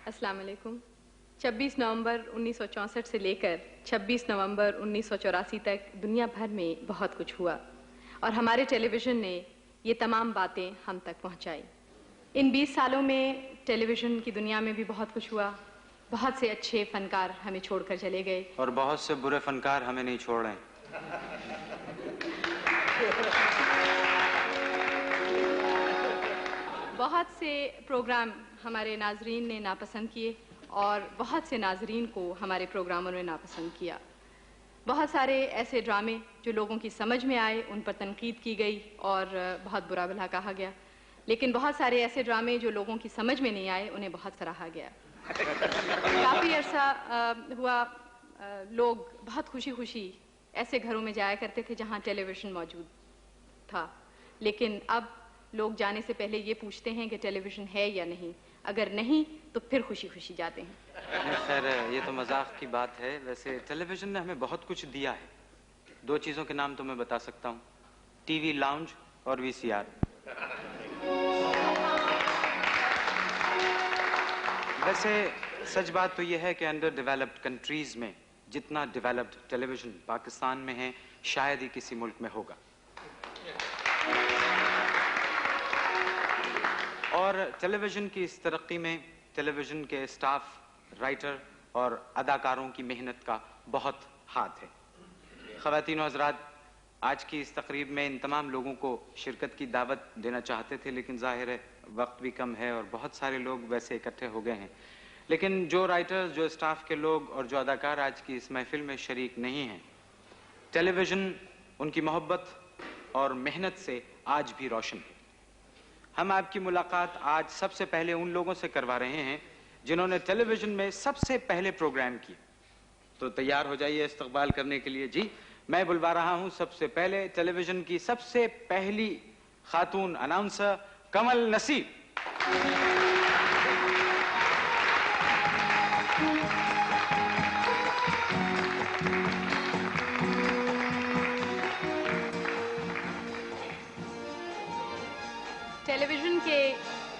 अस्सलाम वालेकुम। 26 नवंबर 1964 से लेकर 26 नवंबर 1984 तक दुनिया भर में बहुत कुछ हुआ और हमारे टेलीविज़न ने ये तमाम बातें हम तक पहुंचाई। इन 20 सालों में टेलीविज़न की दुनिया में भी बहुत कुछ हुआ। बहुत से अच्छे फनकार हमें छोड़कर चले गए और बहुत से बुरे फनकार हमें नहीं छोड़ रहे हैं। बहुत से प्रोग्राम हमारे नाजरीन ने नापसंद किए और बहुत से नाजरीन को हमारे प्रोग्रामों ने नापसंद किया। बहुत सारे ऐसे ड्रामे जो लोगों की समझ में आए उन पर तनकीद की गई और बहुत बुरा भला कहा गया, लेकिन बहुत सारे ऐसे ड्रामे जो लोगों की समझ में नहीं आए उन्हें बहुत सराहा गया। काफ़ी अरसा हुआ लोग बहुत खुशी खुशी ऐसे घरों में जाया करते थे जहाँ टेलीविज़न मौजूद था, लेकिन अब लोग जाने से पहले ये पूछते हैं कि टेलीविज़न है या नहीं, अगर नहीं तो फिर खुशी खुशी जाते हैं। खैर ये तो मजाक की बात है। वैसे टेलीविज़न ने हमें बहुत कुछ दिया है। 2 चीज़ों के नाम तो मैं बता सकता हूँ, टीवी लाउंज और VCR। वैसे सच बात तो यह है कि अंडर डेवलप्ड कंट्रीज में जितना डेवलप्ड टेलीविज़न पाकिस्तान में है शायद ही किसी मुल्क में होगा। और टेलीविज़न की इस तरक्की में टेलीविज़न के स्टाफ, राइटर और अदाकारों की मेहनत का बहुत हाथ है। ख़वातीन और हज़रात, आज की इस तकरीब में इन तमाम लोगों को शिरकत की दावत देना चाहते थे, लेकिन ज़ाहिर है वक्त भी कम है और बहुत सारे लोग वैसे इकट्ठे हो गए हैं। लेकिन जो राइटर्स, जो स्टाफ के लोग और जो अदाकार आज की इस महफिल में शरीक नहीं हैं, टेलीविज़न उनकी मोहब्बत और मेहनत से आज भी रोशन है। हम आपकी मुलाकात आज सबसे पहले उन लोगों से करवा रहे हैं जिन्होंने टेलीविज़न में सबसे पहले प्रोग्राम किए। तो तैयार हो जाइए इस्तकबाल करने के लिए। जी, मैं बुलवा रहा हूं सबसे पहले टेलीविज़न की सबसे पहली खातून अनाउंसर कमल नसीब। टेलीविज़न के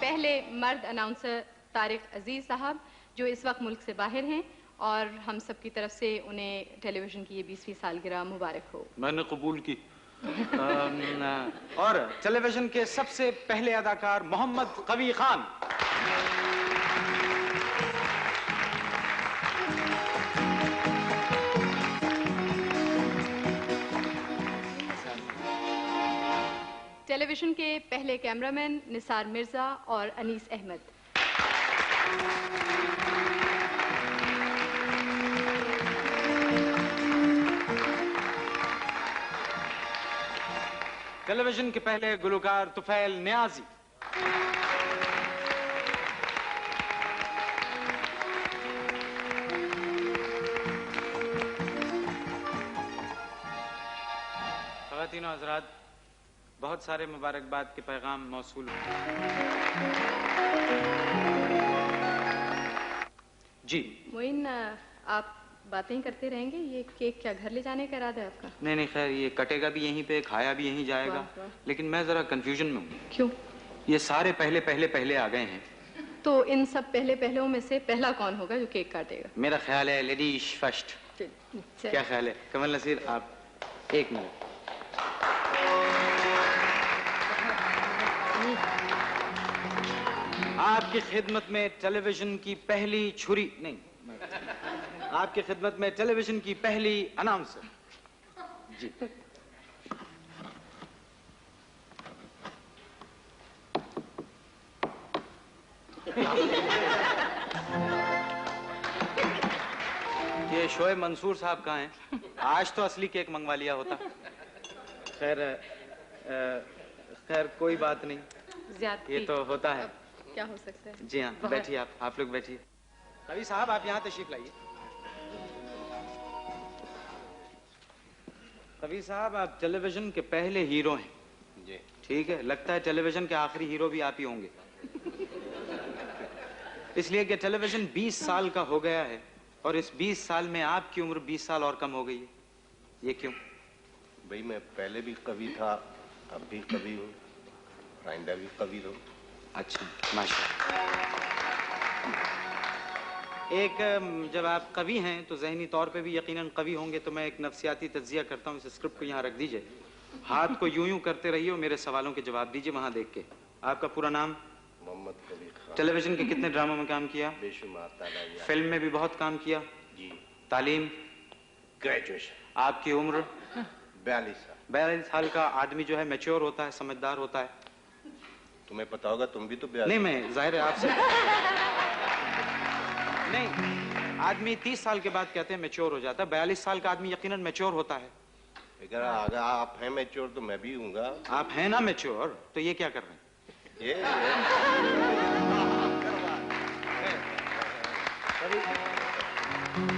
पहले मर्द अनाउंसर तारिक अजीज़ साहब जो इस वक्त मुल्क से बाहर हैं, और हम सब की तरफ से उन्हें टेलीविज़न की ये 20वीं सालगिरह मुबारक हो। मैंने कबूल की। और टेलीविज़न के सबसे पहले अदाकार मोहम्मद कवी खान। टेलीविज़न के पहले कैमरामैन निसार मिर्ज़ा और अनीस अहमद। टेलीविज़न के पहले गुलकार तुफैल नियाज़ी। ख़वातीन और हज़रात, बहुत सारे मुबारकबाद के पैगाम मौसूल जी। मोइन, आप बातें करते रहेंगे, ये केक क्या घर ले जाने का इरादा है आपका? नहीं नहीं, खैर ये कटेगा भी यहीं पे, खाया भी यहीं जाएगा। वाह, वाह। लेकिन मैं जरा कंफ्यूजन में हूँ। क्यों? ये सारे पहले पहले पहले आ गए हैं, तो इन सब पहले पहलों में से पहला कौन होगा जो केक काटेगा? मेरा ख्याल है लेडीज फर्स्ट। क्या ख्याल है कमल नसीर? आप 1 मिनट। आपकी खिदमत में टेलीविज़न की पहली छुरी नहीं, आपकी खिदमत में टेलीविज़न की पहली अनाउंसर जी। ये शोएब मंसूर साहब कहाँ हैं? आज तो असली केक मंगवा लिया होता। खैर कोई बात नहीं, ये तो होता है। क्या हो सकता है? जी हाँ, बैठिए आप लोग बैठिए। कवि साहब आप यहाँ तशरीफ लाइए। कवि साहब आप टेलीविज़न के पहले हीरो हैं जी। ठीक है, लगता है टेलीविज़न के आखिरी हीरो भी आप ही होंगे, इसलिए कि टेलीविज़न 20 साल का हो गया है और इस 20 साल में आपकी उम्र 20 साल और कम हो गई है। ये क्यों? भाई मैं पहले भी कवि था, अब भी कवि हूँ, आइंदा भी कवि रहूँ। अच्छा, माशाअल्लाह। एक जब आप कवि हैं तो ज़हनी तौर पे भी यकीनन कवि होंगे, तो मैं एक नफ्सियाती तज्जिया करता हूँ। इस स्क्रिप्ट को यहाँ रख दीजिए, हाथ को यूं यूं करते रहिए और मेरे सवालों के जवाब दीजिए वहाँ देख के। आपका पूरा नाम? मोहम्मद कबीर खान। टेलीविजन के कितने ड्रामों में काम किया? बेशुमार ताला। फिल्म में भी बहुत काम किया? जी। तालीम? ग्रेजुएशन। आपकी उम्र? 42 साल। 42 साल का आदमी जो है मैच्योर होता है, समझदार होता है। तुम्हें पता होगा, तुम भी तो 42। नहीं, मैं जाहिर है आपसे नहीं, आदमी 30 साल के बाद कहते हैं मैच्योर हो जाता है। 42 साल का आदमी यकीनन मैच्योर होता है। अगर आप हैं मैच्योर तो मैं भी हूँगा। आप हैं ना मैच्योर, तो ये क्या कर रहे हैं? ये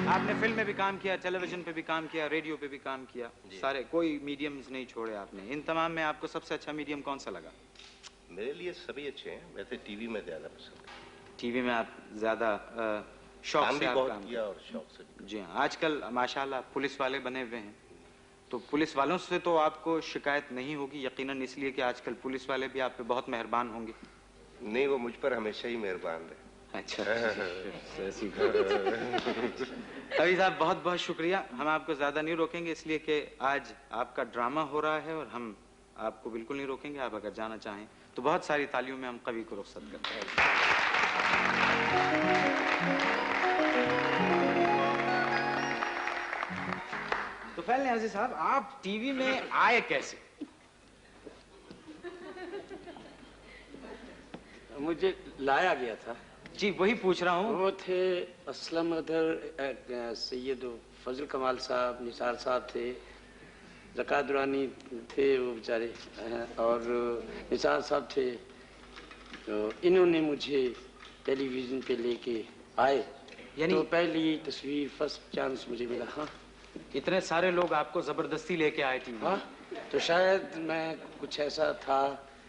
आपने फिल्म में भी काम किया, टेलीविजन पे भी काम किया, रेडियो पे भी काम किया, सारे कोई मीडियम्स नहीं छोड़े आपने। इन तमाम में आपको सबसे अच्छा मीडियम कौन सा लगा? मेरे लिए सभी अच्छे हैं, वैसे टीवी में ज्यादा पसंद है। टीवी में आप ज्यादा शौक से आप बहुत काम किया और शौक से। जी हाँ, आजकल माशाल्लाह पुलिस वाले बने हुए हैं, तो पुलिस वालों से तो आपको शिकायत नहीं होगी यकीनन, इसलिए कि आजकल पुलिस वाले भी आप पे बहुत मेहरबान होंगे। नहीं, वो मुझ पर हमेशा ही मेहरबान रहे। अच्छा, कवि साहब बहुत बहुत शुक्रिया। हम आपको ज्यादा नहीं रोकेंगे, इसलिए कि आज आपका ड्रामा हो रहा है और हम आपको बिल्कुल नहीं रोकेंगे। आप अगर जाना चाहें तो बहुत सारी तालियों में हम कवि को रुखसत करते हैं। तो फैल न्याज़ी साहब, आप टीवी में आए कैसे? मुझे लाया गया था। जी वही पूछ रहा हूँ। वो थे असलम अदर, सैयद फजल कमाल साहब, निसार साहब थे, ज़कात दुरानी थे वो बेचारे, और निसार साहब थे। तो इन्होंने मुझे टेलीविज़न पे लेके आए, यानी तो पहली तस्वीर फर्स्ट चांस मुझे मिला। हाँ, इतने सारे लोग आपको जबरदस्ती लेके आए थे? हाँ, तो शायद मैं कुछ ऐसा था।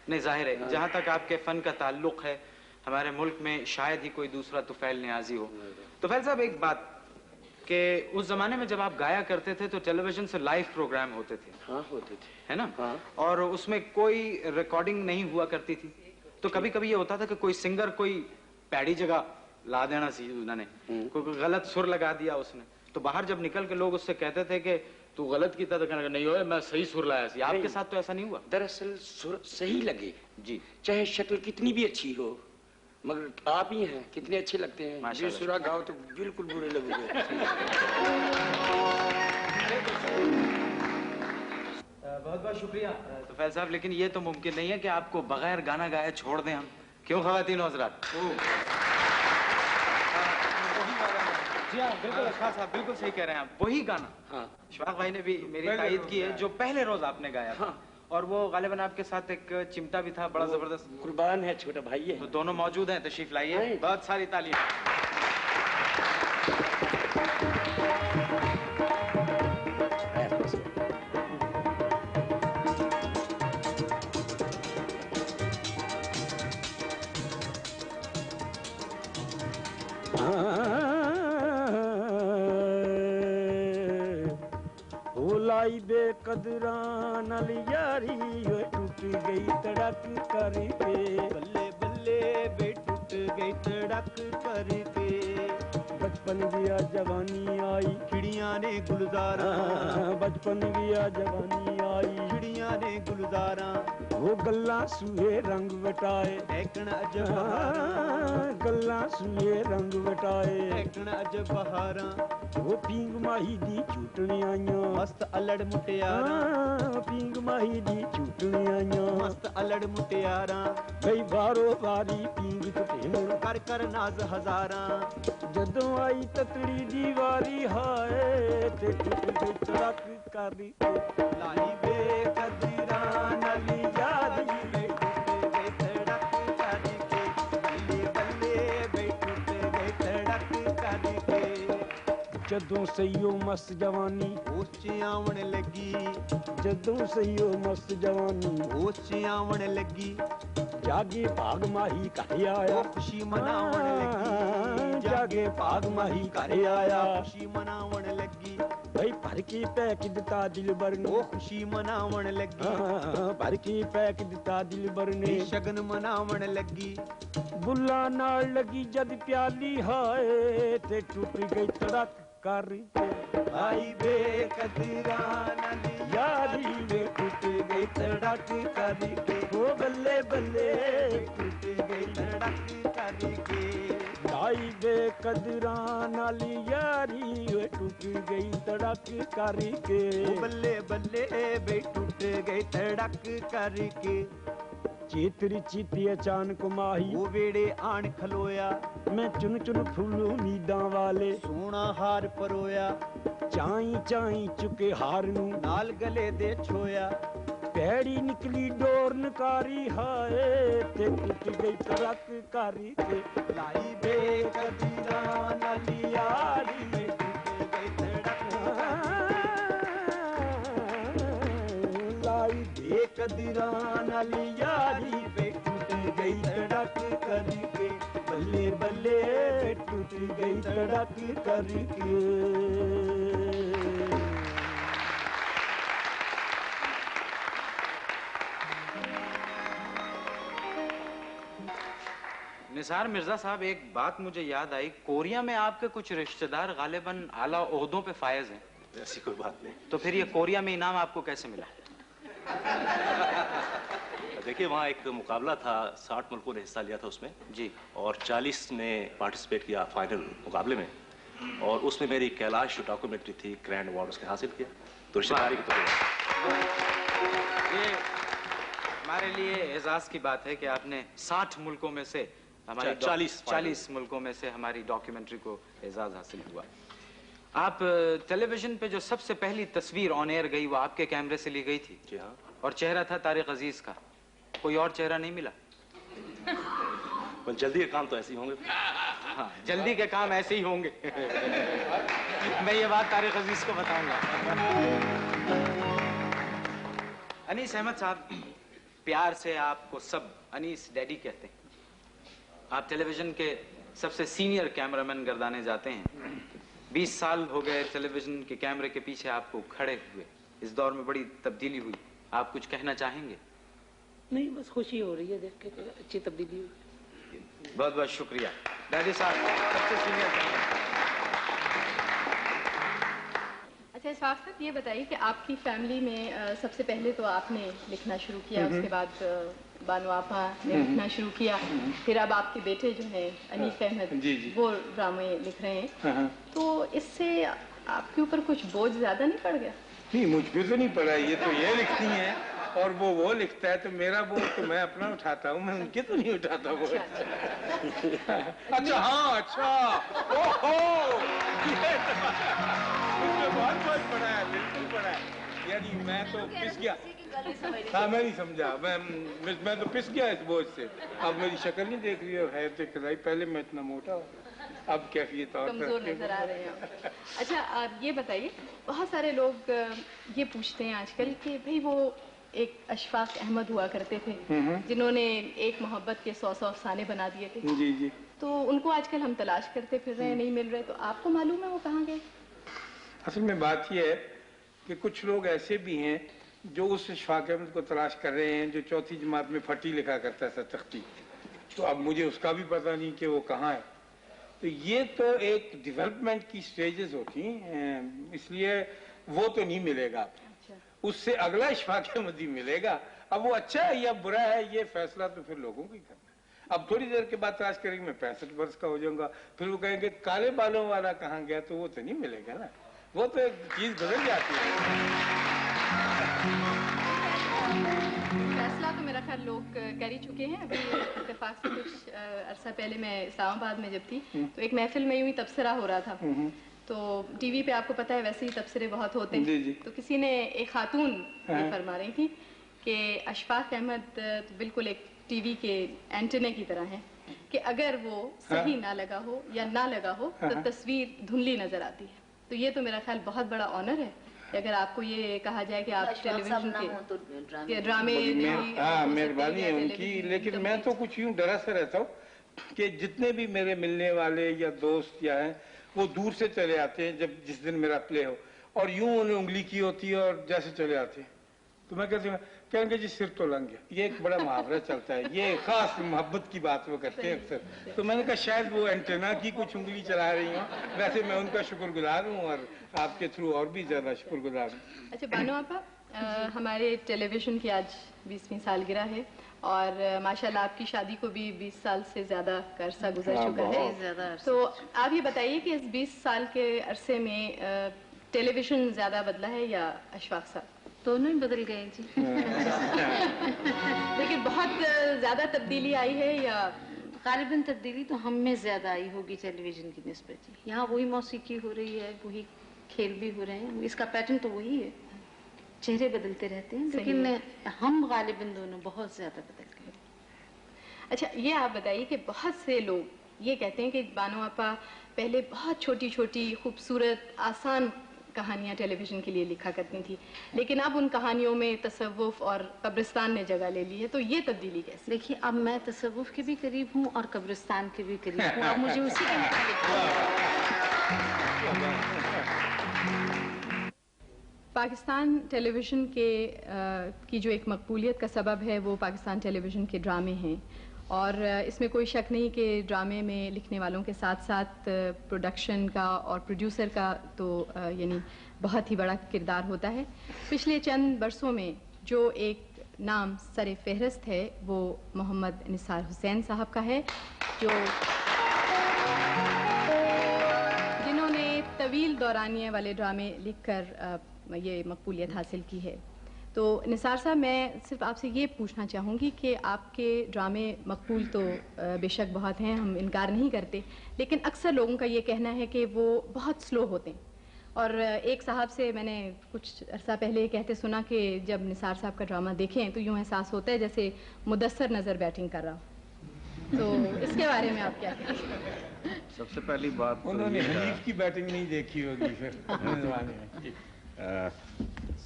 नहीं, जाहिर है जहाँ तक आपके फन का ताल्लुक है, हमारे मुल्क में शायद ही कोई दूसरा तुफैल न्याजी हो। तुफैल साहब, एक बात कि उस जमाने में जब आप गाया करते थे तो टेलीविजन से लाइव प्रोग्राम होते थे। हाँ, होते थे, है ना? हाँ। और उसमें कोई रिकॉर्डिंग नहीं हुआ करती थी, तो कभी कभी ये होता था कि कोई सिंगर कोई पैड़ी जगह ला देना सी उन्होंने, कोई गलत सुर लगा दिया उसने, तो बाहर जब निकल के लोग उससे कहते थे कि तू गलत की तरह कहने नहीं हो, मैं सही सुर लाया सी। आपके साथ तो ऐसा नहीं हुआ? दरअसल सुर सही लगे जी, चाहे शक्ल कितनी भी अच्छी हो, मगर आप ही हैं कितने अच्छे लगते हैं। बेसुरा गाओ तो बिल्कुल बुरे लगोगे। बहुत बहुत शुक्रिया तुफैल साहब, लेकिन ये तो मुमकिन नहीं है कि आपको बगैर गाना गाए छोड़ दें हम। क्यों ख़वातीन हज़रात? जी हाँ, बिल्कुल अख़बार साहब बिल्कुल सही कह रहे हैं आप। वही गाना हाँ, शफाक भाई ने भी मेरी तायद की है, जो पहले रोज आपने गाया था। और वो गालिबन आपके साथ एक चिमटा भी था बड़ा जबरदस्त। कुर्बान है, छोटा भाई है। तो दोनों मौजूद हैं, तशरीफ लाइए। बहुत सारी तालियां। लाई बेकदरा नल यारी टूट गई तड़क करके, बल्ले बल्ले बे टूट गई तड़क करके। बचपन गया जवानी आई चिड़िया ने गुलजारा, बचपन गया जवानी आई चिड़िया ने गुलजारा। वो गल्ला सूहे रंग वटाए ऐकण अज बहारा, गल्ला सूहे रंग वटाए ऐकण अज बहारा। वो पींग माही दी झूटने आइयां मस्त अलड़ मुटियारा, पींग माही दी झूटने आइयां मस्त अलड़ मुटियारा। गई बारो बारी पींग चुटेण कर कर नाज हजारा। जदों आई ततड़ी दी वारी हाय ते टुट गई तड़क करके, लाई बेकदरा नली यारी वे टूट गई तड़क करके, बल्ले बल्ले वे टूट गई तड़क करके। जदों सईयो मस्त जवानी होश च आवन लगी, जदों सईयो मस्त जवानी होश च आवन लगी। जागे भाग माही घर आया खुशी मनावन लगी, जागे भाग माही घर आया खुशी मनावन लगी। भाई भर की पैक दिता दिलबर ने वो खुशी मनावण लगी, भर की पैक दिता दिलबर ने शगन मनावण लगी। बुला नाल लगी जद प्याली हाय ते टूट गई तड़क कर भाई बेकदरा नाली यारी वे टूट गई तड़क कर ओ बल्ले बल्ले टूट गई धड़क करके। भाई बेकदरा नाली यारी वे टूट गई तड़क करके। बल्ले बल्ले बे टूट गई धड़क करके। चेतरी चीती अचानक माही वो वेड़े आन खलोया, मैं चुन चुन फूल उम्मीदां वाले सोना हार परोया, चाई चाई चुके हार नू नाल गले दे छोया। पैड़ी निकली डोर नकारी हाय ते टूट गई तड़क कारी के। लाई बेकदरा नाली यारी में टूट गई धड़क, लाई बेकदरा नाली यारी पे टूट गई धड़क करके। बल्ले बल्ले टूट गई तड़क करके। निसार मिर्जा साहब, एक बात मुझे याद आई, कोरिया में आपके कुछ रिश्तेदार गालिबन आला ओहदों पे फायज हैं। ऐसी कोई बात नहीं। तो फिर ये कोरिया में इनाम आपको कैसे मिला? देखिए, वहाँ एक मुकाबला था, 60 मुल्कों ने हिस्सा लिया था उसमें जी, और 40 ने पार्टिसिपेट किया फाइनल मुकाबले में, और उसमें मेरी कैलाश जो डॉक्यूमेंट्री थी ग्रैंड अवार्ड उसने हासिल किया। तो रिश्तेदारी की ये हमारे लिए एजाज की बात है कि आपने 60 मुल्कों में से हमारी 40 मुल्कों में से हमारी डॉक्यूमेंट्री को एजाज हासिल हुआ। आप टेलीविजन पे जो सबसे पहली तस्वीर ऑन एयर गई वो आपके कैमरे से ली गई थी? जी हाँ। और चेहरा था तारिक अजीज का, कोई और चेहरा नहीं मिला? पर जल्दी के काम तो ऐसे ही होंगे। हाँ, जल्दी के काम ऐसे ही होंगे। मैं ये बात तारिक अजीज को बताऊंगा। अनीस अहमद साहब, प्यार से आपको सब अनीस डैडी कहते हैं। आप टेलीविजन के सबसे सीनियर कैमरामैन गर्दाने जाते हैं। 20 साल हो गए टेलीविजन के कैमरे के पीछे आपको खड़े हुए। इस दौर में बड़ी तब्दीली हुई, आप कुछ कहना चाहेंगे? नहीं, बस खुशी हो रही है देख के कि अच्छी तब्दीली हुई। बहुत बहुत शुक्रिया डैडी साहब, सबसे सीनियर कैमरामैन। अच्छा इशफाक साहब, ये बताइए कि आपकी फैमिली में सबसे पहले तो आपने लिखना शुरू किया, उसके बाद बानो आपा ने लिखना शुरू किया, फिर अब आपके बेटे जो हैं अनीस अहमद वो ड्रामे लिख रहे हैं। तो इससे आपके ऊपर कुछ बोझ ज्यादा नहीं पड़ गया? नहीं, मुझ पे तो नहीं पड़ा। ये तो ये लिखती है और वो लिखता है, तो मेरा बोझ तो मैं अपना उठाता हूँ, मैं उनके तो नहीं उठाता बोझ। अच्छा हाँ, अच्छा, ओहो, मुझे बहुत बोझ पड़ा है, बिल्कुल पड़ा है। यानी मैं तो पिस गया। हाँ, मैं नहीं समझा, मैं तो पिस गया इस बोझ से। अब मेरी शक्ल नहीं देख रही है तो खिलाई, पहले मैं इतना मोटा हूँ, अब कैफियत और कमजोर नजर आ रहे हैं। अच्छा आप ये बताइए, बहुत सारे लोग ये पूछते हैं आजकल कि भाई वो एक अशफाक अहमद हुआ करते थे जिन्होंने एक मोहब्बत के 100 अफसाने बना दिए थे। जी जी। तो उनको आजकल हम तलाश करते फिर रहे हैं, नहीं मिल रहे। तो आपको मालूम है वो कहाँ गए? असल में बात यह है कि कुछ लोग ऐसे भी हैं जो उस अशफाक अहमद को तलाश कर रहे हैं जो चौथी जमात में फटी लिखा करता था, तख्ती। तो अब मुझे उसका भी पता नहीं कि वो कहाँ है। तो ये तो एक डेवलपमेंट की स्टेजेस होती हैं, इसलिए वो तो नहीं मिलेगा। उससे अगला इशफाक अहमद ही मिलेगा। अब वो अच्छा है या बुरा है ये फैसला तो फिर लोगों को ही करना है। अब थोड़ी देर के बाद तलाश करेंगे, मैं 65 वर्ष का हो जाऊंगा, फिर वो कहेंगे काले बालों वाला कहाँ गया, तो वो तो नहीं मिलेगा ना, वो तो एक चीज बदल जाती है। फैसला तो मेरा ख्याल लोग कर ही चुके हैं। अभी इत्तेफाक से कुछ अरसा पहले मैं इस्लामाबाद में जब थी तो एक महफिल में यूं ही तबसरा हो रहा था। तो टीवी पे आपको पता है वैसे ही तबसरे बहुत होते हैं। तो किसी ने, एक खातून ये फरमा रही थी कि अशफाक अहमद तो बिल्कुल एक टीवी के एंटेने की तरह है कि अगर वो सही ना लगा हो या ना लगा हो तो तस्वीर धुंधली नजर आती है। तो ये तो मेरा ख्याल बहुत बड़ा ऑनर है अगर आपको ये कहा जाए कि आप टेलीविजन के ड्रामे। हाँ, मेहरबानी है उनकी। लेकिन मैं तो कुछ यूं डरा सा रहता हूँ कि जितने भी मेरे मिलने वाले या दोस्त या हैं वो दूर से चले आते हैं जब जिस दिन मेरा प्ले हो, और यूं उन्हें उंगली की होती है और जैसे चले आते हैं। तो मैं कहती हूँ, कहेंगे जी सिर तो लंग गया। ये एक बड़ा मुहावरा चलता है, ये खास मोहब्बत की बात वो करते हैं अक्सर। तो मैंने कहा शायद वो एंटेना की कुछ उंगली चला रही हूँ। वैसे मैं उनका शुक्रगुजार हूँ और आपके थ्रू और भी ज्यादा शुक्रगुजार हूँ। अच्छा बानो आपा, हमारे टेलीविजन की आज 20वीं सालगिरह है और माशाल्लाह आपकी शादी को भी 20 साल से ज़्यादा का अरसा गुजर चुका है। तो आप ये बताइए कि इस 20 साल के अरसे में टेलीविज़न ज़्यादा बदला है या अशफाक साहब? दोनों ही बदल गए जी। लेकिन बहुत ज़्यादा तब्दीली आई है या? गालिबन तब्दीली तो हम में ज़्यादा आई होगी टेलीविज़न की निस्बत। यहाँ वही मौसीकी हो रही है, वही खेल भी हो रहे हैं, इसका पैटर्न तो वही है, चेहरे बदलते रहते हैं, लेकिन हम गालिबन दोनों बहुत ज़्यादा बदल गए। अच्छा ये आप बताइए कि बहुत से लोग ये कहते हैं कि बानो आपा पहले बहुत छोटी छोटी खूबसूरत आसान कहानियाँ टेलीविज़न के लिए लिखा करती थी, लेकिन अब उन कहानियों में तसव्वुफ और कब्रिस्तान ने जगह ले ली है, तो ये तब्दीली कैसे? देखिए अब मैं तसव्वुफ के भी करीब हूँ और कब्रिस्तान के भी करीब हूँ। अब मुझे उसी पाकिस्तान टेलीविज़न के की जो एक मकबूलियत का सबब है वो पाकिस्तान टेलीविज़न के ड्रामे हैं और इसमें कोई शक नहीं कि ड्रामे में लिखने वालों के साथ साथ प्रोडक्शन का और प्रोड्यूसर का तो यानी बहुत ही बड़ा किरदार होता है। पिछले चंद बरसों में जो एक नाम सर फहरिस्त है वो मोहम्मद निसार हुसैन साहब का है, जिन्होंने तवील दौरानिये वाले ड्रामे लिखकर ये मकबूलियत हासिल की है। तो निसार साहब मैं सिर्फ आपसे ये पूछना चाहूँगी कि आपके ड्रामे मकबूल तो बेशक बहुत हैं, हम इनकार नहीं करते, लेकिन अक्सर लोगों का ये कहना है कि वो बहुत स्लो होते हैं। और एक साहब से मैंने कुछ अर्सा पहले कहते सुना कि जब निसार साहब का ड्रामा देखें तो यूँ एहसास होता है जैसे मुदस्सर नज़र बैटिंग कर रहा हो। तो इसके बारे में आप क्या कहेंगे? सबसे पहली बात उन्होंने हनीफ की बैटिंग नहीं देखी होगी फिर।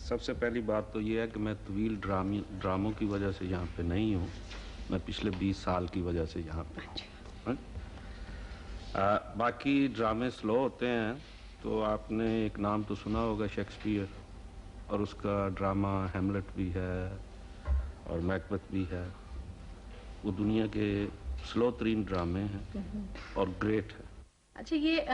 सबसे पहली बात तो ये है कि मैं तवील ड्रामों की वजह से यहाँ पे नहीं हूँ, मैं पिछले 20 साल की वजह से यहाँ पे हूँ। बाकी ड्रामे स्लो होते हैं तो आपने एक नाम तो सुना होगा शेक्सपियर, और उसका ड्रामा हैमलेट भी है और मैकबेथ भी है। वो दुनिया के स्लो तरीन ड्रामे हैं और ग्रेट है। अच्छा ये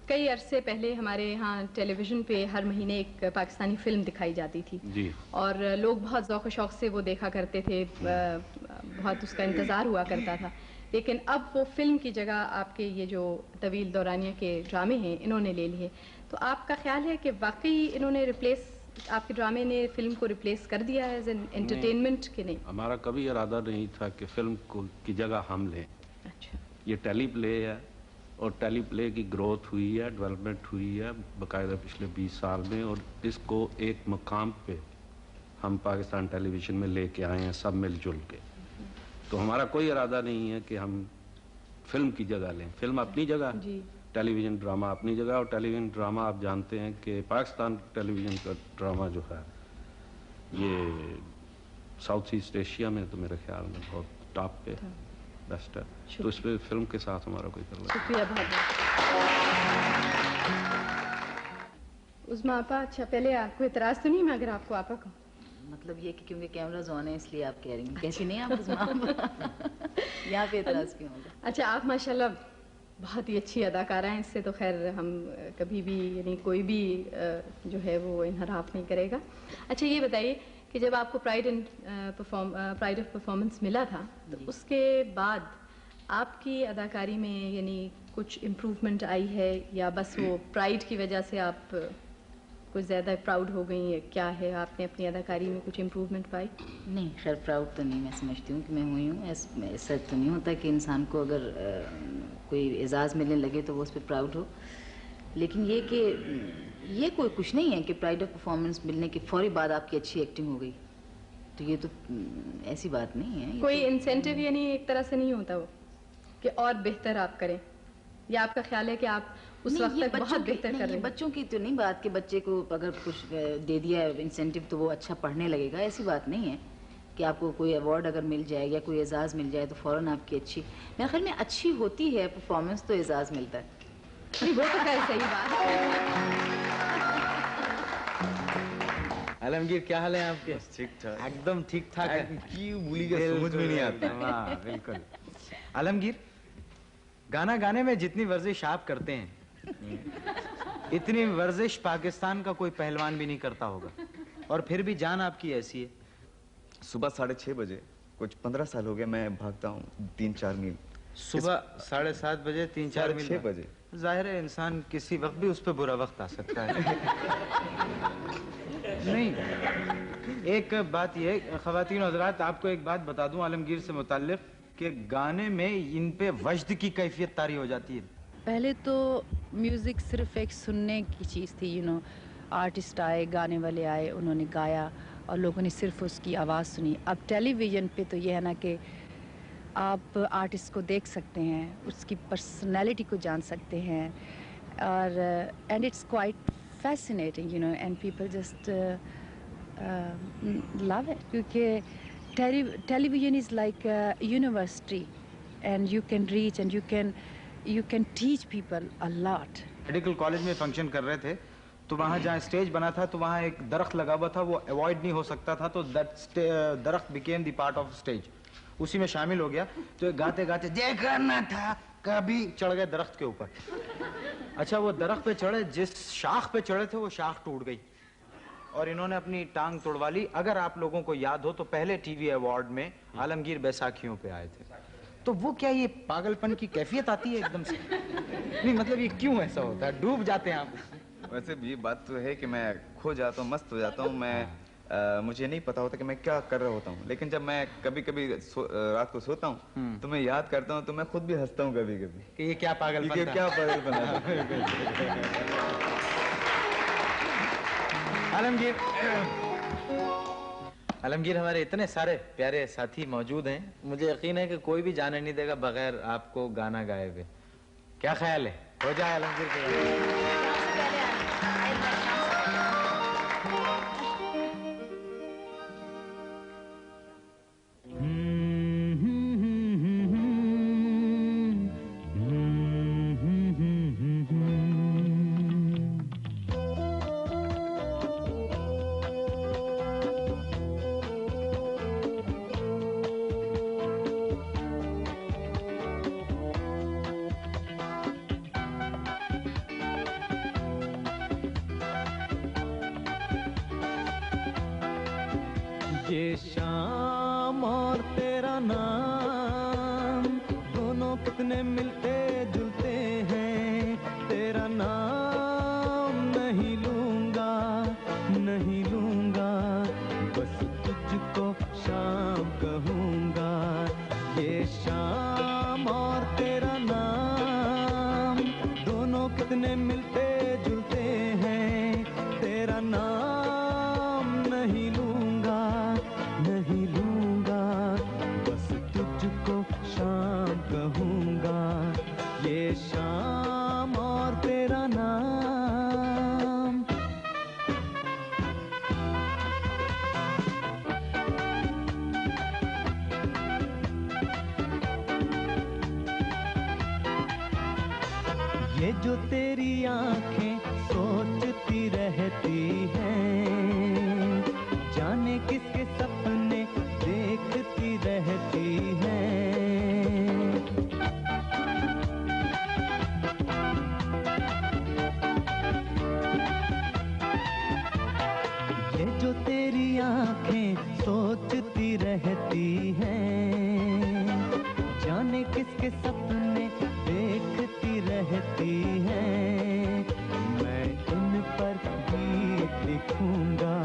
कई अरसे पहले हमारे यहाँ टेलीविज़न पे हर महीने एक पाकिस्तानी फ़िल्म दिखाई जाती थी जी, और लोग बहुत ज़ौक़ शौक़ से वो देखा करते थे, बहुत उसका इंतज़ार हुआ करता था। लेकिन अब वो फ़िल्म की जगह आपके ये जो तवील दौरानिया के ड्रामे हैं इन्होंने ले लिए। तो आपका ख्याल है कि वाकई इन्होंने रिप्लेस, आपके ड्रामे ने फ़िल्म को रिप्लेस कर दिया है एज एन एंटरटेनमेंट कि नहीं? हमारा कभी इरादा नहीं था कि फ़िल्म की जगह हम लें। अच्छा, ये टेली प्ले है और टेली प्ले की ग्रोथ हुई है, डेवलपमेंट हुई है बाकायदा पिछले 20 साल में, और इसको एक मकाम पे हम पाकिस्तान टेलीविज़न में लेके आए हैं सब मिलजुल के। तो हमारा कोई इरादा नहीं है कि हम फिल्म की जगह लें। फिल्म अपनी जगह, टेलीविज़न ड्रामा अपनी जगह, और टेलीविज़न ड्रामा आप जानते हैं कि पाकिस्तान टेलीविज़न का ड्रामा जो है ये साउथ ईस्ट एशिया में तो मेरे ख्याल में बहुत टॉप पे बेस्ट है। तो इस पे फिल्म के साथ हमारा कोई तल्लुक। शुक्रिया बहुत उस्मा आपा। अच्छा पहले आपको इतराज़ तो नहीं, मैं अगर आपको आपा कहूँ? मतलब ये कि क्योंकि कैमराज ऑन है इसलिए आप कह रही हैं, कैसी नहीं आप उस्मा यहाँ पे इतराज़ क्यों होगा? अच्छा आप माशाल्लाह बहुत ही अच्छी अदाकारा हैं, इससे तो खैर हम कभी भी यानी कोई भी जो है वो इनहराफ नहीं करेगा। अच्छा ये बताइए कि जब आपको प्राइड ऑफ परफॉर्मेंस मिला था तो उसके बाद आपकी अदाकारी में यानी कुछ इम्प्रूवमेंट आई है या बस वो प्राइड की वजह से आप कुछ ज़्यादा प्राउड हो गई है? क्या है, आपने अपनी अदाकारी में कुछ इम्प्रूवमेंट पाई? नहीं खैर प्राउड तो नहीं, मैं समझती हूँ कि मैं हुई हूँ। ऐसा तो नहीं होता कि इंसान को अगर कोई एजाज़ मिलने लगे तो वो उस पर प्राउड हो, लेकिन ये कि ये कोई कुछ नहीं है कि प्राइड ऑफ परफॉर्मेंस मिलने के फौरी बाद आपकी अच्छी एक्टिंग हो गई, तो ये तो ऐसी बात नहीं है। कोई इंसेंटिव यानी एक तरह से नहीं होता वो कि और बेहतर आप करें, या आपका ख्याल है कि आप उस वक्त तक बहुत बेहतर कर रहे हैं? बच्चों की तो नहीं बात कि बच्चे को अगर कुछ दे दिया इंसेंटिव तो वो अच्छा पढ़ने लगेगा, ऐसी बात नहीं है कि आपको कोई अवार्ड अगर मिल जाए या कोई एजाज़ मिल जाए तो फ़ौरन आपकी अच्छी, मेरे ख्याल में अच्छी होती है परफॉर्मेंस तो एजाज़ मिलता है। वो तो खैर सही बात है। आलमगीर, क्या हाल है आपके? ठीक ठाक, एकदम ठीक ठाक है। क्यों भूली गया, समझ में नहीं आता। वाह, बिल्कुल। आलमगीर, गाना गाने में जितनी वर्जिश आप करते हैं इतनी वर्जिश पाकिस्तान का कोई पहलवान भी नहीं करता होगा, और फिर भी जान आपकी ऐसी है। सुबह 6:30 बजे, कुछ 15 साल हो गए मैं भागता हूँ 3-4 मील। सुबह 7:30 बजे 3-4 मील? 6 बजे। जाहिर है इंसान किसी वक्त भी उस पर बुरा वक्त आ सकता है। नहीं, एक बात ये ख़वातीन और हज़रात, आपको एक बात बता दूं आलमगीर से मुताल्लिक़ कि गाने में इन पे वजद की कैफियत तारी हो जाती है। पहले तो म्यूज़िक सिर्फ एक सुनने की चीज़ थी, यू नो, आर्टिस्ट आए, गाने वाले आए, उन्होंने गाया और लोगों ने सिर्फ उसकी आवाज़ सुनी। अब टेलीविज़न पे तो यह है ना कि आप आर्टिस्ट को देख सकते हैं, उसकी पर्सनैलिटी को जान सकते हैं, और and it's quite fascinating, you know, and people just love it, क्योंकि television is like university and you can reach and you can teach people a lot. Medical college में फंक्शन कर रहे थे तो वहाँ जहाँ स्टेज बना था तो वहाँ एक दरख्त लगा हुआ था, वो अवॉइड नहीं हो सकता था, तो दैट दरख्त became the part of stage, उसी में शामिल हो गया। तो गाते गाते देखा ना था कभी चढ़ गए दरख्त के ऊपर। अच्छा, वो दरख्त पे चढ़े, जिस शाख पे चढ़े थे वो शाख टूट गई और इन्होंने अपनी टांग तोड़वा ली। अगर आप लोगों को याद हो तो पहले टीवी अवार्ड में आलमगीर बैसाखियों पे आए थे। तो वो क्या ये पागलपन की कैफियत आती है एकदम से? नहीं मतलब ये क्यों ऐसा होता है, डूब जाते हैं आप? वैसे भी ये बात तो है कि मैं खो जाता हूँ, मस्त हो जाता हूँ मैं। मुझे नहीं पता होता कि मैं क्या कर रहा होता हूँ, लेकिन जब मैं कभी कभी रात को सोता हूँ तो मैं याद करता हूँ तो मैं खुद भी हंसता हूँ कभी कभी कि ये क्या पागलपन था? क्या पागलपन है। आलमगीर, हमारे इतने सारे प्यारे साथी मौजूद हैं, मुझे यकीन है कि कोई भी जाने नहीं देगा बगैर आपको गाना गाए हुए। क्या ख्याल है, हो जाए आलमगीर के? ये शाम और तेरा नाम दोनों कितने मिलते जुलते हैं, तेरा नाम नहीं लूंगा, नहीं लूंगा, बस तुझको शाम कहूंगा। ये शाम और तेरा नाम दोनों कितने मिलते जुलते हैं, तेरा नाम नहीं लूंगा, नहीं लूंगा, बस तुझको शाम कहूंगा। ये शाम और तेरा नाम। ये जो तेरी आंखें सोचती रहती हैं, जाने किसके सपने देखती रहती हैं। ये जो तेरी आंखें सोचती रहती हैं, जाने किसके सपने देखती रहती हैं। मैं इन पर गीत लिखूंगा।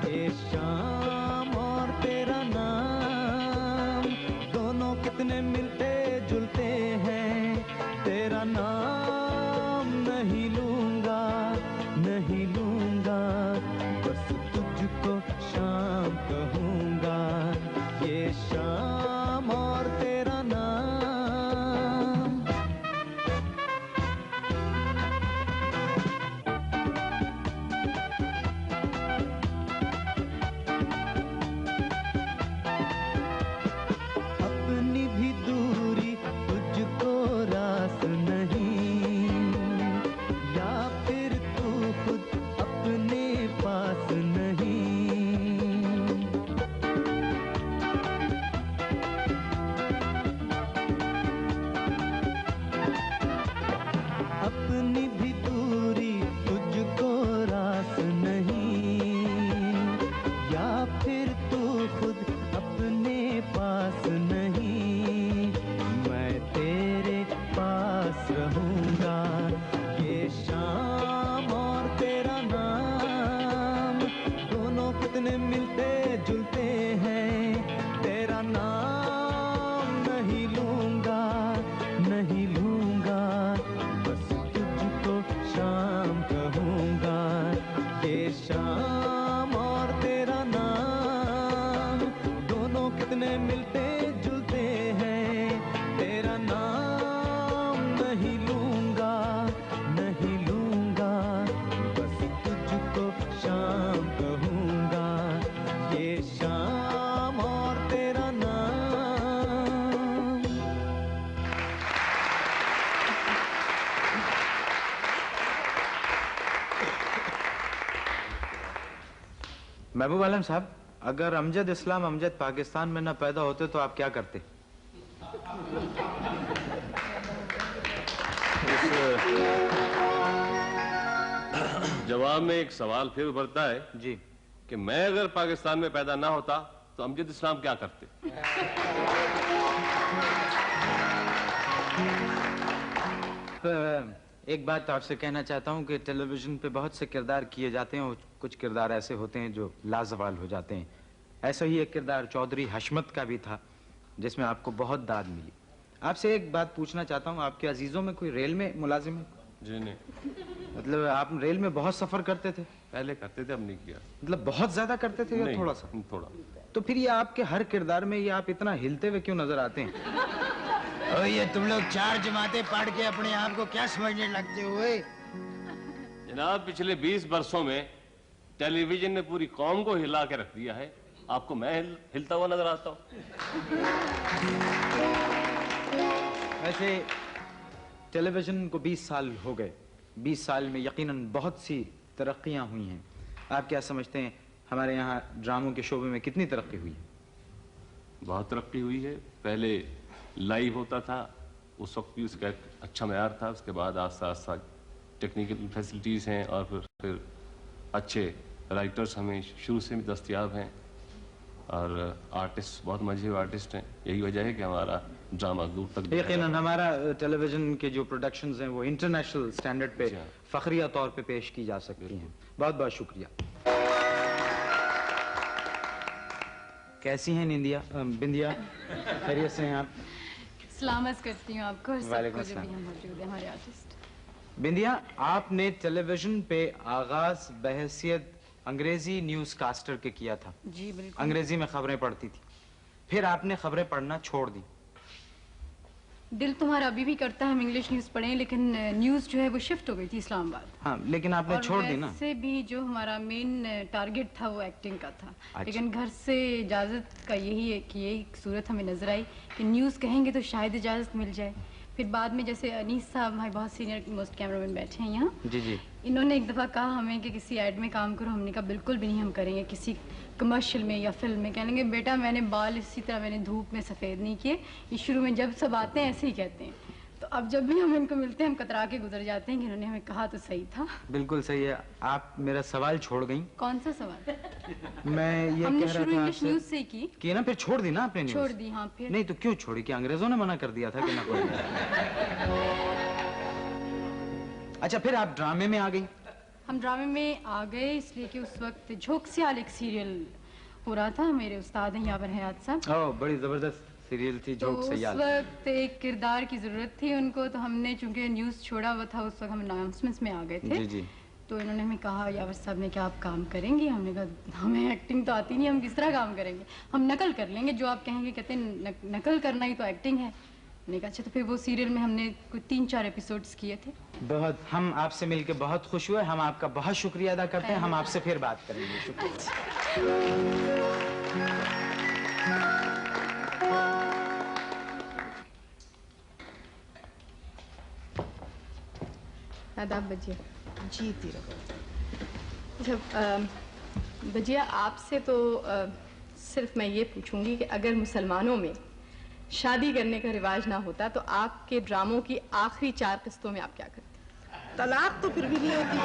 ये शाम और तेरा नाम दोनों कितने मिलते जुलते हैं, तेरा नाम नहीं लूंगा, नहीं लूंगा, बस तुझको शाम कहूंगा। ये शाम और तेरा नाम। फिर तू खुद अपने पास नहीं, मैं तेरे पास रहूंगा। ये शाम और तेरा नाम दोनों कितने मिलते जुलते हैं, तेरा नाम नहीं लूंगा, नहीं लूंगा, बस तुझको शाम कहूंगा। ये शाम और तेरा नाम दोनों कितने मिलते जुलते हैं, तेरा नाम नहीं लूंगा, नहीं लूंगा, बस तुझको शाम कहूंगा। ये शाम और तेरा नाम। महबूब आलम साहब, अगर अमजद इस्लाम अमजद पाकिस्तान में न पैदा होते तो आप क्या करते? जवाब में एक सवाल फिर उभरता है जी कि मैं अगर पाकिस्तान में पैदा ना होता तो अमजद इस्लाम क्या करते? एक बात आपसे कहना चाहता हूं कि टेलीविजन पे बहुत से किरदार किए जाते हैं और कुछ किरदार ऐसे होते हैं जो लाजवाल हो जाते हैं। ऐसा ही एक किरदार चौधरी हशमत का भी था जिसमें आपको बहुत दाद मिली। आपसे एक बात पूछना चाहता हूं, आपके अजीजों में कोई रेल में मुलाजिम है? जी नहीं। मतलब आप रेल में बहुत सफर करते थे? पहले करते थे, अब नहीं किया। मतलब बहुत ज्यादा करते थे या थोड़ा सा? थोड़ा। तो फिर ये आपके हर किरदार में ये आप इतना हिलते हुए क्यों नजर आते हैं? ओ ये तुम लोग चार जमातें पढ़ के अपने आप को क्या समझने लगते हुए? जनाब, पिछले 20 वर्षों में टेलीविजन ने पूरी कौम को हिला के रख दिया है। आपको मैं हिलता हुआ नजर आता हूँ? वैसे टेलीविजन को 20 साल हो गए। 20 साल में यकीनन बहुत सी तरक्कियां हुई हैं। आप क्या समझते हैं हमारे यहाँ ड्रामों के शोबे में कितनी तरक्की हुई है? बहुत तरक्की हुई है। पहले लाइव होता था, उस वक्त भी उसका एक अच्छा मयार था। उसके बाद आस्ता आस्ता टेक्निकल फैसिलिटीज़ हैं और फिर अच्छे राइटर्स हमें शुरू से भी दस्तयाब हैं और आर्टिस्ट बहुत मजे आर्टिस्ट हैं। यही वजह है कि हमारा ड्रामा दूर तक यकीनन हमारा टेलीविजन के जो प्रोडक्शंस हैं वो इंटरनेशनल स्टैंडर्ड पे फखरिया तौर पे पेश की जा सकती हैं। बहुत बहुत शुक्रिया। कैसी हैं निंदिया बिंदिया? खैरियत से हैं आप? सलामत करती हूँ आपको और वालेकुम सबको जो भी अस्सलाम। यहाँ मौजूद है हमारे आर्टिस्ट। बिंदिया, आपने टेलीविजन पे आगाज बहैसियत अंग्रेजी न्यूज कास्टर के किया था। जी बिल्कुल। अंग्रेजी में खबरें पढ़ती थी, फिर आपने खबरें पढ़ना छोड़ दी। दिल तुम्हारा अभी भी करता है हम इंग्लिश न्यूज़ पढ़ें, लेकिन न्यूज़ जो है वो शिफ्ट हो गई थी इस्लामाबाद। हाँ, लेकिन आपने और छोड़ दी ना। वैसे भी जो हमारा मेन टारगेट था वो एक्टिंग का था। अच्छा। लेकिन घर से इजाज़त का यही है कि यही सूरत हमें नजर आई कि न्यूज़ कहेंगे तो शायद इजाज़त मिल जाए। फिर बाद में जैसे अनीस साहब हमारे बहुत सीनियर मोस्ट कैमरामैन बैठे हैं यहाँ, जी जी, इन्होंने एक दफ़ा कहा हमें कि किसी ऐड में काम करो। हमने कहा बिल्कुल भी नहीं हम करेंगे। किसी कमर्शियल में या फिल्म में कहेंगे बेटा मैंने बाल इसी तरह मैंने धूप में सफ़ेद नहीं किए। ये शुरू में जब सब आते हैं ऐसे ही कहते हैं। तो अब जब भी हम इनको मिलते हैं हम कतरा के गुजर जाते हैं कि इन्होंने हमें कहा तो सही था। बिल्कुल सही है। आप मेरा सवाल छोड़ गई। कौन सा सवाल? मैं ये हमने कह रहा शुरू था इंग्लिश न्यूज़ से की। कि ना फिर छोड़ दी ना आपने न्यूज़? छोड़ दी, हाँ। फिर नहीं तो क्यों छोड़ी? कि अंग्रेजों ने मना कर दिया था कि ना कोई? अच्छा, फिर आप ड्रामे में आ गई? हम ड्रामे में आ गए इसलिए कि उस वक्त झोंक सियाल एक सीरियल हो रहा था। मेरे उस्ताद हैं यावर हयात साहब। ओह, बड़ी जबरदस्त सीरियल थी तो झोंक उस सियाल। वक्त एक किरदार की जरूरत थी उनको, तो हमने चूंकि न्यूज़ छोड़ा हुआ था उस वक्त हम अनाउंसमेंट्स में आ गए थे। जी जी। तो इन्होंने हमें कहा यावर साहब ने क्या आप काम करेंगे? हमने कहा हमें एक्टिंग तो आती नहीं, हम किस तरह काम करेंगे? हम नकल कर लेंगे जो आप कहेंगे। कहते हैं नकल करना ही तो एक्टिंग है। मैंने कहा अच्छा। तो फिर वो सीरियल में हमने कुछ 3-4 एपिसोड्स किए थे। बहुत, हम आपसे मिलकर बहुत खुश हुए। हम आपका बहुत शुक्रिया अदा करते हैं। हम आपसे फिर बात करेंगे। शुक्रिया। आदाब बजिया। जी तीरा। जब बजिया आपसे तो सिर्फ मैं ये पूछूंगी कि अगर मुसलमानों में शादी करने का रिवाज ना होता तो आपके ड्रामों की आखिरी 4 किस्तों में आप क्या करते? तलाक तो फिर भी नहीं होती।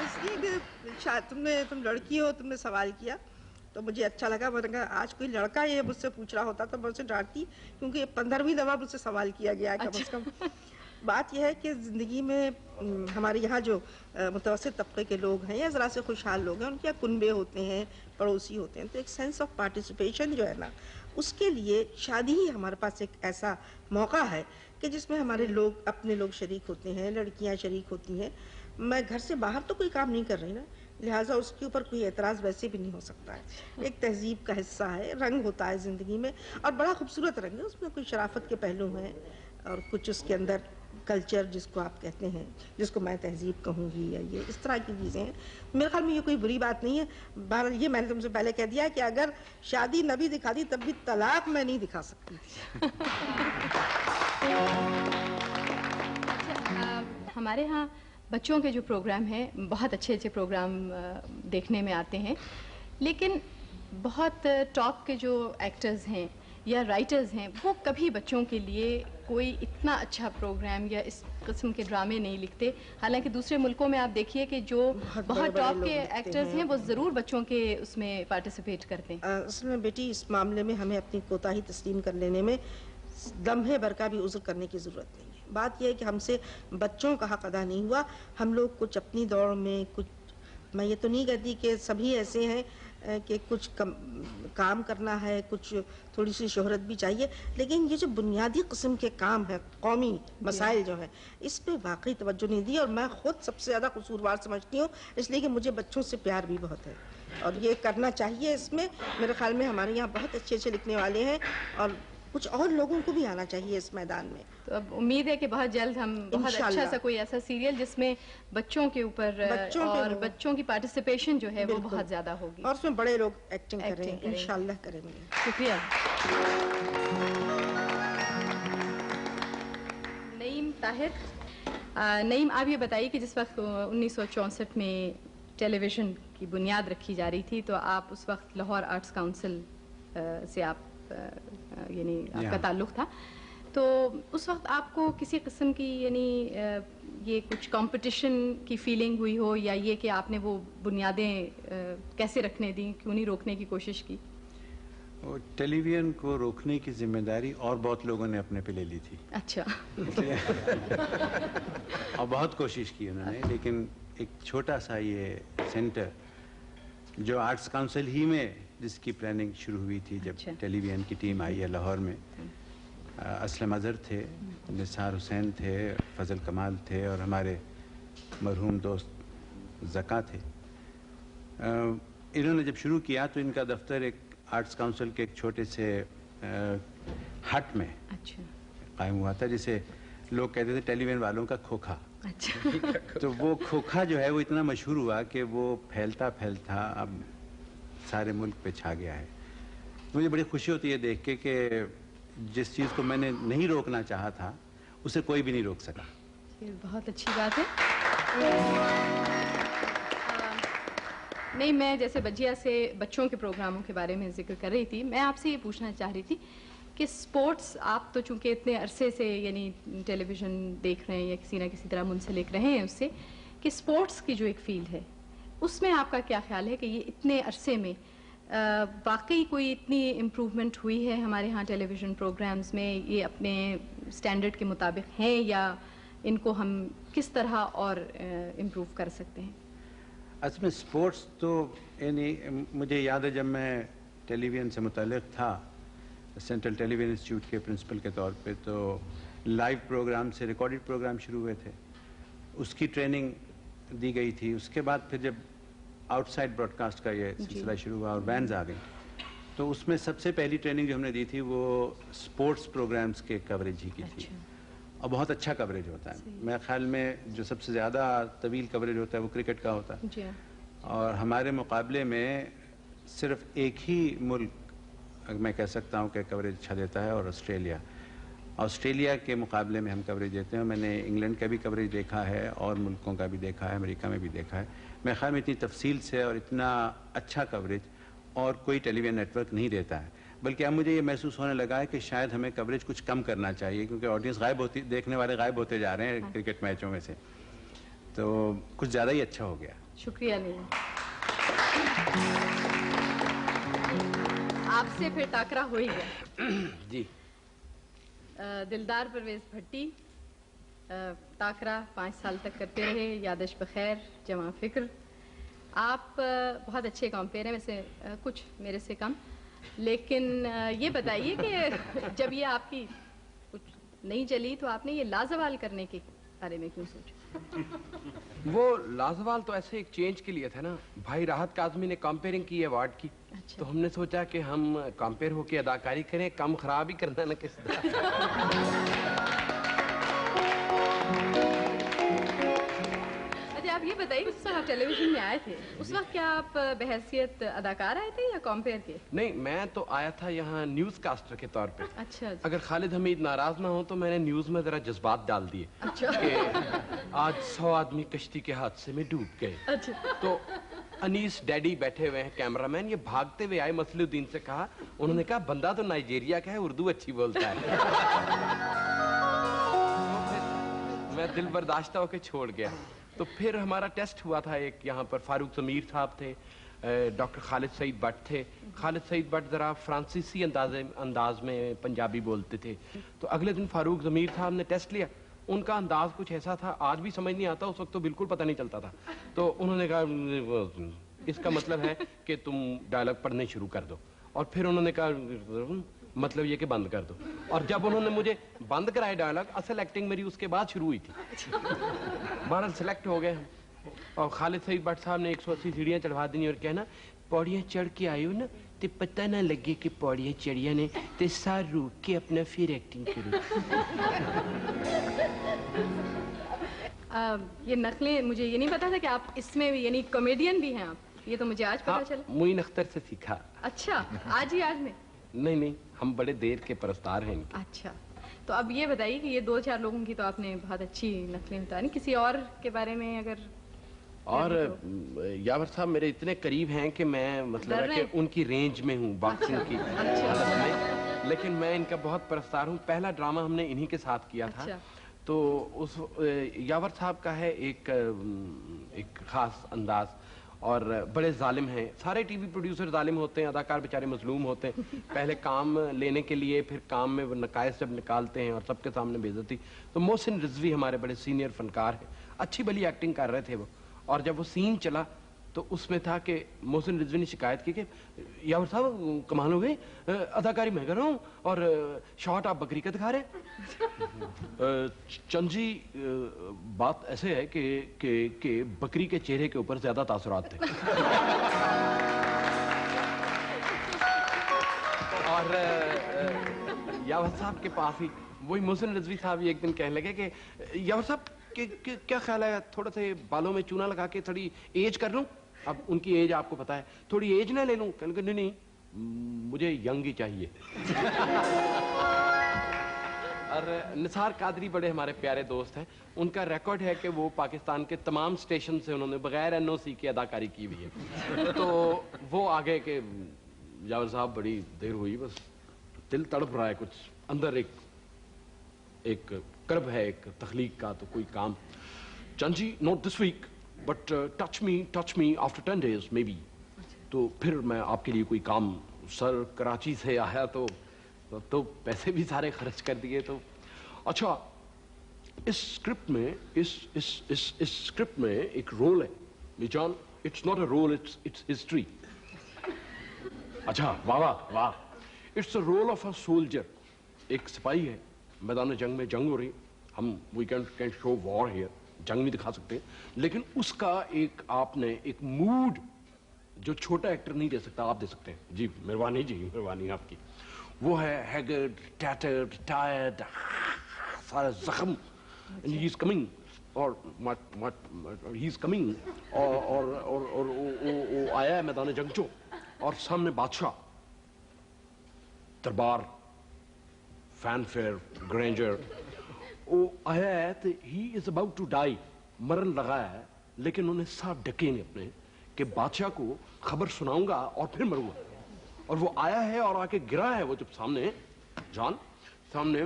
इसलिए कि तुम लड़की हो, तुमने सवाल किया तो मुझे अच्छा लगा। मैंने कहा आज कोई लड़का ये मुझसे पूछ रहा होता तो मैं उसे डांटती, क्योंकि 15वीं दफा मुझसे सवाल किया गया है कम से कम। बात यह है कि ज़िंदगी में हमारे यहाँ जो मुतवस्सित तबके के लोग हैं या ज़रा से खुशहाल लोग हैं, उनके यहाँ कुनबे होते हैं, पड़ोसी होते हैं, तो एक सेंस ऑफ पार्टिसिपेशन जो है ना, उसके लिए शादी ही हमारे पास एक ऐसा मौका है कि जिसमें हमारे लोग, अपने लोग शरीक होते हैं, लड़कियाँ शरीक होती हैं। मैं घर से बाहर तो कोई काम नहीं कर रही ना, लिहाजा उसके ऊपर कोई एतराज़ वैसे भी नहीं हो सकता है। एक तहजीब का हिस्सा है, रंग होता है ज़िंदगी में, और बड़ा खूबसूरत रंग है। उसमें कुछ शराफत के पहलू हैं और कुछ उसके अंदर कल्चर जिसको आप कहते हैं, जिसको मैं तहजीब कहूँगी, या ये इस तरह की चीज़ें हैं। मेरे ख्याल में ये कोई बुरी बात नहीं है। बहरहाल ये मैंने तुमसे पहले कह दिया कि अगर शादी न भी दिखा दी तब भी तलाक मैं नहीं दिखा सकती। हमारे यहाँ बच्चों के जो प्रोग्राम हैं, बहुत अच्छे अच्छे प्रोग्राम देखने में आते हैं, लेकिन बहुत टॉप के जो एक्टर्स हैं या राइटर्स हैं, वो कभी बच्चों के लिए कोई इतना अच्छा प्रोग्राम या इस किस्म के ड्रामे नहीं लिखते। हालांकि दूसरे मुल्कों में आप देखिए कि जो बहुत टॉप के एक्टर्स हैं वो ज़रूर बच्चों के उसमें पार्टिसिपेट करते हैं। असल में बेटी, इस मामले में हमें अपनी कोताही तस्लीम कर लेने में लम्हे भर का भी उज़्र करने की ज़रूरत नहीं है। बात यह है कि हमसे बच्चों का हक अदा नहीं हुआ। हम लोग कुछ अपनी दौड़ में कुछ, मैं ये तो नहीं कहती कि सभी ऐसे हैं कि कुछ काम करना है, कुछ थोड़ी सी शोहरत भी चाहिए, लेकिन ये जो बुनियादी किस्म के काम है, कौमी मसाइल जो है, इस पे वाकई तवज्जो नहीं दी। और मैं खुद सबसे ज़्यादा कसूरवार समझती हूँ, इसलिए कि मुझे बच्चों से प्यार भी बहुत है और ये करना चाहिए। इसमें मेरे ख्याल में हमारे यहाँ बहुत अच्छे अच्छे लिखने वाले हैं और कुछ और लोगों को भी आना चाहिए इस मैदान में। तो अब उम्मीद है कि बहुत जल्द हम बहुत अच्छा सा कोई ऐसा सीरियल जिसमें बच्चों के ऊपर और बच्चों की पार्टिसिपेशन जो है वो बहुत ज्यादा होगी और उसमें बड़े लोग एक्टिंग करें, इंशाल्लाह करेंगे। शुक्रिया। नईम ताहिर, नईम आप ये बताइए कि जिस वक्त 1964 में टेलीविज़न की बुनियाद रखी जा रही थी, तो आप उस वक्त लाहौर आर्ट्स काउंसिल से आप यानी आपका ताल्लुक था, तो उस वक्त आपको किसी किस्म की यानी ये कुछ कंपटीशन की फीलिंग हुई हो, या ये कि आपने वो बुनियादें कैसे रखने दी, क्यों नहीं रोकने की कोशिश की? टेलीविज़न को रोकने की जिम्मेदारी और बहुत लोगों ने अपने पे ले ली थी। अच्छा। और बहुत कोशिश की उन्होंने, लेकिन एक छोटा सा ये सेंटर जो आर्ट्स काउंसिल ही में जिसकी प्लानिंग शुरू हुई थी, जब टेलीविज़न की टीम आई है लाहौर में, असलम अज़हर थे, निसार हुसैन थे, फजल कमाल थे और हमारे मरहूम दोस्त ज़का थे। इन्होंने जब शुरू किया तो इनका दफ्तर एक आर्ट्स काउंसिल के एक छोटे से हट में कायम हुआ था, जिसे लोग कहते थे टेलीविज़न वालों का खोखा। अच्छा। तो वो खोखा जो है वो इतना मशहूर हुआ कि वो फैलता फैलता अब सारे मुल्क पे छा गया है। मुझे बड़ी खुशी होती है देख के कि जिस चीज़ को मैंने नहीं रोकना चाहा था उसे कोई भी नहीं रोक सका। ये बहुत अच्छी बात है। नहीं, मैं जैसे बजिया से बच्चों के प्रोग्रामों के बारे में जिक्र कर रही थी, मैं आपसे ये पूछना चाह रही थी कि स्पोर्ट्स, आप तो चूंकि इतने अरसे से यानी टेलीविज़न देख रहे हैं या किसी न किसी तरह मुंसलिक रहे हैं उससे, कि स्पोर्ट्स की जो एक फील्ड है उसमें आपका क्या ख्याल है कि ये इतने अरसे में वाकई कोई इतनी इम्प्रूवमेंट हुई है हमारे यहाँ टेलीविज़न प्रोग्राम्स में, ये अपने स्टैंडर्ड के मुताबिक हैं, या इनको हम किस तरह और इम्प्रूव कर सकते हैं? असल में स्पोर्ट्स तो यानी मुझे याद है जब मैं टेलीविज़न से मुतल्लिक़ था, सेंट्रल टेलीविज़न इंस्टीट्यूट के प्रिंसिपल के तौर पे, तो लाइव प्रोग्राम से रिकॉर्डेड प्रोग्राम शुरू हुए थे, उसकी ट्रेनिंग दी गई थी। उसके बाद फिर जब आउटसाइड ब्रॉडकास्ट का ये सिलसिला शुरू हुआ और बैंड्स आ गई, तो उसमें सबसे पहली ट्रेनिंग जो हमने दी थी वो स्पोर्ट्स प्रोग्राम्स के कवरेज ही की थी। और बहुत अच्छा कवरेज होता है। मेरे ख्याल में जो सबसे ज़्यादा तवील कवरेज होता है वो क्रिकेट का होता है, और हमारे मुकाबले में सिर्फ एक ही मुल्क मैं कह सकता हूँ कि कवरेज अच्छा देता है, और ऑस्ट्रेलिया के मुकाबले में हम कवरेज देते हैं। मैंने इंग्लैंड का भी कवरेज देखा है और मुल्कों का भी देखा है, अमेरिका में भी देखा है। मेरे ख्याल में इतनी तफसील से और इतना अच्छा कवरेज और कोई टेलीविज़न नेटवर्क नहीं देता है। बल्कि अब मुझे ये महसूस होने लगा है कि शायद हमें कवरेज कुछ कम करना चाहिए, क्योंकि ऑडियंस देखने वाले गायब होते जा रहे हैं क्रिकेट मैचों में से, तो कुछ ज़्यादा ही अच्छा हो गया। शुक्रिया नहीं। आपसे फिर टाकरा हो ही गया। जी। दिलदार परवेज भट्टी टाकरा 5 साल तक करते रहे, यादश बखैर, जमा फिक्र। आप बहुत अच्छे कॉम्पेयर हैं, वैसे कुछ मेरे से कम, लेकिन ये बताइए कि जब ये आपकी कुछ नहीं चली तो आपने ये लाजवाल करने के बारे में क्यों सोचा? वो लाजवाल तो ऐसे एक चेंज के लिए था ना, भाई राहत काज़मी ने कंपेयरिंग की अवार्ड की। अच्छा। तो हमने सोचा कि हम कंपेयर होके अदाकारी करें, कम खराब ही करना ना किस अच्छा, आप ये बताइए उस वक्त आप टेलीविजन में आए थे, उस वक्त क्या आप बहैसियत अदाकार आए थे या कंपेयर के? नहीं, मैं तो आया था यहाँ न्यूज कास्टर के तौर पे। अच्छा। अगर खालिद हमीद नाराज ना हो तो मैंने न्यूज में जरा जज्बात डाल दिए। अच्छा। कि आज 100 आदमी कश्ती के हादसे में डूब गए। अच्छा। तो अनीस डैडी बैठे हुए हैं, कैमरामैन, ये भागते हुए आए, मसलुद्दीन से कहा, उन्होंने कहा बंदा तो नाइजीरिया का है, उर्दू अच्छी बोलता है। मैं दिल बर्दाश्ता होकर छोड़ गया। तो फिर हमारा टेस्ट हुआ था एक, यहाँ पर फारूक ज़मीर साहब थे, डॉक्टर खालिद सईद भट्ट थे। खालिद सईद भट्ट ज़रा फ्रांसीसी अंदाज में पंजाबी बोलते थे। तो अगले दिन फारूक ज़मीर साहब ने टेस्ट लिया, उनका अंदाज कुछ ऐसा था, आज भी समझ नहीं आता, उस वक्त तो बिल्कुल पता नहीं चलता था। तो उन्होंने कहा इसका मतलब है कि तुम डायलॉग पढ़ने शुरू कर दो। और फिर उन्होंने कहा मतलब ये कि बंद कर दो। और जब उन्होंने मुझे बंद कराया डायलॉग, असल एक्टिंग मेरी उसके बाद शुरू हुई थी। बहरहाल सेलेक्ट हो गए हम। और खालिद सईद भट्ट साहब ने 180 सीढ़ियाँ चढ़वा दी और कहना पौड़ियाँ चढ़ के आयो ना तो पता ना लगे कि पौड़ियाँ चढ़िया ने, तो सार रूक के अपना फिर एक्टिंग करो। ये नकलें, मुझे ये नहीं पता था कि आप इसमें भी यानी कॉमेडियन भी हैं आप, ये तो मुझे आज पता चला। मुइन अख्तर से सीखा। अच्छा, आज ही आज में? नहीं, हम बड़े देर के परस्तार हैं इनके। अच्छा, तो अब ये बताइए कि ये 2-4 लोगों की तो आपने बहुत अच्छी नकलें बताई, किसी और के बारे में अगर? और यावर साहब मेरे इतने करीब हैं कि मैं मतलब है कि उनकी रेंज में हूँ बॉक्सिंग की। अच्छा। लेकिन मैं इनका बहुत परस्तार हूँ। पहला ड्रामा हमने इन्हीं के साथ किया था। अच्छा। तो उस यावर साहब का है एक खास अंदाज, और बड़े जालिम हैं। सारे टीवी प्रोड्यूसर जालिम होते हैं, अदाकार बेचारे मजलूम होते हैं। पहले काम लेने के लिए फिर काम में वो नकायस जब निकालते हैं और सबके सामने बेइज्जती। तो मोहसिन रिजवी हमारे बड़े सीनियर फनकार हैं, अच्छी भली एक्टिंग कर रहे थे वो। और जब वो सीन चला तो उसमें था कि मोहसिन रिजवी ने शिकायत की कि यावर साहब कमाल हो गई, अदाकारी मैं कर रहा हूँ और शॉट आप बकरी का दिखा रहे हैं। चंद जी बात ऐसे है कि बकरी के चेहरे के ऊपर ज्यादा तासुरात थे। और यावर साहब के पास ही वही मोहसिन रिजवी साहब एक दिन कहने लगे कि यावर साहब क्या ख्याल है थोड़ा से बालों में चूना लगा के थोड़ी एज कर लूं? अब उनकी एज आपको पता है, थोड़ी एज ना ले लूं? कहने लगे नहीं, मुझे यंग ही चाहिए। और निसार कादरी बड़े हमारे प्यारे दोस्त हैं, उनका रिकॉर्ड है कि वो पाकिस्तान के तमाम स्टेशन से उन्होंने बगैर एनओसी की अदाकारी की हुई है। तो वो आगे के यावर साहब बड़ी देर हुई, बस दिल तड़प रहा है, कुछ अंदर एक कर्ब है, एक तख्लीक का, तो कोई काम। Chand ji not this week but touch me after 10 days maybe. तो फिर मैं आपके लिए कोई काम, सर कराची से आया तो पैसे भी सारे खर्च कर दिए। तो अच्छा, इस स्क्रिप्ट में एक रोल है निजान, it's not a role, it's history. अच्छा, वाह, it's a role of a soldier. एक सिपाही है, मैदान जंग में जंग हो रही, हम we can show war here, जंग नहीं दिखा सकते, लेकिन उसका आपने एक मूड जो छोटा एक्टर नहीं दे सकता, आप दे सकते हैं। जी मेहरबानी, जी मेहरबानी आपकी। वो है हैगर्ड, टैटर्ड, टायर्ड, सारा जख्म, ही इज कमिंग और ही इज कमिंग और वो आया है मैदान जंग चो, और सामने बादशाह, दरबार, फैनफेयर, ग्रेंजर, वो आया है तो he is about to die, मरण लगा है, लेकिन उन्हें साथ डकेंगे अपने कि बादशाह को खबर सुनाऊंगा और फिर मरूंगा। और वो आया है और आके गिरा है वो जब सामने जॉन सामने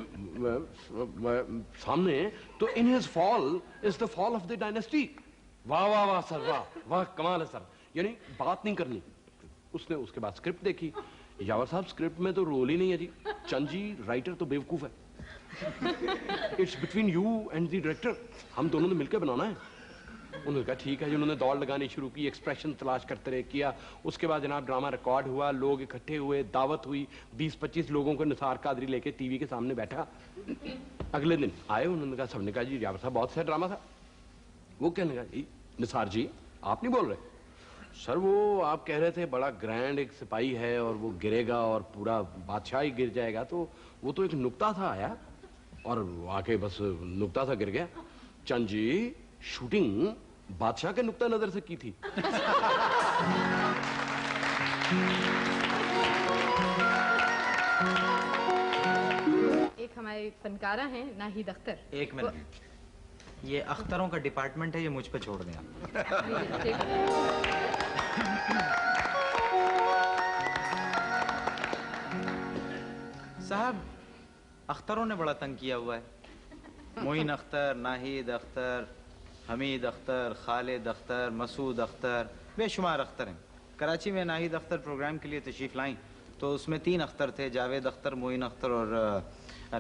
तो in his fall is the fall of the dynasty. वाह वाह वाह सर, वाह वाह, कमाल है सर। यानी बात नहीं करनी। उसने उसके बाद स्क्रिप्ट देखी। यावर साहब स्क्रिप्ट में तो रोल ही नहीं है जी। चंद जी राइटर तो बेवकूफ है। It's between you and the director, हम दोनों ने मिलकर बनाना है। उन्होंने कहा ठीक है जी। उन्होंने दौड़ लगानी शुरू की, एक्सप्रेशन तलाश करते रहे, किया। उसके बाद जनाब ड्रामा रिकॉर्ड हुआ, लोग इकट्ठे हुए, दावत हुई, 20-25 लोगों को निसार कादरी लेके टीवी के सामने बैठा। अगले दिन आए, उन्होंने कहा, सबने कहा जी यावर साहब बहुत सही ड्रामा था। वो कहने लगा, निसार जी आप नहीं बोल रहे? सर वो आप कह रहे थे बड़ा ग्रैंड एक सिपाही है और वो गिरेगा और पूरा बादशाह ही गिर जाएगा, तो वो तो एक नुक्ता था आया और आके बस नुक्ता सा गिर गया। चंद जी शूटिंग बादशाह के नुक्ता नजर से की थी। एक हमारे फनकारा हैं नाहिद अख्तर। एक मिनट, ये अख्तरों का डिपार्टमेंट है, ये मुझ पे छोड़ दें आप। साहब अख्तरों ने बड़ा तंग किया हुआ है। मोइन अख्तर, नाहिद अख्तर, हमीद अख्तर, खालिद अख्तर, मसूद अख्तर, बेशुमार अख्तर हैं। कराची में नाहिद अख्तर प्रोग्राम के लिए तशरीफ लाई तो उसमें 3 अख्तर थे, जावेद अख्तर, मोइन अख्तर और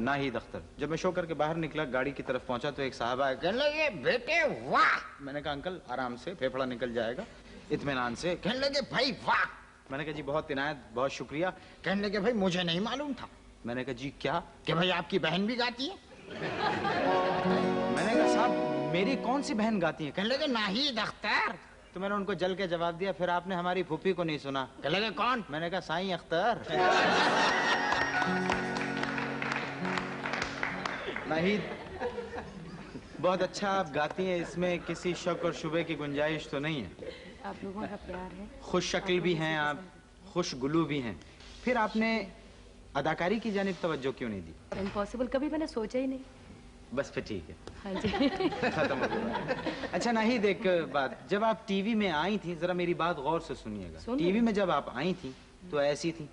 नाहिद अख्तर। जब मैं शो करके बाहर निकला, गाड़ी की तरफ पहुंचा तो एक साहब आया, कहने लगे बेटे वाह। मैंने कहा अंकल आराम से, फेफड़ा निकल जाएगा, इत्मीनान से। कहने लगे भाई वाह। मैंने कहा जी बहुत इनायत, बहुत शुक्रिया। कहने लगे भाई मुझे नहीं मालूम था। मैंने कहा जी क्या? कि भाई आपकी बहन भी गाती है। मैंने कहा साहब मेरी कौन सी बहन गाती है? कहने लगे नाहिद अख्तर। तो मैंने उनको जल के जवाब दिया, फिर आपने हमारी फूफी को नहीं सुना? कहने लगे कौन? मैंने कहा साईं अख्तर। नाहिद बहुत अच्छा आप गाती हैं, इसमें किसी शक और शुबे की गुंजाइश तो नहीं है। आप लोगों का प्यार है। खुश शक्ल भी हैं आप, खुश गुलू भी हैं, फिर आपने अदाकारी की जानिब तवज्जो क्यों नहीं दी? इम्पॉसिबल कभी मैंने सोचा ही नहीं। बस फिर ठीक है। हाँ जी। खत्म हो गया। अच्छा नाहिद एक बात, जब आप टीवी में आई थी, जरा मेरी बात गौर से सुनिएगा। टीवी में जब आप आई थी तो ऐसी थी।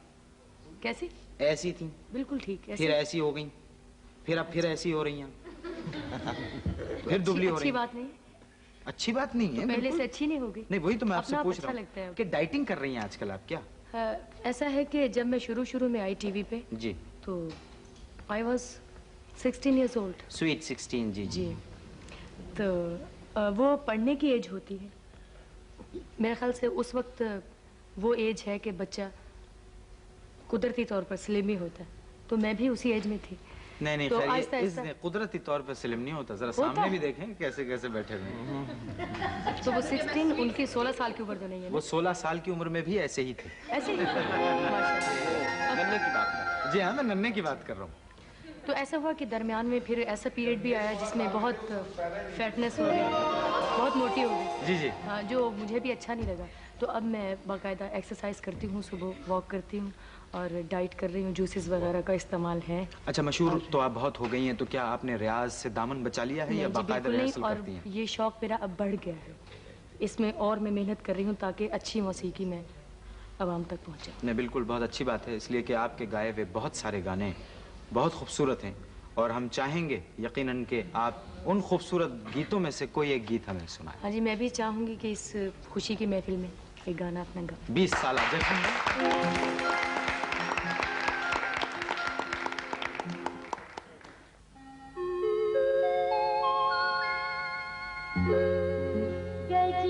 कैसी? ऐसी थी। बिल्कुल ठीक। फिर ऐसी हो गई, फिर अब फिर ऐसी हो रही हैं। फिर दुबली हो रही। अच्छी बात नहीं। अच्छी बात नहीं है। तो पहले से अच्छी नहीं होगी। नहीं वही तो मैं आपसे पूछ अच्छा रहा हूँ कि डाइटिंग कर रही हैं आजकल आप क्या? ऐसा है कि जब मैं शुरू में आई टीवी पे जी तो I was 16 years old। Sweet 16 जी जी। तो वो पढ़ने की एज होती है मेरे ख्याल से। उस वक्त वो एज है कि बच्चा कुदरती तौर पर स्लिम ही होता है, तो मैं भी उसी एज में थी। नहीं तो खैर इस कुदरती तौर पर स्लिम नहीं होता, जरा सामने भी देखें कैसे कैसे बैठे हुए हैं। तो वो 16, उनकी 16 साल की उम्र तो नहीं है। वो 16 साल की उम्र में भी ऐसे ही थे। ऐसे ही नन्हे की बात। जी हाँ मैं नन्हे की बात कर रहा हूँ। तो ऐसा हुआ कि दरमियान में फिर ऐसा पीरियड भी आया जिसमें बहुत फैटनेस हो गई, बहुत मोटी हो गई। जी जी। हाँ, जो मुझे भी अच्छा नहीं लगा। तो अब मैं बाकायदा एक्सरसाइज करती हूँ, सुबह वॉक करती हूँ और डाइट कर रही हूँ, जूसेस वगैरह का इस्तेमाल है। अच्छा मशहूर तो आप बहुत हो गई हैं, तो क्या आपने रियाज से दामन बचा लिया है या बाकायदा रिहर्सल करती हैं? ये शौक मेरा अब बढ़ गया है, इसमें और मैं मेहनत कर रही हूँ ताकि अच्छी मौसीकी में आवाम तक पहुँचे। नहीं बिल्कुल बहुत अच्छी बात है, इसलिए कि आपके गाए हुए बहुत सारे गाने बहुत खूबसूरत हैं और हम चाहेंगे यकीनन कि आप उन खूबसूरत गीतों में से कोई एक गीत हमें सुनाएं। हाँ जी, मैं भी चाहूँगी कि इस खुशी की महफिल में एक गाना अपना गा। 20 साल जख्म। गजरे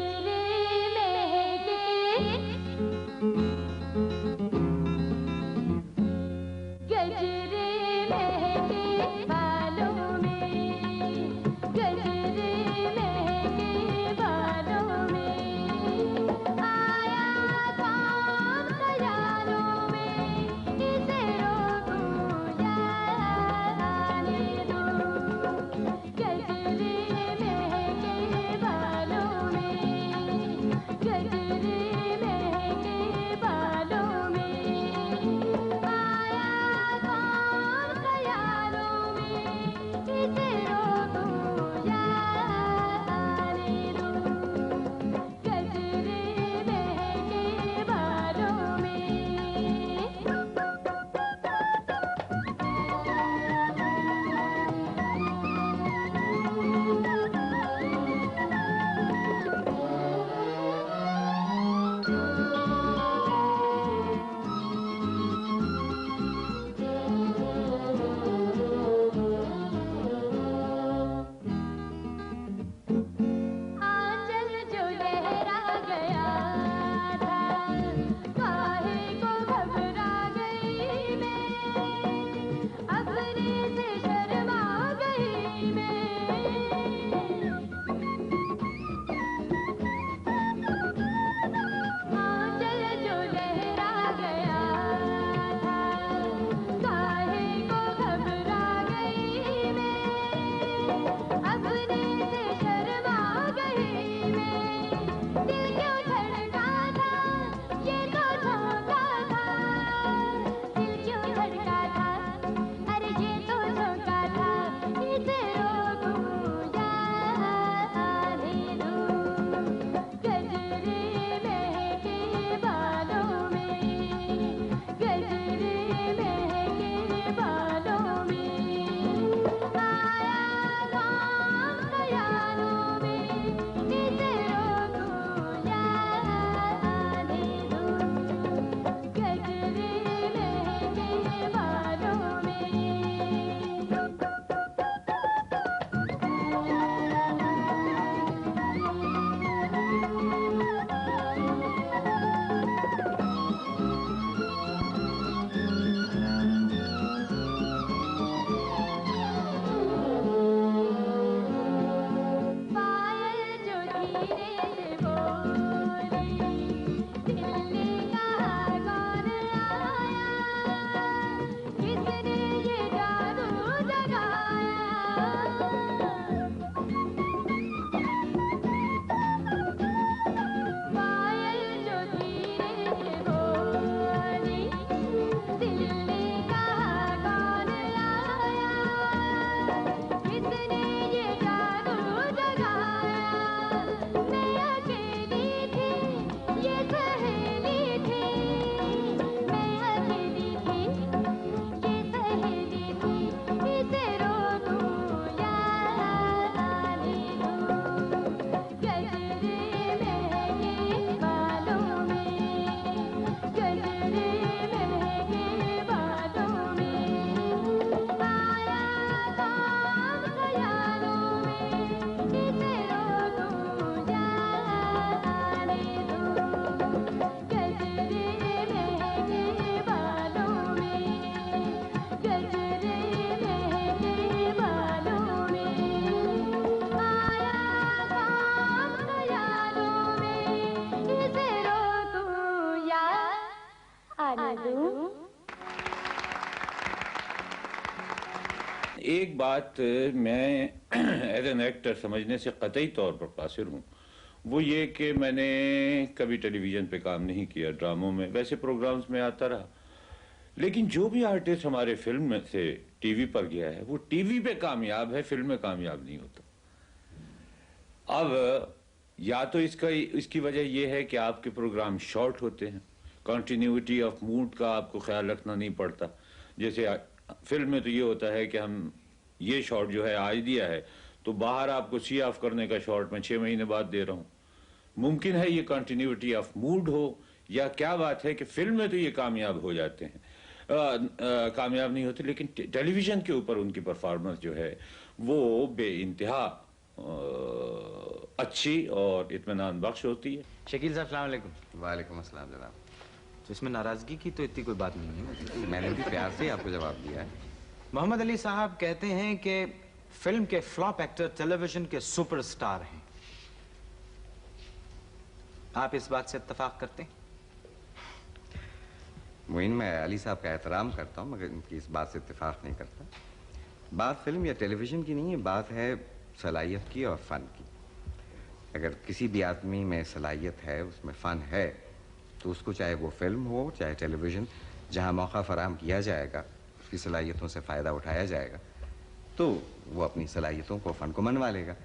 एक बात मैं एज एन एक्टर समझने से कतई तौर पर कासिर हूँ, वो ये कि मैंने कभी टेलीविज़न पे काम नहीं किया, ड्रामों में, वैसे प्रोग्राम्स में आता रहा, लेकिन जो भी आर्टिस्ट हमारे फिल्म में से टीवी पर गया है वो टीवी पे कामयाब है, फिल्म में कामयाब नहीं होता। अब या तो इसकी वजह यह है कि आपके प्रोग्राम शॉर्ट होते हैं, कंटिन्यूटी ऑफ मूड का आपको ख्याल रखना नहीं पड़ता। जैसे फिल्म में तो ये होता है कि हम ये शॉट जो है आज दिया है तो बाहर आपको सी ऑफ करने का शॉट मैं 6 महीने बाद दे रहा हूँ। मुमकिन है ये कंटिन्यूटी ऑफ मूड हो, या क्या बात है कि फिल्म में तो ये कामयाब हो जाते हैं, कामयाब नहीं होते, लेकिन टेलीविजन के ऊपर उनकी परफॉर्मेंस जो है वो बेइंतहा अच्छी और इत्मीनान बख्श होती है। शकील साहब अस्सलाम वालेकुम। वालेकुम अस्सलाम जनाब। तो इसमें नाराजगी की तो इतनी कोई बात नहीं है, मैंने भी प्यार से आपको जवाब दिया है। मोहम्मद अली साहब कहते हैं कि फिल्म के फ्लॉप एक्टर टेलीविजन के सुपरस्टार हैं, आप इस बात से इत्तेफाक करते हैं? मोइन, मैं अली साहब का एहतराम करता हूँ मगर इनकी इस बात से इत्तेफाक नहीं करता। बात फिल्म या टेलीविजन की नहीं है, बात है सलाहियत की और फ़न की। अगर किसी भी आदमी में सलाहियत है, उसमें फ़न है, तो उसको चाहे वो फिल्म हो चाहे टेलीविज़न, जहाँ मौका फराहम किया जाएगा, उसकी सलाहियतों से फ़ायदा उठाया जाएगा, तो वो अपनी सलाहियतों को, फ़न को मनवा लेगा।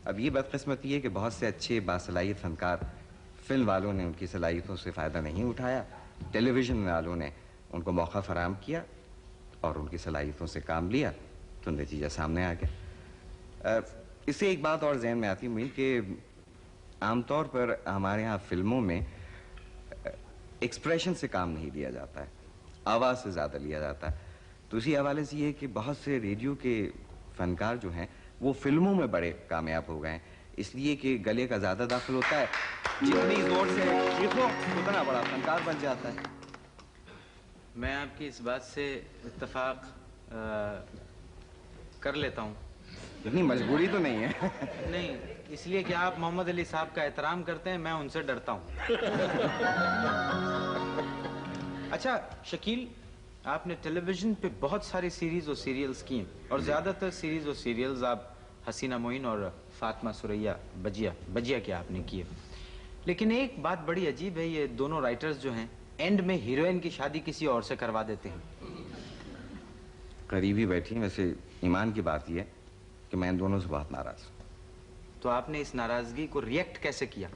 अब ये बदकिस्मती है कि बहुत से अच्छे बासलाहियत फ़नकार फिल्म वालों ने उनकी सलाहियतों से फ़ायदा नहीं उठाया, टेलीविज़न वालों ने उनको मौका फराहम किया और उनकी सलाहियतों से काम लिया, तो नतीजा सामने आ गया। इससे एक बात और जहन में आती है कि आमतौर पर हमारे यहाँ फिल्मों में एक्सप्रेशन से काम नहीं लिया जाता है, आवाज़ से ज़्यादा लिया जाता है। तो इसी हवाले से ये कि बहुत से रेडियो के फ़नकार जो हैं वो फिल्मों में बड़े कामयाब हो गए हैं, इसलिए कि गले का ज़्यादा दाखिल होता है, जितनी जोर से चीखो उतना बड़ा फनकार बन जाता है। मैं आपकी इस बात से इत्तेफाक कर लेता हूँ। इतनी मजबूरी तो नहीं है। नहीं, इसलिए कि आप मोहम्मद अली साहब का एहतराम करते हैं, मैं उनसे डरता हूँ। अच्छा शकील, आपने टेलीविजन पे बहुत सारी सीरीज और सीरियल्स की हैं, और ज़्यादातर सीरीज और सीरियल्स आप हसीना मोइन और फातिमा सुरैया बजिया के आपने किए। लेकिन एक बात बड़ी अजीब है, ये दोनों राइटर्स जो हैं एंड में हीरोइन की शादी किसी और से करवा देते हैं। करीबी बैठी हैं, वैसे ईमान की बात यह है कि मैं इन दोनों से बहुत नाराज हूँ। तो आपने इस नाराजगी को रिएक्ट कैसे किया?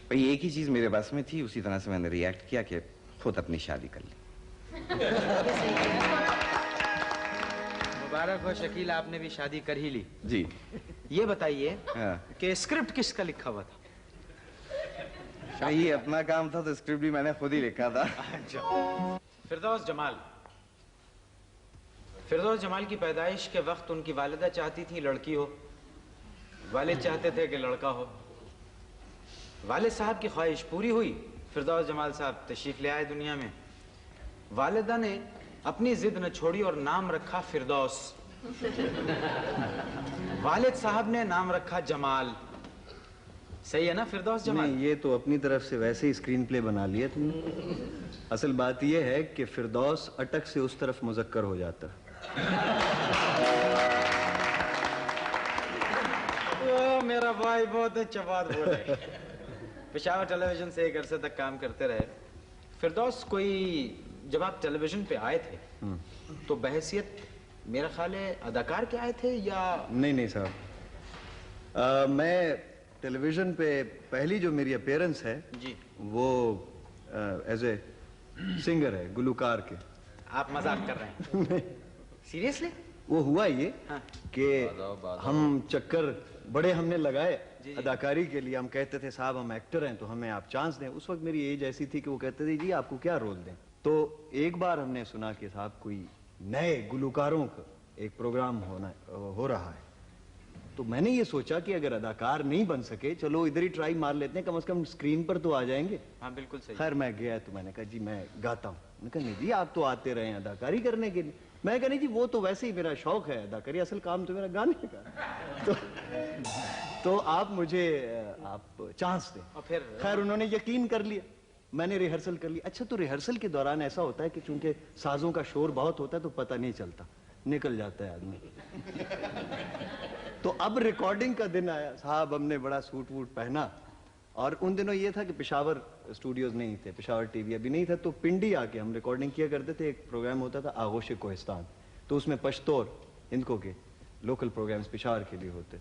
भाई एक ही चीज मेरे बस में थी, उसी तरह से मैंने रिएक्ट किया कि खुद अपनी शादी कर ली। मुबारक हो शकील, आपने भी शादी कर ही ली। जी। ये बताइए कि स्क्रिप्ट किसका लिखा हुआ था? ये अपना काम था तो स्क्रिप्ट भी मैंने खुद ही लिखा था। फिरदौस जमाल। फिरदौस जमाल की पैदाइश के वक्त उनकी वालिदा चाहती थी लड़की हो, वालिद चाहते थे कि लड़का हो। वालिद साहब की ख्वाहिश पूरी हुई, फिरदौस जमाल साहब तशरीफ ले आए दुनिया में। वालिदा ने अपनी जिद न छोड़ी और नाम रखा फिरदौस। वालिद साहब ने नाम रखा जमाल। सही है ना फिरदौस जमाल? नहीं, ये तो अपनी तरफ से वैसे ही स्क्रीन प्ले बना लिया तुमने। असल बात यह है कि फिरदौस अटक से उस तरफ मुजक्कर हो जाता। मेरा भाई बहुत अच्छा बात बोले। पेशावर टेलीविजन से एक अरसे तक काम करते रहे। फिरदौस, कोई जब आप टेलीविजन पे आए थे तो बहैसियत मेरा ख्याल है अदाकार के आए थे या? नहीं साहब, मैं टेलीविजन पे पहली जो मेरी अपीयरेंस है जी, वो एज ए सिंगर है, गुलकार के। आप मजाक कर रहे हैं? सीरियसली? वो हुआ ये कि हम चक्कर बड़े हमने लगाए अदाकारी के लिए। हम कहते थे साहब हम एक्टर हैं तो हमें आप चांस दें। उस वक्त मेरी एज ऐसी थी कि वो कहते थे जी आपको क्या रोल दें। तो एक बार हमने सुना कि साहब कोई नए गुलकारों का एक प्रोग्राम हो रहा है, तो मैंने ये सोचा कि अगर अदाकार नहीं बन सके चलो इधर ही ट्राई मार लेते हैं, कम से कम स्क्रीन पर तो आ जाएंगे। हाँ बिल्कुल सही। खैर मैं गया तो मैंने कहा जी मैं गाता हूँ। मैंने कहा नहीं जी आप तो आते रहे अदाकारी करने के लिए। मैं कहा नहीं जी वो तो वैसे ही मेरा शौक है अदाकारी, असल काम तो मेरा गाने का। तो आप मुझे आप चांस दें। और फिर खैर उन्होंने यकीन कर लिया, मैंने रिहर्सल कर ली। अच्छा तो रिहर्सल के दौरान ऐसा होता है कि चूंकि साजों का शोर बहुत होता है तो पता नहीं चलता, निकल जाता है आदमी। तो अब रिकॉर्डिंग का दिन आया साहब, हमने बड़ा सूट वूट पहना और उन दिनों ये था कि पेशावर स्टूडियोज नहीं थे, पेशावर टीवी अभी नहीं था, तो पिंडी आके हम रिकॉर्डिंग किया करते थे। एक प्रोग्राम होता था आगोश कोहिस्तान, तो उसमें पश्तौर इनको के लोकल प्रोग्राम्स पेशावर के लिए होते।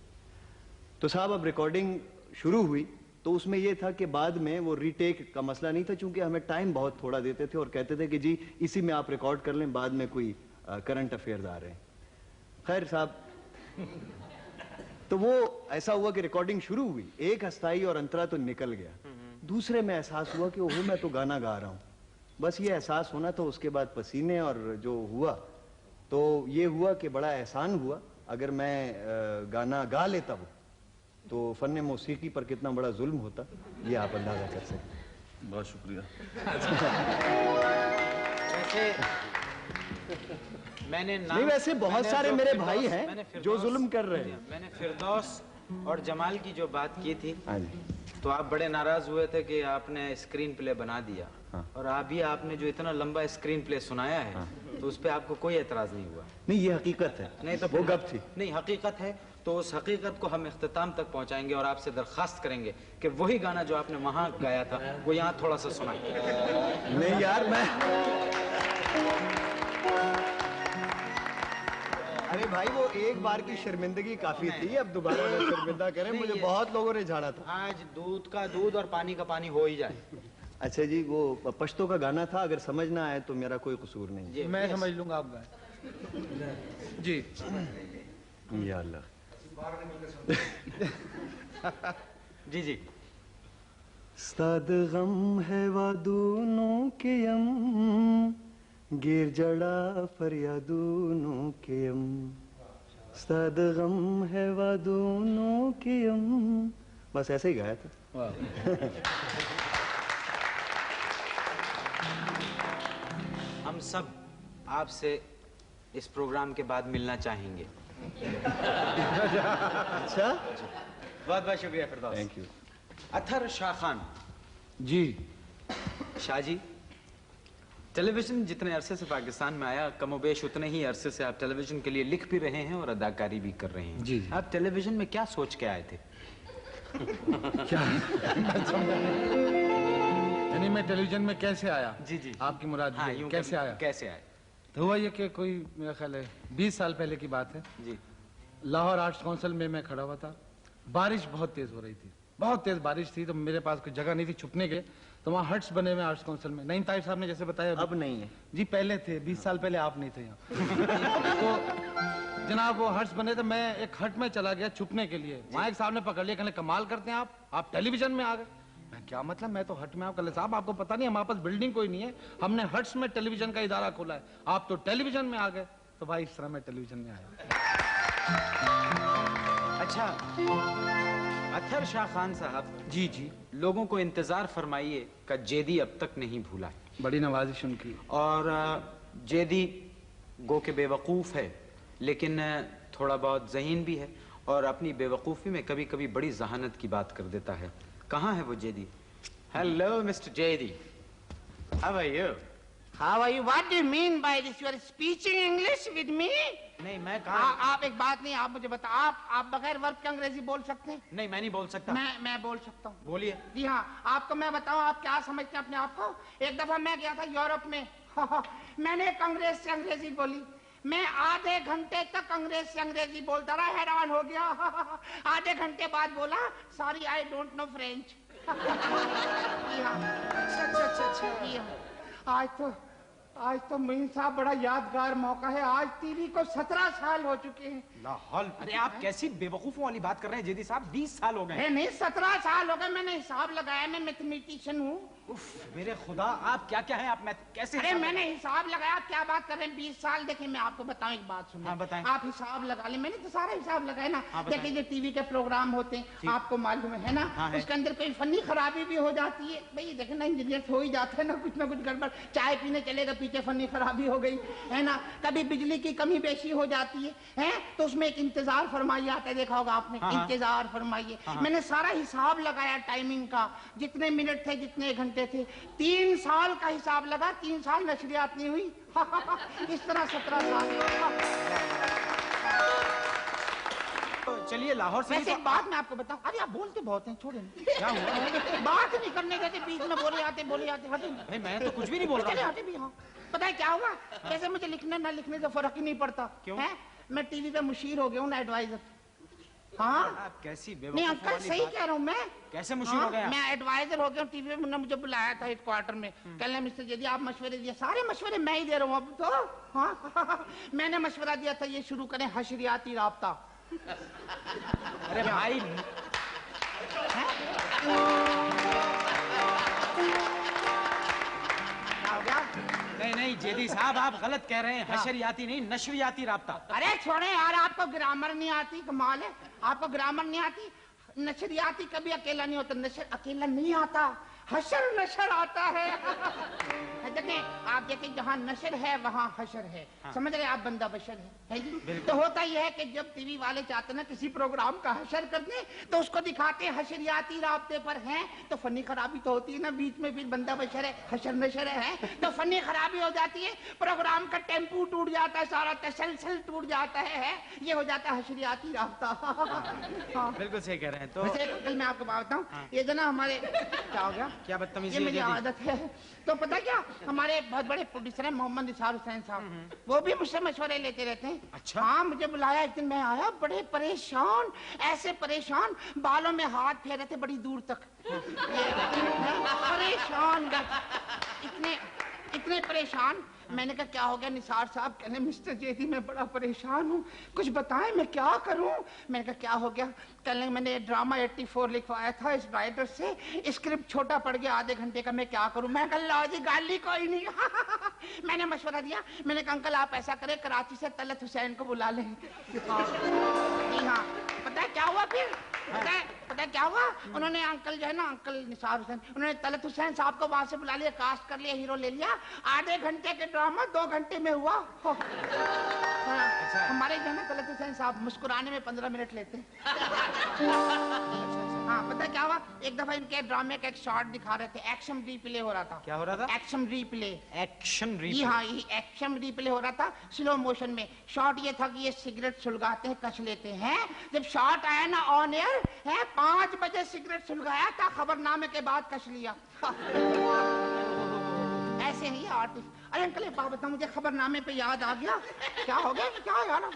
तो साहब अब रिकॉर्डिंग शुरू हुई तो उसमें यह था कि बाद में वो रीटेक का मसला नहीं था, चूंकि हमें टाइम बहुत थोड़ा देते थे और कहते थे कि जी इसी में आप रिकॉर्ड कर लें, बाद में कोई करंट अफेयर्स आ रहे हैं। खैर साहब, तो वो ऐसा हुआ कि रिकॉर्डिंग शुरू हुई, एक हस्ताई और अंतरा तो निकल गया, दूसरे में एहसास हुआ कि ओहो मैं तो गाना गा रहा हूँ। बस ये एहसास होना था, उसके बाद पसीने और जो हुआ तो ये हुआ कि बड़ा एहसान हुआ। अगर मैं गाना गा लेता हूँ तो फन मौसीकी पर कितना बड़ा जुल्म होता, ये आप अंदाजा कर सकते। बहुत शुक्रिया। नहीं वैसे बहुत सारे मेरे भाई हैं जो जुल्म कर रहे हैं। मैंने फिरदौस और जमाल की जो बात की थी, तो आप बड़े नाराज हुए थे कि आपने स्क्रीन प्ले बना दिया। और अभी आपने जो इतना लंबा स्क्रीन प्ले सुनाया है, तो उस पर आपको कोई एतराज नहीं हुआ? नहीं, ये हकीकत है। नहीं तो वो गप थी। नहीं, हकीकत है, तो उस हकीकत को हम इख्तिताम तक पहुंचाएंगे और आपसे दरखास्त करेंगे कि वही गाना जो आपने वहां गाया था वो यहाँ थोड़ा सा सुनाए। नहीं यार, मैं अरे भाई वो एक बार की शर्मिंदगी काफी थी, अब दोबारा शर्मिंदा करें, मुझे बहुत लोगों ने झाड़ा था। आज दूध का दूध और पानी का पानी हो ही जाए। अच्छा जी, वो पश्तो का गाना था, अगर समझ ना आए तो मेरा कोई कसूर नहीं। मैं समझ लूंगा, आप गाएं जी। या अल्लाह। जी जी। साद गम है वादूनों के यम, गिर जड़ा फरियादूनों के यम, साद गम है वादूनों के यम। बस ऐसे ही गाया था। हम सब आपसे इस प्रोग्राम के बाद मिलना चाहेंगे। अच्छा, बहुत बहुत शुक्रिया Firdaus. Thank you. Athar Shah Khan ji. Shah ji, television जितने अरसे से पाकिस्तान में आया, कमोबेश उतने ही अरसे से आप टेलीविजन के लिए लिख भी रहे हैं और अदाकारी भी कर रहे हैं। जी। आप टेलीविजन में क्या सोच के आए थे? क्या? यानी मैं टेलीविजन में कैसे आया? जी जी। आपकी मुराद हाँ, ये, कैसे आया? कैसे आए? तो हुआ ये कि कोई मेरा ख्याल है 20 साल पहले की बात है जी। लाहौर आर्ट्स काउंसिल में मैं खड़ा हुआ था, बारिश बहुत तेज हो रही थी, बहुत तेज बारिश थी, तो मेरे पास कोई जगह नहीं थी छुपने के, तो वहाँ हट्स बने हुए आर्ट्स काउंसिल में। नईम ताहिर साहब ने जैसे बताया, अब नहीं है जी, पहले थे, 20 साल पहले आप नहीं थे यहाँ। तो जनाब वो हट्स बने, तो मैं एक हट में चला गया छुपने के लिए। वहाँ एक साहब ने पकड़ लिया, कहने कमाल करते हैं आप टेलीविजन में आ गए। मैं क्या मतलब, मैं तो हट में। आप कहले साहब आपको पता नहीं, हमारे पास बिल्डिंग कोई नहीं है, हमने हट्स में टेलीविजन का इदारा खोला है, आप तो टेलीविजन में आ गए। तो भाई इस तरह मैं टेलीविजन में आया। अच्छा अथर शाह खान साहब। जी जी। लोगों को इंतजार फरमाइए का जेदी अब तक नहीं भूला है। बड़ी नवाजिश उनकी। और जेदी गो के बेवकूफ़ है, लेकिन थोड़ा बहुत ज़हीन भी है, और अपनी बेवकूफ़ी में कभी कभी बड़ी जहानत की बात कर देता है। कहाँ है वो Zaidi? Hello mister Zaidi, how are you? How are you? What do you mean by this? You are speaking English with me? नहीं, मैं कहाँ? आप एक बात नहीं, आप मुझे बताओ, आप बगैर वर्ब के अंग्रेजी बोल सकते हैं? नहीं, मैं नहीं बोल सकता। मैं बोल सकता हूँ। बोलिए। जी हाँ, आपको मैं बताऊँ, आप क्या समझते हैं अपने आप को? एक दफा मैं गया था यूरोप में। मैंने अंग्रेज से अंग्रेजी बोली, मैं आधे घंटे तक अंग्रेज से अंग्रेजी बोलता रहा, हैरान हो गया। आधे घंटे बाद बोला, sorry I don't know French. आज तो मीन साहब बड़ा यादगार मौका है। आज टीवी को 17 साल हो चुके हैं। लाहौल। अरे आप कैसी बेवकूफों वाली बात कर रहे हैं जेदी साहब? 20 साल हो गए। नहीं 17 साल हो गए, मैंने हिसाब लगाया, मैं मैथमेटिशियन हूँ। मेरे खुदा, आप क्या क्या हैं? आप कैसे? अरे मैंने हिसाब लगाया, आप क्या बात कर रहे हैं? 20 साल। देखिए मैं आपको बताऊं, एक बात सुनिए। हाँ, बताएं। आप हिसाब लगा लें, मैंने तो सारा हिसाब लगाया ना। हाँ, देखिए जो टीवी के प्रोग्राम होते हैं, आपको मालूम है ना, हाँ, उसके अंदर कोई फनी खराबी भी हो जाती है। भाई देखे ना, इंजीनियर हो ही जाता है ना कुछ गड़बड़। चाय पीने चलेगा, पीछे फनी खराबी हो गई है ना, कभी बिजली की कमी बेशी हो जाती है तो उसमें एक इंतजार फरमाइए आता है, देखा होगा आपने। इंतजार फरमाइए। मैंने सारा हिसाब लगाया टाइमिंग का, जितने मिनट थे, जितने घंटे बेटे थे। 3 साल का हिसाब लगा, 3 साल नशरियात नहीं हुई। इस तरह 17 साल। चलिए लाहौर से वैसे एक बात मैं आपको बताऊं, अरे आप बोलते बहुत हैं, छोड़े क्या हुआ? बात नहीं करने देते, बीच में बोले आते हटे। नहीं मैं तो कुछ भी नहीं बोल रहा। चले हटे भी। हाँ पता है क्या हुआ? जैसे मुझे लिखने ना लिखने से फर्क ही नहीं पड़ता। क्यों है? मैं टीवी पे मुशीर हो गया हूँ ना, एडवाइजर। हाँ आप कैसी नहीं अंकल सही कह रहा हूँ मैं। कैसे मुशीर हो गया? मैं एडवाइजर हो गया हूँ टीवी में। मुझे बुलाया था हेडक्वार्टर में, कहने मिस्टर यदि आप मशवरे दिए, सारे मशवरे मैं ही दे रहा हूँ अब तो। हाँ मैंने मशवरा दिया था ये शुरू करें हशरियाती राब्ता। अरे भाई नहीं जेदी साहब आप गलत कह रहे हैं। हशरियाती नहीं नशरियाती राब्ता। अरे छोड़े यार, आपको ग्रामर नहीं आती, कमाल है। आपको ग्रामर नहीं आती। नशरियाती कभी अकेला नहीं होता, नशर अकेला नहीं आता, हशर नशर आता है। देखें आप देखें, जहाँ नशर है वहाँ हशर है। हाँ। समझ रहे आप, बंदा बशर है जी। तो होता यह है कि जब टीवी वाले चाहते ना किसी प्रोग्राम का हशर कर दें तो उसको दिखाते हैं हशरियाती राब्ते पर हैं, तो फनी खराबी तो होती है ना बीच में, फिर बंदा बशर है हशर नशर है तो फनी खराबी हो जाती है, प्रोग्राम का टेम्पू टूट जाता है, सारा तसलसल टूट जाता है, ये हो जाता है हशरियाती राब्ता। बिल्कुल सही कह रहे हैं। तो कल मैं आपको बात बताऊं, ये जो ना हमारे क्या हो गया, क्या बदतमीजी, ये मेरी आदत है। तो पता क्या, हमारे बहुत बड़े प्रोड्यूसर हैं मोहम्मद निसार हुसैन साहब, वो भी मुझसे मशवरे लेते रहते हैं। अच्छा? हाँ मुझे बुलाया एक दिन, मैं आया बड़े परेशान, ऐसे परेशान, बालों में हाथ फेरे थे बड़ी दूर तक, परेशान, इतने परेशान। मैंने कहा क्या हो गया निसार साहब? कहने मिस्टर जेदी मैं बड़ा परेशान हूँ, कुछ बताएं मैं क्या करूँ? मैंने कहा क्या हो गया? कहने मैंने ड्रामा 84 लिखवाया था इस राइटर से, स्क्रिप्ट छोटा पड़ गया आधे घंटे का, मैं क्या करूँ? मैं कहा लो जी गाली कोई नहीं। मैंने मशवरा दिया, मैंने कहा अंकल आप ऐसा करें कराची से तलत हुसैन को बुला लें। जी हाँ। पता है क्या हुआ फिर? पता है क्या हुआ? उन्होंने अंकल जो है ना, अंकल निसार हुसैन, उन्होंने तलत हुसैन साहब को वहां से बुला लिया, कास्ट कर लिया, हीरो ले लिया, आधे घंटे के ड्रामा 2 घंटे में हुआ। हमारे जो है ना तलत हुसैन साहब मुस्कुराने में 15 मिनट लेते। हाँ पता है क्या हुआ? एक दफा इनके ड्रामे का एक शॉट दिखा रहे थे, एक्शन रीप्ले हो रहा था। क्या हो रहा था? Action replay. Action replay? हाँ एक्शन रीप्ले हो रहा था स्लो मोशन में। शॉट ये था कि ये सिगरेट सुलगाते हैं, कस लेते हैं। जब शॉट आया ना ऑन एयर है, 5 बजे सिगरेट सुलगाया था, खबरनामे के बाद कस लिया। ऐसे ही आर्टिस्ट। अरे अंकल एक बात बताओ, मुझे खबरनामे पे याद आ गया। क्या हो गया? क्या यार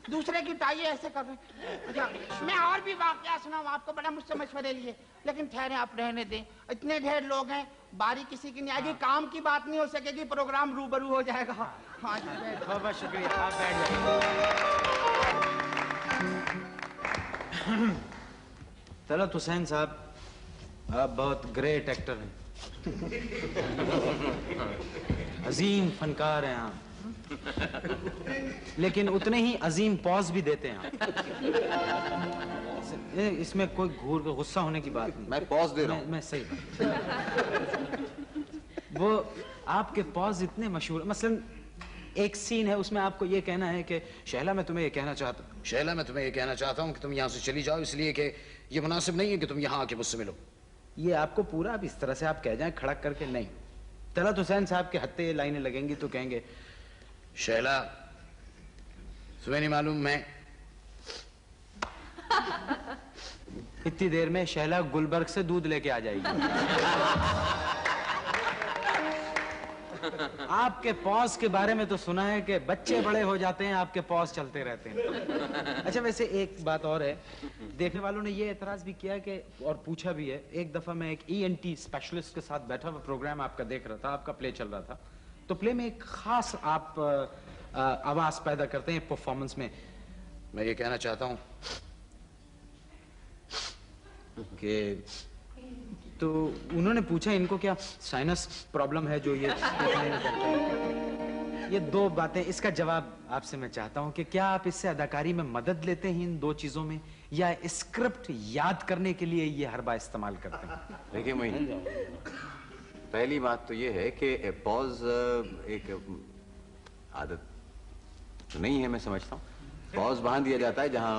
दूसरे की टाई ऐसे कर रहे। अच्छा मैं और भी वाकया सुनाऊं आपको, बड़ा मुझसे मशवरे लिए, लेकिन ठहरे आप रहने दें, इतने ढेर लोग हैं, बारी किसी की नहीं आएगी। हाँ। काम की बात नहीं हो सकेगी, प्रोग्राम रूबरू हो जाएगा। हाँ बहुत बहुत शुक्रिया, आप बैठ जाइए। तलत हुसैन साहब आप बहुत ग्रेट एक्टर हैं, अजीम फनकार हैं आप, लेकिन उतने ही अजीम पॉज भी देते हैं आप। इसमें कोई घूर के गुस्सा होने की बात नहीं। मैं पॉज दे रहा हूँ। मैं सही वो आपके पॉज इतने मशहूर, मसलन एक सीन है उसमें आपको ये कहना है कि शैला मैं तुम्हें ये कहना चाहता हूँ कि तुम यहाँ से चली जाओ, इसलिए कि ये मुनासिब नहीं है कि तुम यहाँ आके मुझसे मिलो। ये आपको पूरा अब इस तरह से आप कह जाएं खड़क करके नहीं। तलत हुसैन साहब के हत्ते ये लाइनें लगेंगी तो कहेंगे शैला तुम्हें नहीं मालूम मैं इतनी देर में शैला गुलबर्ग से दूध लेके आ जाएगी। आपके पॉज के बारे में तो सुना है कि बच्चे बड़े हो जाते हैं, आपके पॉज चलते रहते हैं। अच्छा वैसे एक बात और है, देखने वालों ने ये एतराज भी किया कि और पूछा भी है, एक दफा मैं एक ENT स्पेशलिस्ट के साथ बैठा हुआ प्रोग्राम आपका देख रहा था, आपका प्ले चल रहा था, तो प्ले में एक खास आप आवाज पैदा करते हैं परफॉर्मेंस में। मैं ये कहना चाहता हूं कि तो उन्होंने पूछा इनको क्या साइनस प्रॉब्लम है जो ये 2 बातें, इसका जवाब आपसे मैं चाहता हूं कि क्या आप इससे अदाकारी में मदद लेते हैं इन 2 चीजों में, या स्क्रिप्ट याद करने के लिए ये हर बार इस्तेमाल करते हैं? देखिए मोइन, पहली बात तो ये है कि पॉज एक आदत तो नहीं है, मैं समझता हूँ। पॉज वहां दिया जाता है जहां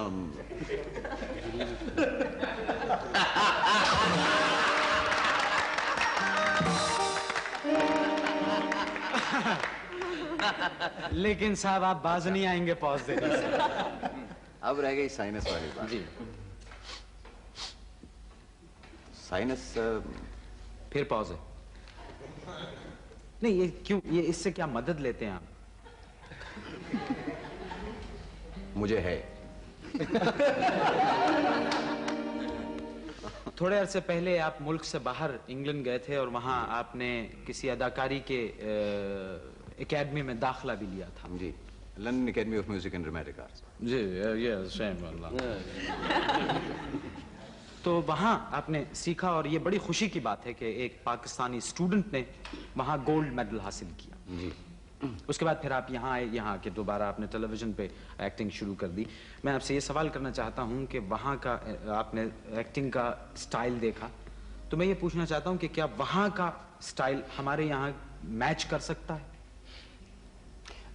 लेकिन साहब आप बाज नहीं आएंगे पॉज देने से। अब रह गई साइनस वाली बात। जी। साइनस फिर पॉज है। नहीं, ये क्यों, ये इससे क्या मदद लेते हैं आप? मुझे है। थोड़े अरसे पहले आप मुल्क से बाहर इंग्लैंड गए थे और वहां आपने किसी अदाकारी के एकेडमी में दाखिला भी लिया था। जी, London academy of music and dramatic arts. जी, ये सेम वाला। तो वहां आपने सीखा और ये बड़ी खुशी की बात है कि एक पाकिस्तानी स्टूडेंट ने वहां गोल्ड मेडल हासिल किया। जी। उसके बाद फिर आप यहाँ आए, यहाँ आके दोबारा आपने टेलीविजन पे एक्टिंग शुरू कर दी। मैं आपसे ये सवाल करना चाहता हूँ कि वहाँ का आपने एक्टिंग का स्टाइल देखा, तो मैं ये पूछना चाहता हूँ कि क्या वहाँ का स्टाइल हमारे यहाँ मैच कर सकता है?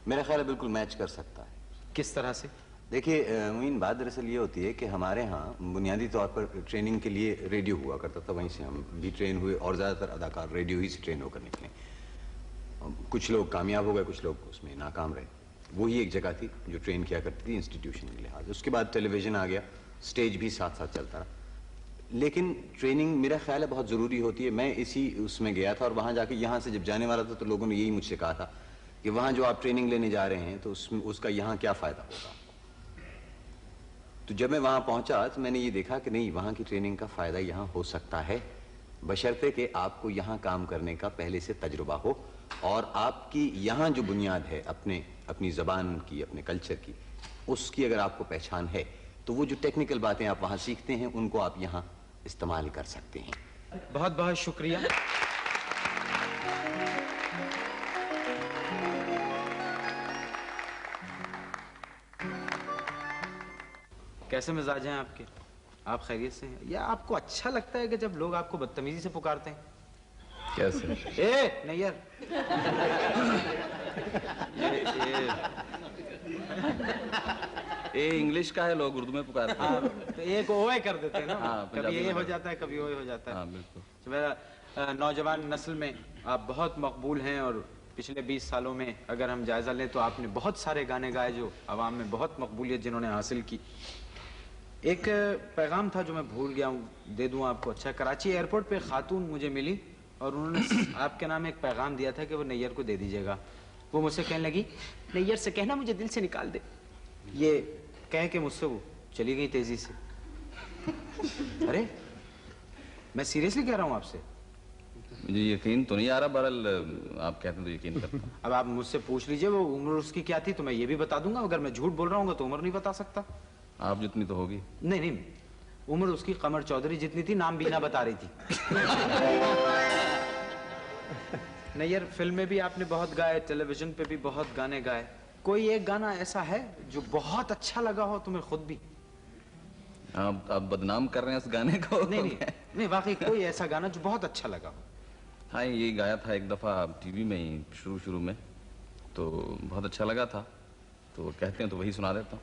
मेरा ख्याल है बिल्कुल मैच कर सकता है। किस तरह से? देखिए मुइन, बात दरअसल ये होती है कि हमारे यहाँ बुनियादी तौर पर ट्रेनिंग के लिए रेडियो हुआ करता था, वहीं से हम भी ट्रेन हुए और ज़्यादातर अदाकार रेडियो ही से ट्रेन होकर निकले। कुछ लोग कामयाब हो गए, कुछ लोग उसमें नाकाम रहे। वही एक जगह थी जो ट्रेन किया करती थी इंस्टीट्यूशन के लिहाज। उसके बाद टेलीविज़न आ गया, स्टेज भी साथ साथ चलता रहा। लेकिन ट्रेनिंग मेरा ख्याल है बहुत ज़रूरी होती है। मैं इसी उसमें गया था और वहाँ जाके, यहाँ से जब जाने वाला था तो लोगों ने यही मुझसे कहा था कि वहाँ जो आप ट्रेनिंग लेने जा रहे हैं तो उसका यहाँ क्या फ़ायदा होगा। तो जब मैं वहाँ पहुँचा तो मैंने ये देखा कि नहीं, वहाँ की ट्रेनिंग का फ़ायदा यहाँ हो सकता है, बशर्ते कि आपको यहाँ काम करने का पहले से तजुर्बा हो और आपकी यहाँ जो बुनियाद है अपनी ज़बान की, अपने कल्चर की, उसकी अगर आपको पहचान है तो वो जो टेक्निकल बातें आप वहाँ सीखते हैं उनको आप यहाँ इस्तेमाल कर सकते हैं। बहुत बहुत शुक्रिया। कैसे मिजाज हैं आपके? आप खैरियत से हैं? या आपको अच्छा लगता है कि जब लोग आपको बदतमीजी से पुकारते हैं? कैसे? ए नैयर। ये इंग्लिश का है, लोग उर्दू में पुकारते हैं। तो एक ओए कर देते हैं ना। हाँ, कभी ये हो जाता है, कभी ओए हो जाता है। हाँ, बिल्कुल। तो मेरा नौजवान नस्ल में आप बहुत मकबूल हैं और पिछले 20 सालों में अगर हम जायजा लें तो आपने बहुत सारे गाने गाए जो आवाम में बहुत मकबूलियत जिन्होंने हासिल की। एक पैगाम था जो मैं भूल गया हूँ, दे दूँ आपको। अच्छा, कराची एयरपोर्ट पे खातून मुझे मिली और उन्होंने आपके नाम एक पैगाम दिया था कि वो नैयर को दे दीजिएगा। वो मुझसे कहने लगी, नैयर से कहना मुझे दिल से निकाल दे। ये कह के मुझसे वो चली गई तेजी से। अरे मैं सीरियसली कह रहा हूँ आपसे। मुझे यकीन तो नहीं आ रहा, बहरहाल आप कहते हैं तो यकीन करता हूँ। अब आप मुझसे पूछ लीजिए वो उम्र उसकी क्या थी तो मैं ये भी बता दूंगा। अगर मैं झूठ बोल रहा हूँ तो उम्र नहीं बता सकता। आप जितनी तो होगी। नहीं नहीं, उम्र उसकी कमर चौधरी जितनी थी, नाम बीना बता रही थी। नैयर, फिल्म में भी आपने बहुत गाए, टेलीविजन पे भी बहुत गाने गाए। कोई एक गाना ऐसा है जो बहुत अच्छा लगा हो तुम्हें खुद भी? आप बदनाम कर रहे हैं उस गाने को। नहीं वाकई कोई ऐसा गाना जो बहुत अच्छा लगा हो। हाँ, ये गाया था एक दफा टीवी में ही शुरू में, तो बहुत अच्छा लगा था, तो कहते हैं तो वही सुना देता हूँ।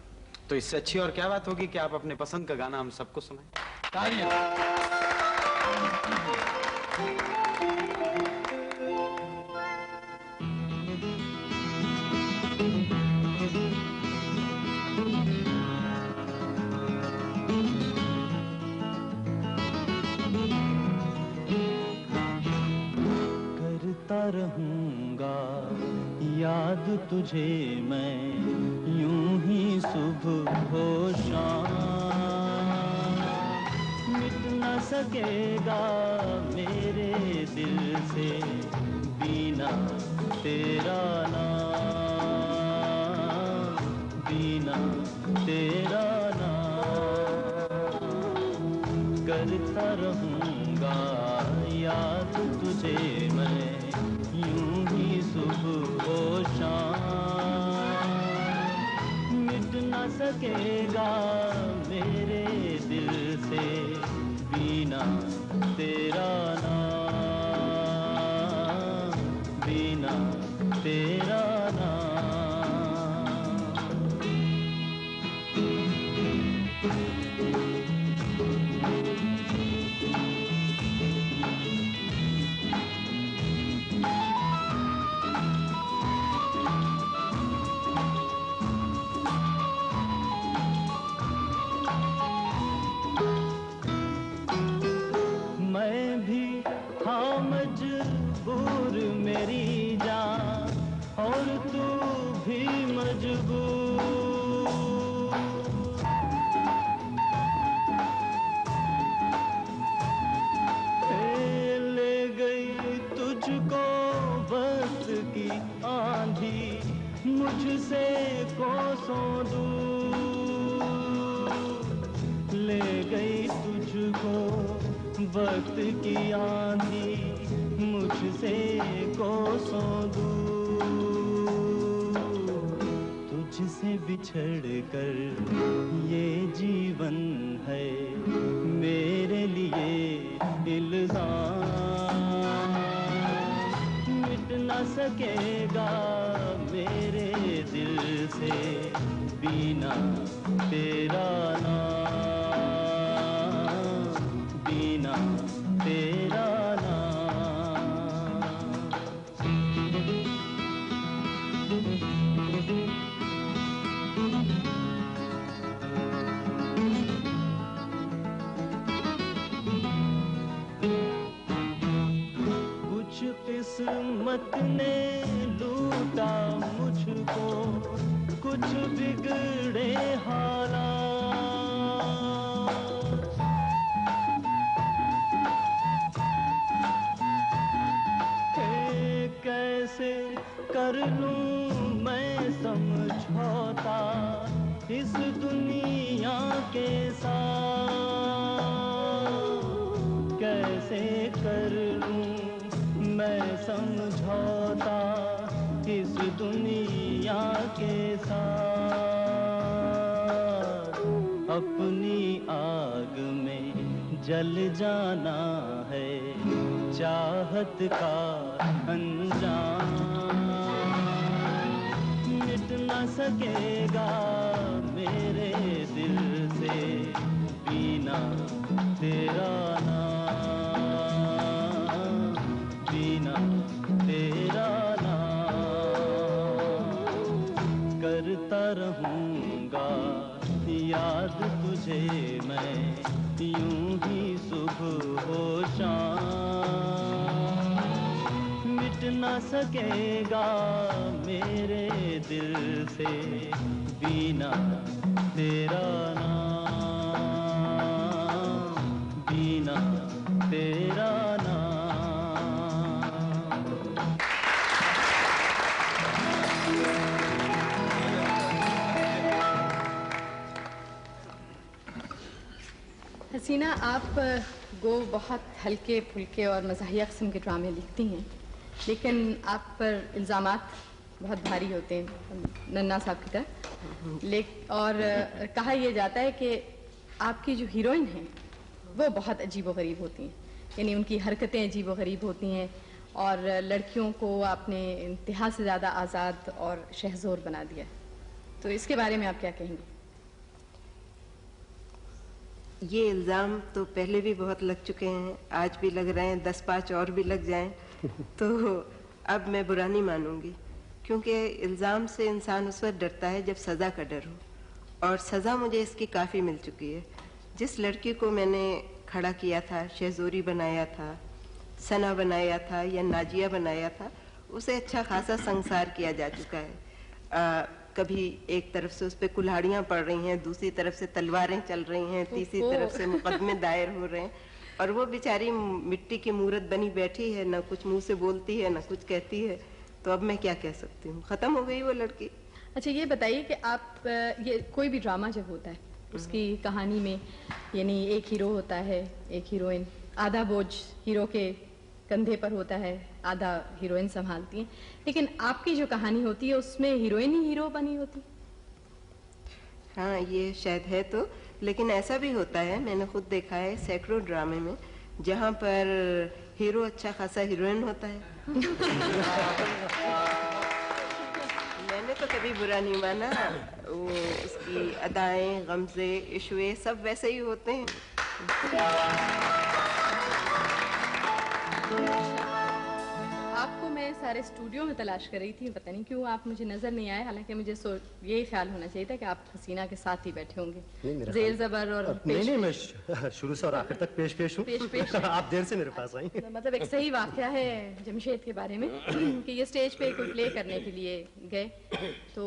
तो इससे अच्छी और क्या बात होगी कि आप अपने पसंद का गाना हम सबको सुनाएं। करता रहूंगा याद तुझे मैं, यूं ही सुबह हो शाम। मिट न सकेगा मेरे दिल से बिना तेरा नाम, बिना तेरा नाम। करता रहूंगा याद तुझे मैं, यूं ही सुबह हो शाम। मिट न सकेगा मेरे दिल से बिना तेरा नाम, बिना तेरा नाम। और तू भी मजबूर। ले गई तुझको बस की आंधी मुझसे कोसों दूर। ले गई तुझको वक्त की आंधी मुझसे कोसों दूर। तुझसे बिछड़ कर ये जीवन है मेरे लिए इल्जाम। मिट न सकेगा मेरे दिल से बिना तेरा नाम, बिना तेरा किस्मत ने लूटा मुझको कुछ बिगड़े हालात। कैसे कर लूं मैं समझौता इस दुनिया के साथ। कैसे कर लूं मैं समझौता इस दुनिया के साथ। अपनी आग में जल जाना है चाहत का अंजाम। मिट न सकेगा मेरे दिल से बिना तेरा नाम, बिना तेरा नाम। करता रहूंगा याद तुझे मैं यूं ही सुबह हो शाम। मिट न सकेगा मेरे दिल से बिना तेरा नाम, बिना तेरा हसीना, आप गो बहुत हल्के फुल्के और मज़ाहिया किस्म के ड्रामे लिखती हैं, लेकिन आप पर इल्ज़ामात बहुत भारी होते हैं नन्ना साहब की तरह। और कहा यह जाता है कि आपकी जो हीरोइन हैं वो बहुत अजीबोगरीब होती हैं, यानी उनकी हरकतें अजीबोगरीब होती हैं और लड़कियों को आपने इंतहा से ज़्यादा आज़ाद और शहज़ोर बना दिया। तो इसके बारे में आप क्या कहेंगे? ये इल्ज़ाम तो पहले भी बहुत लग चुके हैं, आज भी लग रहे हैं, 10-5 और भी लग जाएं तो अब मैं बुरा नहीं मानूंगी, क्योंकि इल्ज़ाम से इंसान उस वक्त डरता है जब सज़ा का डर हो, और सज़ा मुझे इसकी काफ़ी मिल चुकी है। जिस लड़की को मैंने खड़ा किया था, शहज़ोरी बनाया था, सना बनाया था या नाजिया बनाया था, उसे अच्छा खासा संसार किया जा चुका है। कभी एक तरफ से उस पर कुल्हाड़ियाँ पड़ रही हैं, दूसरी तरफ से तलवारें चल रही हैं, तीसरी तरफ से मुकदमे दायर हो रहे हैं, और वो बेचारी मिट्टी की मूरत बनी बैठी है, ना कुछ मुंह से बोलती है ना कुछ कहती है। तो अब मैं क्या कह सकती हूँ, खत्म हो गई वो लड़की। अच्छा, ये बताइए कि आप ये कोई भी ड्रामा जब होता है उसकी कहानी में यानी एक हीरो होता है, एक हीरोइन, आधा बोझ हीरो के कंधे पर होता है, आधा हीरोइन संभालती है, लेकिन आपकी जो कहानी होती है उसमें हीरोइन ही हीरो बनी होती। हाँ, ये शायद है तो, लेकिन ऐसा भी होता है, मैंने खुद देखा है सैकड़ों ड्रामे में जहाँ पर हीरो अच्छा खासा हीरोइन होता है। मैंने तो कभी बुरा नहीं माना, वो उसकी अदाएं, गमज़े, इश्वे सब वैसे ही होते हैं। आपको मैं सारे स्टूडियो में तलाश कर रही थी, पता नहीं क्यों आप मुझे नजर नहीं आए। हालांकि मुझे यही ख्याल होना चाहिए था कि आप हसीना के साथ ही बैठे होंगे। जेल जबर और नहीं, मैं शुरू से और आखिर तक पेश हूँ। पेश आप देर से मेरे पास आई। मतलब एक सही वाकया है जमशेद के बारे में कि ये स्टेज पे कोई प्ले करने के लिए गए तो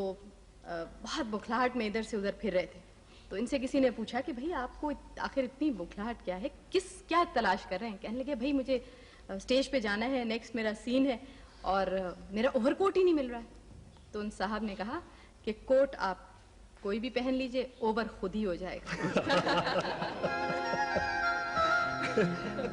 बहुत बुखलाहट में इधर से उधर फिर रहे थे। तो इनसे किसी ने पूछा कि भाई आपको आखिर इतनी बुखलाहट क्या है, क्या तलाश कर रहे हैं? कहने लगे भाई मुझे स्टेज पे जाना है, नेक्स्ट मेरा सीन है और मेरा ओवरकोट ही नहीं मिल रहा है। तो उन साहब ने कहा कि कोट आप कोई भी पहन लीजिए, ओवर खुद ही हो जाएगा।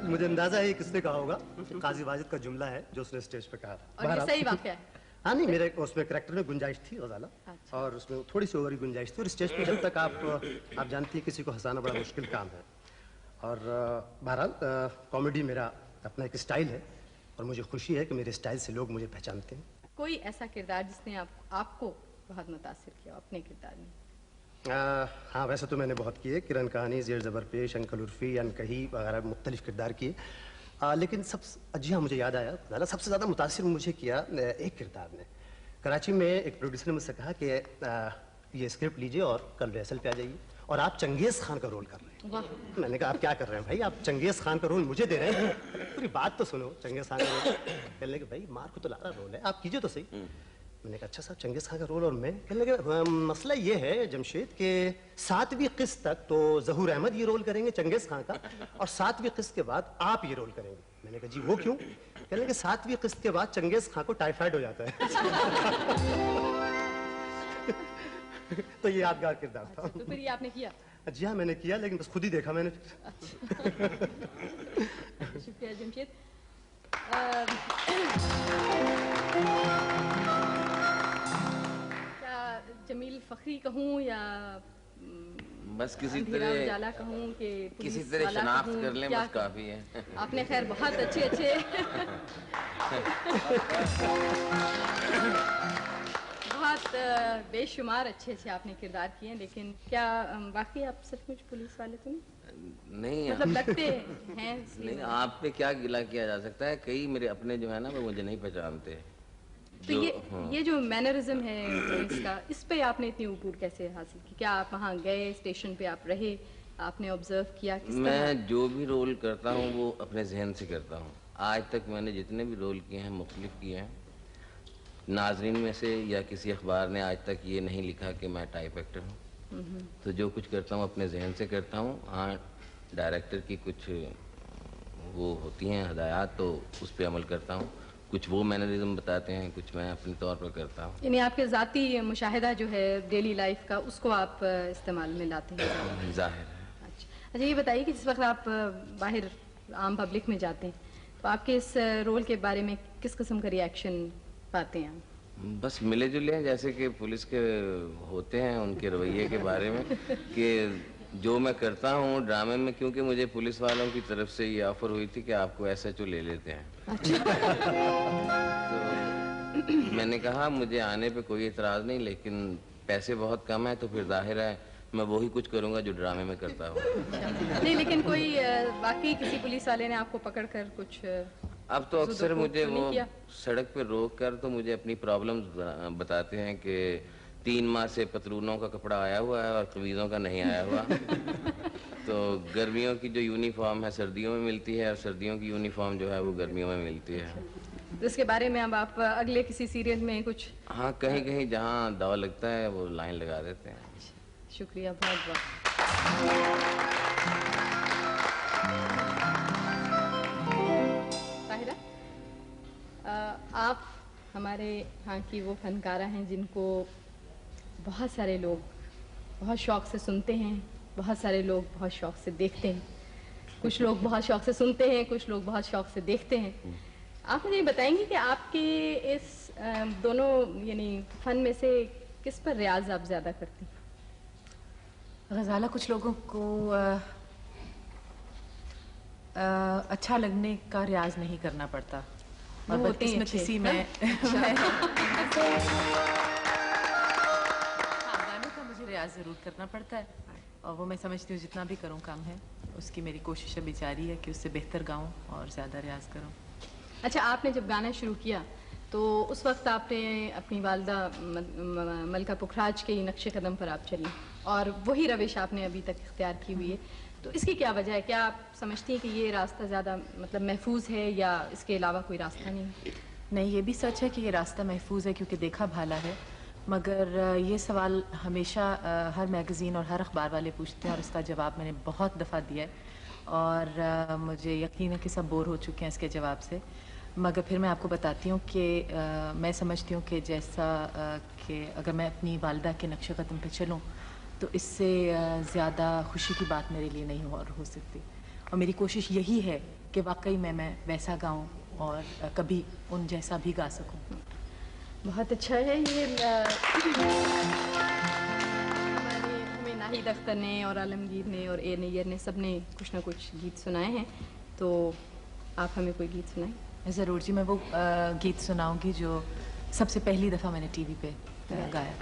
मुझे अंदाजा है किसने कहा होगा, काजी वाजिद का जुमला है जो उसने स्टेज पे कहा था। और ये सही वाकया है। हाँ नहीं, मेरे उसमें करैक्टर में गुंजाइश थी ज़्यादा। अच्छा। और उसमें थोड़ी सी ओवर गुंजाइश थी। और स्टेज पे जब तक आप जानती हैं किसी को हंसाना बड़ा मुश्किल काम है। और बहरहाल कॉमेडी मेरा अपना एक स्टाइल है और मुझे खुशी है कि मेरे स्टाइल से लोग मुझे पहचानते हैं। कोई ऐसा किरदार जिसने आपको बहुत मुतासिर किया अपने किरदार में? हाँ, वैसे तो मैंने बहुत किए, किरण कहानी, जेर जबर पेश, अंकल उर्फी, अनकही वगैरह मुख्तलिफ किरदार किए। लेकिन जी हाँ, मुझे याद आया, सबसे ज़्यादा मुतासिर मुझे किया एक किरदार ने। कराची में एक प्रोड्यूसर ने मुझसे कहा कि ये स्क्रिप्ट लीजिए और कल रिहर्सल पे आ जाइए और आप चंगेज़ खान का रोल कर रहे हैं। मैंने कहा आप क्या कर रहे हैं भाई, आप चंगेज़ खान का रोल मुझे दे रहे हैं? पूरी बात तो सुनो, चंगेज़ खान का रोल। कहने लगे भाई मार को तो लारा रोल है, आप कीजिए तो सही। मैंने कहा अच्छा साहब, चंगेज़ खान का रोल और मैं? कहने लगे मसला ये है जमशेद के 7वीं किस्त तक तो ज़हूर अहमद ये रोल करेंगे चंगेज़ खान का और 7वीं किस्त के बाद आप ये रोल करेंगे। मैंने कहा जी वो क्यों? कहने लगे 7वीं किस्त के बाद चंगेज़ खान को टाइफाइड हो जाता है। तो ये यादगार किरदार था। तो फिर ये आपने किया? जी हाँ, मैंने किया, लेकिन बस खुद ही देखा मैंने। शुक्रिया जमशेद। क्या जमील फखरी कहूँ या बस किसी तरह कहूँ कि किसी तरह शनाख्त कर लें, बस काफी है। आपने खैर बहुत अच्छे बहुत बेशुमार अच्छे आपने किरदार किए हैं, लेकिन क्या वाकई आप सचमुच पुलिस वाले तो नहीं? मतलब लगते हैं। नहीं, आप पे क्या गिला किया जा सकता है? कई मेरे अपने जो है ना वो मुझे नहीं पहचानते। तो ये जो मैनरिज्म है पुलिस का, इस पे आपने इतनी ऊपर कैसे हासिल की? क्या आप वहाँ गए, स्टेशन पे आप रहे, आपने ऑब्जर्व किया? मैं जो भी रोल करता हूँ वो अपने जहन से करता हूँ। आज तक मैंने जितने भी रोल किए हैं मुख्तलिफ किए हैं। नाजरीन में से या किसी अखबार ने आज तक ये नहीं लिखा कि मैं टाइप एक्टर हूँ। तो जो कुछ करता हूँ अपने जहन से करता हूँ। हाँ, डायरेक्टर की कुछ वो होती हैं हदायत, तो उस पर अमल करता हूँ। कुछ वो मैनरिज्म बताते हैं, कुछ मैं अपने तौर पर करता हूँ। यानी आपके ज़ाती मुशाहिदा जो है डेली लाइफ का, उसको आप इस्तेमाल में लाते हैं? जाहिर है। अच्छा, ये बताइए कि जिस वक्त आप बाहर आम पब्लिक में जाते हैं तो आपके इस रोल के बारे में किस किस्म का रिएक्शन पाते हैं? बस मिले जुले हैं, जैसे कि पुलिस के होते हैं उनके रवैये के बारे में कि जो मैं करता हूँ ड्रामे में, क्योंकि मुझे पुलिस वालों की तरफ से ये ऑफर हुई थी कि आपको SHO ले लेते हैं। तो मैंने कहा मुझे आने पे कोई एतराज़ नहीं, लेकिन पैसे बहुत कम है, तो फिर जाहिर है मैं वही कुछ करूँगा जो ड्रामे में करता हूँ। नहीं, लेकिन कोई वाकई किसी पुलिस वाले ने आपको पकड़ कर कुछ? अब तो अक्सर मुझे वो सड़क पे रोक कर तो मुझे अपनी प्रॉब्लम्स बताते हैं कि 3 माह से पतलूनों का कपड़ा आया हुआ है और कमीज़ों का नहीं आया हुआ। तो गर्मियों की जो यूनिफॉर्म है सर्दियों में मिलती है और सर्दियों की यूनिफॉर्म जो है वो गर्मियों में मिलती है। इसके बारे में अब आप अगले किसी सीरियल में कुछ? हाँ, कहीं कहीं जहाँ दाव लगता है वो लाइन लगा देते हैं। शुक्रिया बहुत बहुत। ताहिरा, आप हमारे यहाँ की वो फनकारा हैं जिनको बहुत सारे लोग बहुत शौक़ से सुनते हैं, बहुत सारे लोग बहुत शौक़ से देखते हैं। कुछ लोग बहुत शौक़ से सुनते हैं, कुछ लोग बहुत शौक़ से देखते हैं। आप मुझे बताएंगे कि आपके इस दोनों यानी फ़न में से किस पर रियाज आप ज़्यादा करती हैं? गज़ाला, कुछ लोगों को अच्छा लगने का रियाज नहीं करना पड़ता और बदकिस्मती में गानों का मुझे रियाज ज़रूर करना पड़ता है और वो मैं समझती हूँ जितना भी करूँ कम है। उसकी मेरी कोशिश अभी जारी है कि उससे बेहतर गाऊँ और ज़्यादा रियाज करूँ। अच्छा, आपने जब गाना शुरू किया तो उस वक्त आपने अपनी वालदा मलका पुखराज के नक्शे कदम पर आप चली और वही रविश आपने अभी तक इख्तियार की हुई है। तो इसकी क्या वजह है? क्या आप समझती हैं कि ये रास्ता ज़्यादा मतलब महफूज है या इसके अलावा कोई रास्ता नहीं है? नहीं, ये भी सच है कि ये रास्ता महफूज है क्योंकि देखा भाला है, मगर ये सवाल हमेशा हर मैगज़ीन और हर अखबार वाले पूछते हैं और इसका जवाब मैंने बहुत दफ़ा दिया है और मुझे यकीन है कि सब बोर हो चुके हैं इसके जवाब से। मगर फिर मैं आपको बताती हूँ कि मैं समझती हूँ कि जैसा कि अगर मैं अपनी वालदा के नक्शे कदम पे चलूँ तो इससे ज़्यादा खुशी की बात मेरे लिए नहीं हो सकती और मेरी कोशिश यही है कि वाकई में मैं वैसा गाऊँ और कभी उन जैसा भी गा सकूँ। बहुत अच्छा है ये। हमें नाहिद अख्तर ने और आलमगीर ने और ए नैयर ने सब ने कुछ ना कुछ गीत सुनाए हैं, तो आप हमें कोई गीत सुनाएं। ज़रूर जी, मैं वो गीत सुनाऊंगी जो सबसे पहली दफ़ा मैंने टीवी पे गाया।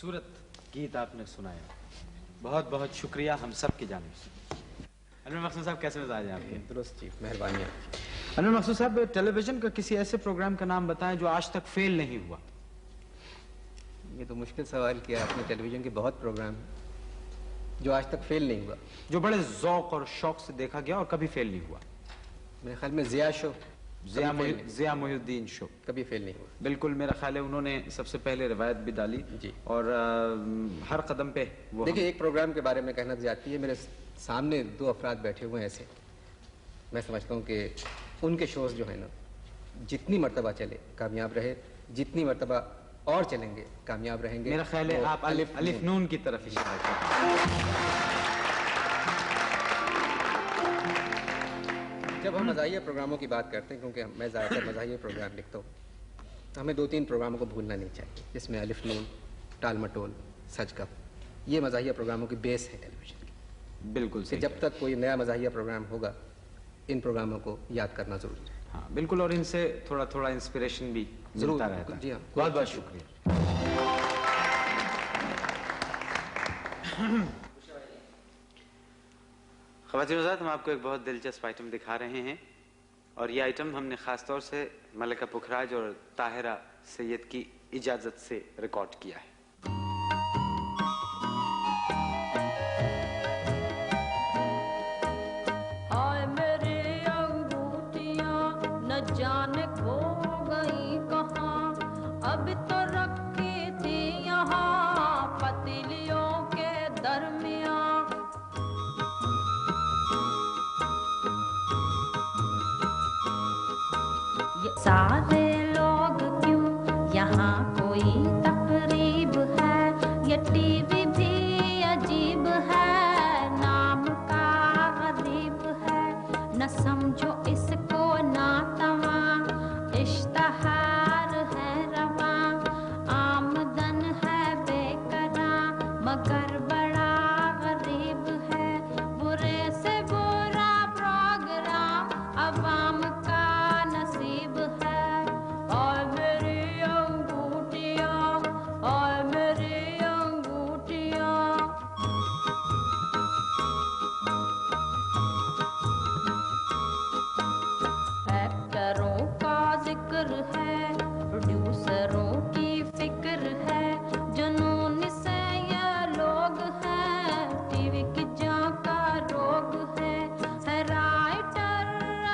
खूबसूरत गीत आपने सुनाया, बहुत बहुत शुक्रिया हम सब की जानिब से। अनवर मकसूद साहब, कैसे मिजाज हैं आपके? दुरुस्त जी, मेहरबानी। अनवर मकसूद साहब, टेलीविजन का किसी ऐसे प्रोग्राम का नाम बताएं जो आज तक फेल नहीं हुआ। ये तो मुश्किल सवाल किया आपने। टेलीविजन के बहुत प्रोग्राम हैं जो आज तक फेल नहीं हुआ, जो बड़े ज़ौक़ और शौक से देखा गया और कभी फेल नहीं हुआ। मेरे ख्याल में ज़िया शो, ज़िया मोहिउद्दीन शो कभी फेल नहीं हुआ। बिल्कुल, मेरा ख्याल है उन्होंने सबसे पहले रिवायत भी डाली जी, और हर कदम पे वो। देखिए, एक प्रोग्राम के बारे में कहना जाती है, मेरे सामने दो अफराद बैठे हुए हैं ऐसे, मैं समझता हूँ कि उनके शोज जो है ना, जितनी मर्तबा चले कामयाब रहे, जितनी मर्तबा और चलेंगे कामयाब रहेंगे। मेरा ख्याल है आप अलिफ नून की तरफ इशारा कर रहे हैं। जब हम मज़ाहिया प्रोग्रामों की बात करते हैं, क्योंकि मैं ज़्यादातर मज़ाहिया प्रोग्राम लिखता हूँ, तो हमें 2-3 प्रोग्रामों को भूलना नहीं चाहिए, जिसमें अलिफ नून, टाल मटोल, सच कप, ये मज़ाहिया प्रोग्रामों की बेस है टेलीविजन की। बिल्कुल कि जब तक कोई नया मज़ाहिया प्रोग्राम होगा, इन प्रोग्रामों को याद करना ज़रूरी है। हाँ बिल्कुल, और इनसे थोड़ा थोड़ा इंस्पिरेशन भी मिलता रहता है। जी हाँ, बहुत बहुत शुक्रिया। ख़वातीन हज़रात, हम आपको एक बहुत दिलचस्प आइटम दिखा रहे हैं, और ये आइटम हमने ख़ास तौर से मलिका पुखराज और ताहिरा सैयद की इजाज़त से रिकॉर्ड किया है। हाय मेरी अंगूठियाँ न जाने खो गई कहाँ, अब तो रखी थी यहाँ पतीलियों के दरमियाँ। सारे लोग क्यों यहाँ कोई तकरीब है, ये टीवी भी अजीब है, नाम का गरीब है, न समझो इसको ना तवा, इश्तहार है रवा, आमदन है बेकरा, मगर बड़ा गरीब है, बुरे से बुरा प्रोग्राम अवाम का नसीब है। और मेरी अंगूठियाँ, और मेरी अंगूठियाँ, एक्टरों का जिक्र है, प्रोड्यूसरों की फिक्र है, जुनून से ये लोग हैं, टीवी की जान का रोग है राइटर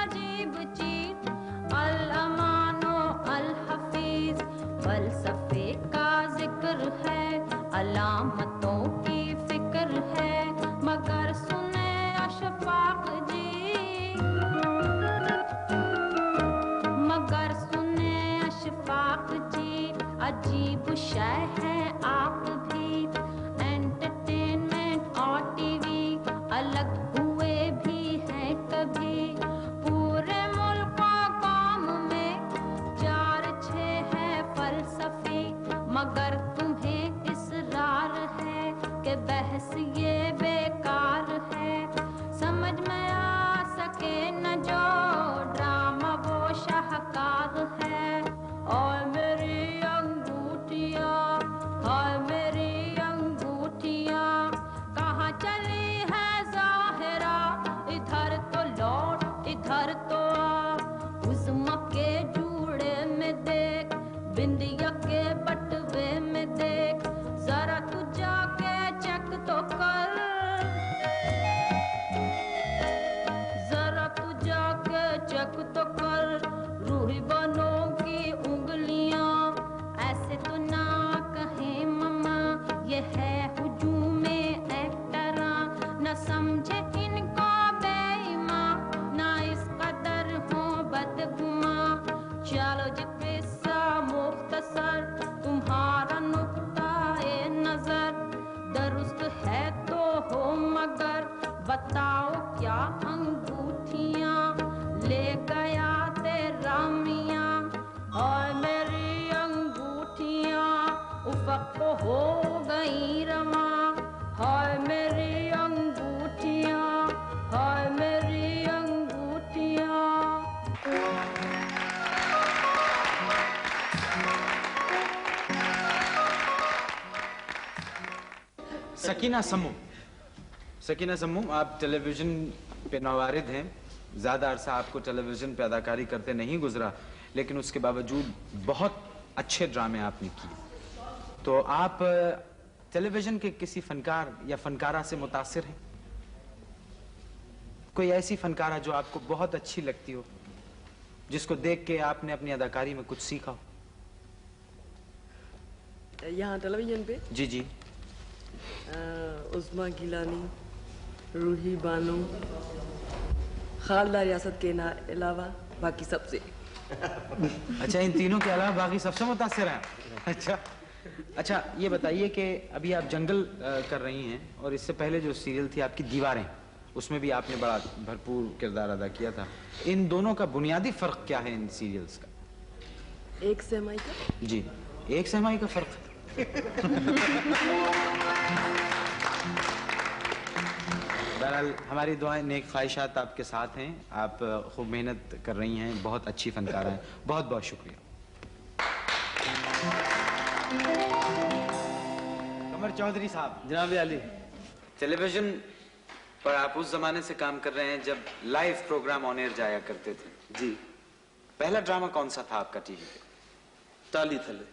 अजीब चीज, अल अमानो अल हफीज, फलसफे का जिक्र है, अलामतों की फिक्र है, मगर सुने अशफाक जी, मगर सुने अशफाक जी, अजीब शय है आप भी, एंटरटेनमेंट और टीवी अलग हुए भी हैं कभी, पूरे मुल्क कौम में 4-6 है फलसफे, मगर तुम्हें इसरार है कि बहस ये बेकार है, समझ में आ सके न जो ड्रामा वो शाहकार है। और मेरी अंगूठियाँ, और मेरी अंगूठियाँ, कहाँ चली है ज़ाहिरा, इधर तो लौट इधर तो आ, उज़्मा के जूड़े में देख, बिंदिया के बटवे में देख, जरा तू जाके चेक तो कर, जरा तू जाके चेक तो कर, रूही बनों की उंगलियां, ऐसे तो ना कहे ममा, ये है हुजूमे एक्टरा, न समझे इनको बेईमान, ना इस कदर हो बदगुमा, चलो जी किस्सा मुख्तसर सकीना सम्मू। सकीना सम्मू, आप टेलीविजन पे नवारिद हैं, ज़्यादा अरसा आपको टेलीविजन पे अदाकारी करते नहीं गुजरा, लेकिन उसके बावजूद बहुत अच्छे ड्रामे आपने किए। तो आप टेलीविजन के किसी फनकार या फनकारा से मुतासिर हैं? कोई ऐसी फनकारा जो आपको बहुत अच्छी लगती हो, जिसको देख के आपने अपनी अदाकारी में कुछ सीखा हो? यहाँ टेलीविजन पे? जी जी। उस्मा गिलानी, रूही बानो, खालदा रियासत के अलावा बाकी सबसे। अच्छा, इन तीनों के अलावा बाकी सबसे मुतासिर हैं? अच्छा अच्छा, ये बताइए कि अभी आप जंगल कर रही हैं और इससे पहले जो सीरियल थी आपकी दीवारें, उसमें भी आपने बड़ा भरपूर किरदार अदा किया था। इन दोनों का बुनियादी फर्क क्या है इन सीरियल्स का? एक सहमाई का? जी, एक सहमाई का फर्क। बहरहाल हमारी दुआएं, नेक ख्वाहिशात आपके साथ हैं। आप खूब मेहनत कर रही हैं, बहुत अच्छी फनकारा हैं। बहुत बहुत शुक्रिया। कमर चौधरी साहब। जनाब आली, टेलीविजन पर आप उस जमाने से काम कर रहे हैं जब लाइव प्रोग्राम ऑन एयर जाया करते थे। जी। पहला ड्रामा कौन सा था आपका टीवी पे? टाली थल्ले,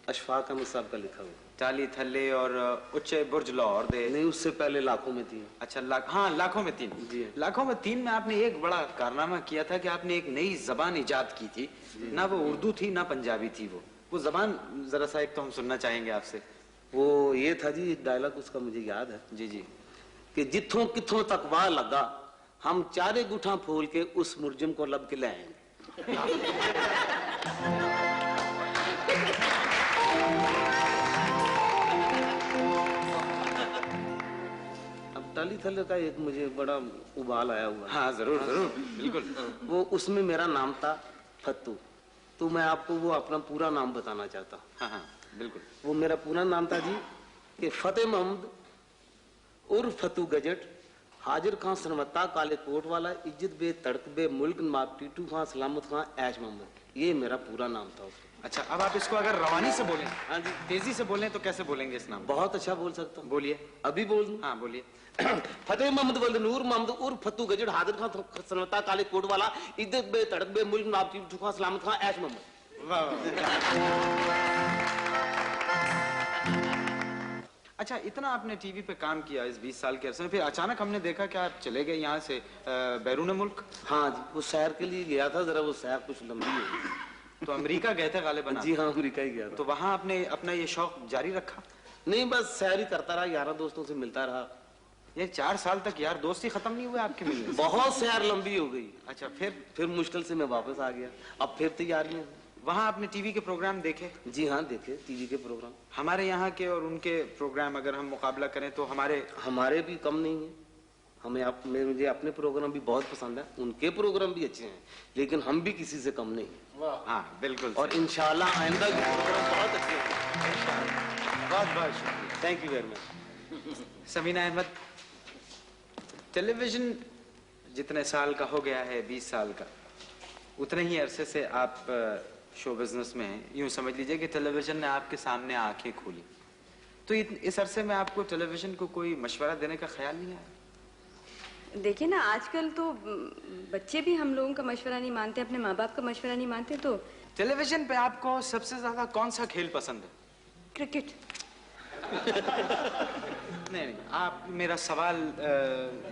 अशफाक अहमद साहब का लिखा हुआ। टाली थल्ले और उच्चे बुर्ज लाहौर दे? नहीं, उससे पहले लाखों में तीन। अच्छा, हाँ, लाखों में तीन। जी। लाखों में तीन में आपने एक बड़ा कारनामा किया था कि आपने एक नई जबान इजाद की थी। ना वो उर्दू थी ना पंजाबी थी। वो जबान जरा सा एक तो हम सुनना चाहेंगे आपसे। वो ये था जी, डायलॉग उसका मुझे याद है। जी जी। कि जिथों किथों तक वाह लगा, हम चारे गुठा फूल के उस मुर्जम को लब के ले आएंगे। अब टाली थल्ले का एक मुझे बड़ा उबाल आया हुआ। हाँ, जरूर जरूर, बिल्कुल। वो उसमें मेरा नाम था फत्तू, तो मैं आपको वो अपना पूरा नाम बताना चाहता हूँ। हाँ हाँ, बिल्कुल। वो मेरा पूरा नाम था जी कि फतेह मोहम्मद उर्फ फतू गजट, हाजिर खान सनवत्ता काले कोट वाला, इज्जत बे तड़क बे मुल्क नवाब टीटू खान सलामत खान ऐश मोहम्मद, ये मेरा पूरा नाम था उसका। अच्छा, अब आप इसको अगर रवानी से बोलें, हाँ जी, तेजी से बोलें तो कैसे बोलेंगे इस नाम? बहुत अच्छा बोल सकता हूँ। बोलिए। अभी बोल दूं? हाँ, बोलिए। फतेह मोहम्मद वल्द नूर मोहम्मद उर्फ फतू गजट, हाजिर खान सनवत्ता काले कोट वाला, इज्जत बे तड़क बे मुल्क नवाब टीटू खान सलामत खान ऐश मोहम्मद। अच्छा, इतना आपने टीवी पे काम किया इस 20 साल के अरसे में, फिर अचानक हमने देखा कि आप चले गए यहाँ से बैरून मुल्क। हाँ जी, वो सैर के लिए गया था, जरा वो सैर कुछ लंबी है। तो अमेरिका गए थे गालिबन? जी हाँ, अमेरिका ही गया था। तो वहाँ आपने अपना ये शौक जारी रखा? नहीं, बस सैर ही करता रहा, यार दोस्तों से मिलता रहा। ये 4 साल तक यार दोस्त ही खत्म नहीं हुए आपके मिलने से? बहुत सैर लंबी हो गई। अच्छा, फिर मुश्किल से मैं वापस आ गया। अब फिर तैयारियां। वहाँ आपने टीवी के प्रोग्राम देखे? जी हाँ, देखे टीवी के प्रोग्राम। हमारे यहाँ के और उनके प्रोग्राम अगर हम मुकाबला करें तो हमारे भी कम नहीं है। मुझे अपने प्रोग्राम भी बहुत पसंद है, उनके प्रोग्राम भी अच्छे हैं, लेकिन हम भी किसी से कम नहीं। हाँ, बिल्कुल। और इंशाल्लाह आइंदा भी प्रोग्राम बहुत अच्छे होंगे। बहुत बहुत शुक्रिया, thank you very much. Samina Ahmed, television जितने साल का हो गया है, 20 साल का, उतने ही अरसे से आप शो बिजनेस में हैं। यूं समझ लीजिए कि टेलीविजन ने आपके सामने आंखें खोली। तो इस अरसे में आपको टेलीविजन को कोई मशवरा देने का ख्याल नहीं आया? देखिए ना, आजकल तो बच्चे भी हम लोगों का मशवरा नहीं मानते, अपने माँ बाप का मशवरा नहीं मानते। तो टेलीविजन पे आपको सबसे ज्यादा कौन सा खेल पसंद है? क्रिकेट। नहीं, आप मेरा सवाल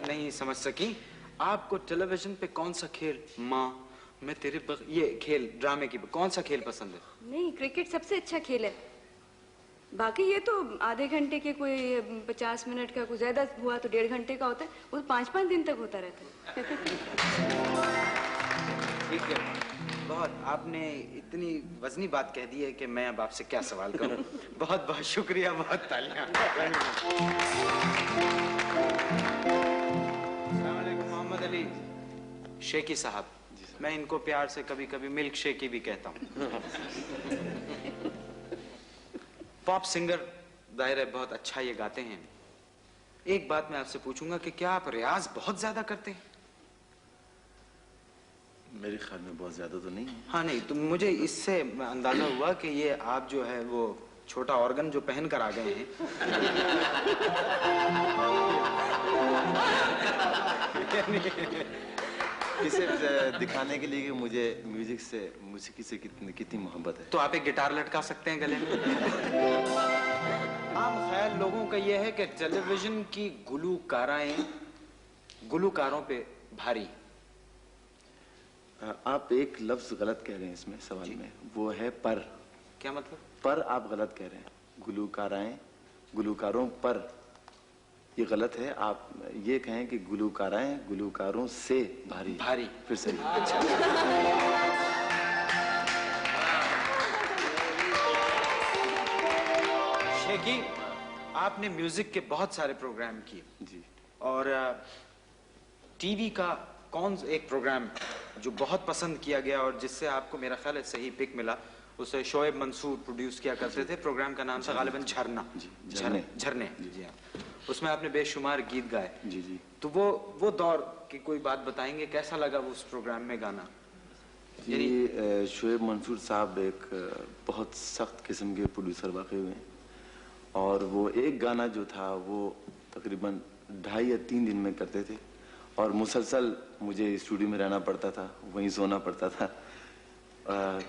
नहीं समझ सकी। आपको टेलीविजन पे कौन सा खेल, माँ मैं तेरे ये खेल ड्रामे की कौन सा खेल पसंद है? नहीं, क्रिकेट सबसे अच्छा खेल है। बाकी ये तो आधे घंटे के, कोई 50 मिनट का, कोई ज्यादा हुआ तो 1.5 घंटे का होता है, वो 5-5 दिन तक होता रहता है। ठीक है, बहुत आपने इतनी वजनी बात कह दी है कि मैं अब आपसे क्या सवाल करूं। बहुत बहुत शुक्रिया, बहुत तालियां। अस्सलाम वालेकुम मोहम्मद अली शेखी साहब। मैं इनको प्यार से कभी कभी मिल्क शेकी भी कहता हूँ। पॉप सिंगर, जाहिर है बहुत अच्छा ये गाते हैं। एक बात मैं आपसे पूछूंगा कि क्या आप रियाज बहुत ज्यादा करते हैं? मेरे ख्याल में बहुत ज्यादा तो नहीं है। हाँ, नहीं तो मुझे इससे अंदाजा हुआ कि ये आप जो है वो छोटा ऑर्गन जो पहन कर आ गए हैं। इसे दिखाने के लिए कि मुझे मौसीकी से कितनी मोहब्बत है। तो आप एक गिटार लटका सकते हैं गले में। आम ख्याल लोगों का यह है कि टेलीविजन की गुलूकारों पे भारी। आप एक लफ्ज गलत कह रहे हैं इसमें सवाल में, वो है पर। क्या मतलब? पर आप गलत कह रहे हैं। गुलूकारों पर ये गलत है। आप ये कहें कि गुलूकारों से भारी। फिर सही। शेखी, आपने म्यूजिक के बहुत सारे प्रोग्राम किए जी, और टीवी का कौन एक प्रोग्राम जो बहुत पसंद किया गया और जिससे आपको मेरा ख्याल है सही पिक मिला, उसे शोएब मंसूर प्रोड्यूस किया करते थे। प्रोग्राम का नाम था गालिबन झरना। झरने। जी हाँ। उसमें आपने बेशुमार गीत गाए। जी जी। तो वो दौर की कोई बात बताएंगे, कैसा लगा वो उस प्रोग्राम में गाना? ये शोएब मंसूर साहब एक बहुत सख्त किस्म के प्रोड्यूसर वाकई हुए हैं, और वो एक गाना जो था वो तकरीबन 2.5 या 3 दिन में करते थे, और मुसलसल मुझे स्टूडियो में रहना पड़ता था, वहीं सोना पड़ता था।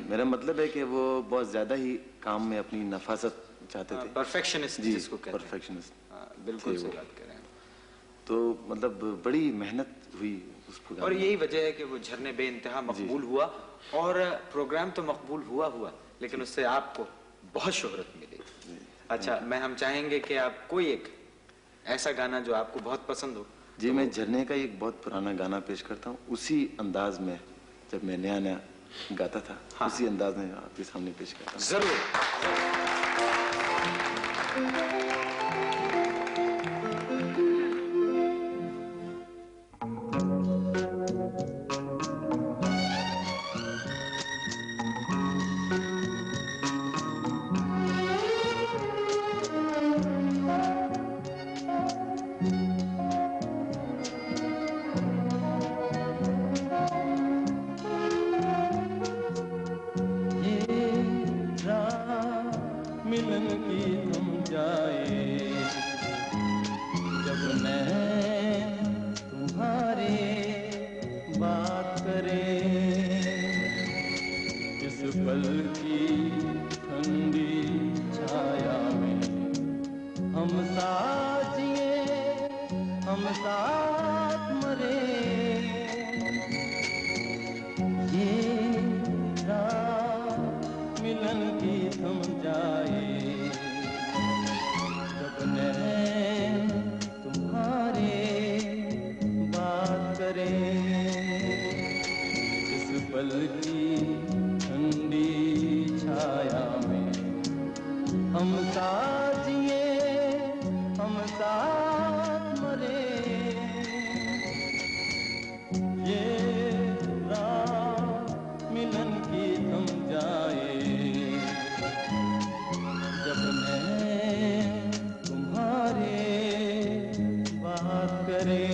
मेरा मतलब है कि वो बहुत ज्यादा ही काम में अपनी नफासत चाहते थे। परफेक्शनिस्ट जिसको कहते हैं। परफेक्शनिस्ट, बिल्कुल सही बात कर रहे हैं। तो मतलब बड़ी मेहनत हुई उस प्रोग्राम और में। यही वजह है कि वो झरने बेइंतहा मकबूल हुआ, और प्रोग्राम तो मकबूल हुआ लेकिन उससे आपको बहुत शोहरत मिली। अच्छा, हम चाहेंगे कि आप कोई एक ऐसा गाना जो आपको बहुत पसंद हो। जी, मैं झरने का एक बहुत पुराना गाना पेश करता हूँ, उसी अंदाज में जब मैं नया गाता था। हाँ। उसी अंदाज में आपके सामने पेश करता हूँ। जरूर। मिलन की थम जाए जब नैन तुम्हारे बात करें, इस पल की ठंडी छाया में हम साथ जिए, हम साथ मरे। ये रात मिलन की थम जाए जब नैन तुम्हारे बात करें, इस पल की ठंडी छाया में हम साथ जिए, हम साथ मरे। ये रात मिलन की थम जाए जब नैन तुम्हारे बात करें।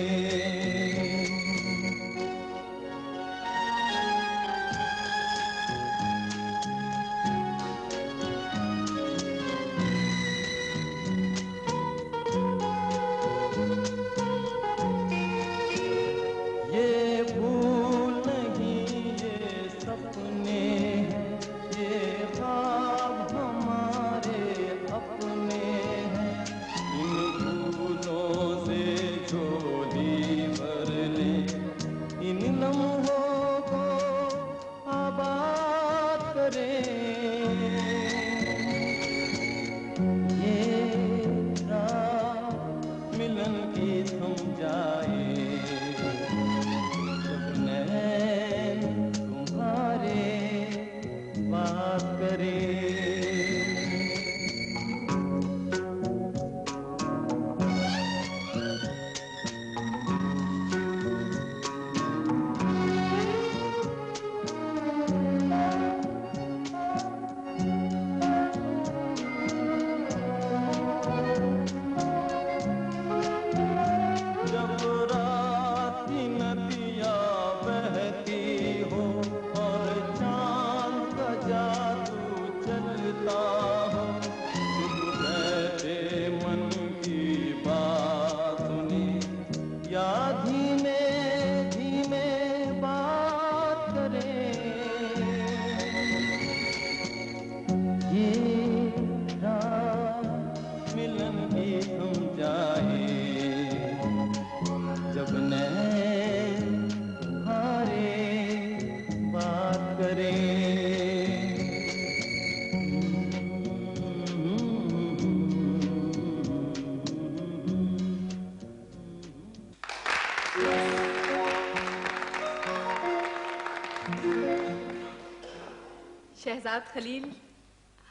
शहजाद खलील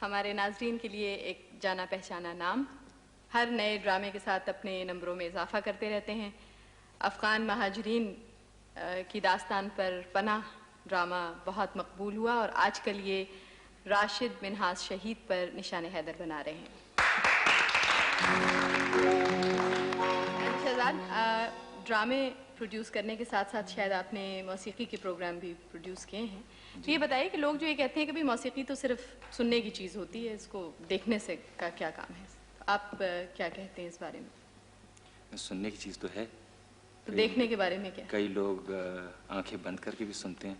हमारे नाजरीन के लिए एक जाना पहचाना नाम, हर नए ड्रामे के साथ अपने नंबरों में इजाफा करते रहते हैं। अफ़गान महाजरीन की दास्तान पर पनाह ड्रामा बहुत मकबूल हुआ और आजकल ये राशिद मिन्हाज शहीद पर निशान हैदर बना रहे हैं। शहजाद, ड्रामे प्रोड्यूस करने के साथ साथ शायद आपने मौसीकी के प्रोग्राम भी प्रोड्यूस किए हैं, तो ये बताइए कि लोग जो ये कहते हैं कि भाई मौसीकी तो सिर्फ सुनने की चीज़ होती है, इसको देखने से का क्या काम है, आप क्या कहते हैं इस बारे में? सुनने की चीज़ तो है, तो देखने के बारे में क्या? कई लोग आंखें बंद करके भी सुनते हैं,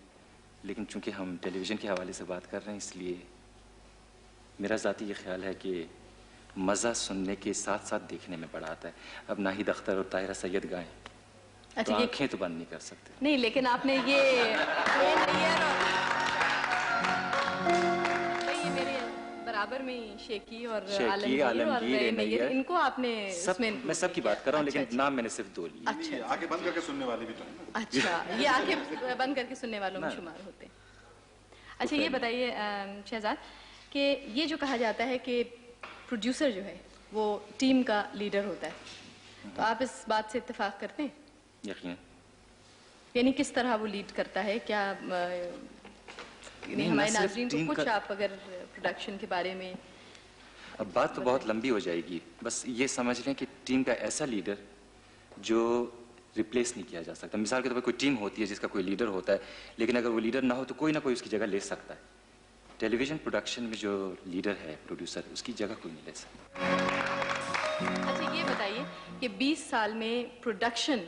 लेकिन चूंकि हम टेलीविज़न के हवाले से बात कर रहे हैं इसलिए मेरा ज़ाती ये ख्याल है कि मज़ा सुनने के साथ साथ देखने में बड़ा आता है। अब नाहिद अख्तर और ताहिरा सैयद गाएं तो आंखें तो बंद नहीं कर सकते। नहीं, लेकिन आपने ये मेरे बराबर में शेकी और आलमगीर इनको आपने सब, मैं सब की बात कर रहा हूँ, लेकिन नाम मैंने सिर्फ दो लिए। अच्छा, आंखें बंद करके सुनने वाले भी तो हैं ना। अच्छा, ये आंखें बंद करके सुनने वालों में शुमार होते हैं। अच्छा, ये बताइए शहजाद कि ये जो कहा जाता है कि प्रोड्यूसर जो है वो टीम का लीडर होता है, तो आप इस बात से इत्तेफाक करते हैं? यकीन। यानी किस तरह वो लीड करता है, क्या हमारे नाज़रीन को कुछ आप अगर प्रोडक्शन के बारे में? अब बात तो बहुत लंबी हो जाएगी, बस ये समझ लें कि टीम का ऐसा लीडर जो रिप्लेस नहीं किया जा सकता। मिसाल के तौर पर कोई टीम होती है जिसका कोई लीडर होता है, लेकिन अगर वो लीडर ना हो तो कोई ना कोई उसकी जगह ले सकता है। टेलीविजन प्रोडक्शन में जो लीडर है, प्रोड्यूसर, उसकी जगह कोई नहीं ले सकता। अच्छा, ये बताइए कि 20 साल में प्रोडक्शन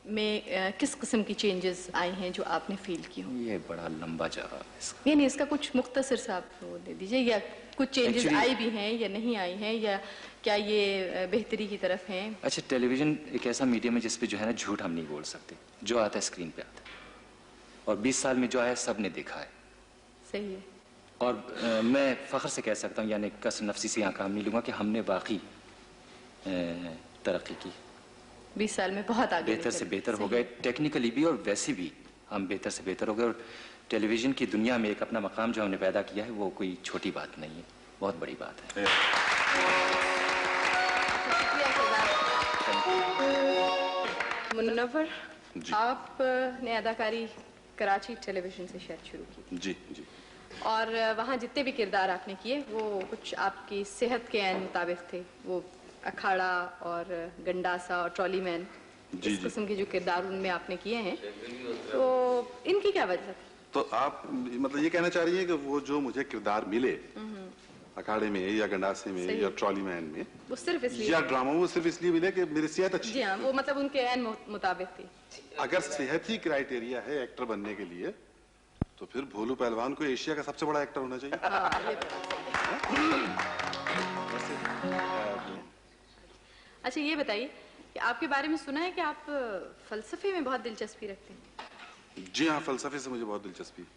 में किस किस्म की चेंजेस आई हैं जो आपने फील की हों? ये बड़ा लंबा जवाब है इसका। यानी इसका कुछ मुख्तसर सा आप दे दीजिए, या कुछ चेंजेस आई भी हैं या नहीं आई हैं, या क्या ये बेहतरी की तरफ हैं? अच्छा, टेलीविजन एक ऐसा मीडियम है जिसपे जो है ना झूठ हम नहीं बोल सकते, जो आता है स्क्रीन पे आता है, और 20 साल में जो आया सब ने देखा है। सही है। और मैं फख्र से कह सकता हूँ, यानी कसम नफसी से यहाँ काम नहीं लूँगा, कि हमने वाकई तरक्की की। 20 साल में बहुत आगे, बेहतर से बेहतर हो गए, टेक्निकली भी और वैसे भी हम बेहतर से बेहतर हो गए, और टेलीविजन की दुनिया में एक अपना मकाम जो हमने पैदा किया है वो कोई छोटी बात नहीं है, बहुत बड़ी बात है। मुनव्वर, आपने अदाकारी कराची टेलीविजन से शायद शुरू की? जी जी। और वहाँ जितने भी किरदार आपने किए वो कुछ आपकी सेहत के ऐन मुताबिक थे, वो अखाड़ा और गंडासा और ट्रॉली मैन, इस किस्म के जो किरदार उनमें आपने किए हैं, तो इनकी क्या वजह थी? तो आप मतलब ये कहना चाह रही हैं कि वो जो मुझे किरदार मिले अखाड़े में या गंडासे में या ट्रॉली मैन में, वो सिर्फ इसलिए, या ड्रामा, वो सिर्फ इसलिए मिले कि मेरी सेहत अच्छी? जी हाँ, वो मतलब उनके ऐन मुताबिक थी। अगर सेहत ही क्राइटेरिया है एक्टर बनने के लिए, तो फिर भोलू पहलवान को एशिया का सबसे बड़ा एक्टर होना चाहिए। अच्छा, ये बताइए कि आपके बारे में सुना है कि आप फलसफे में बहुत दिलचस्पी रखते हैं? जी हाँ, फलसफे से मुझे बहुत दिलचस्पी है,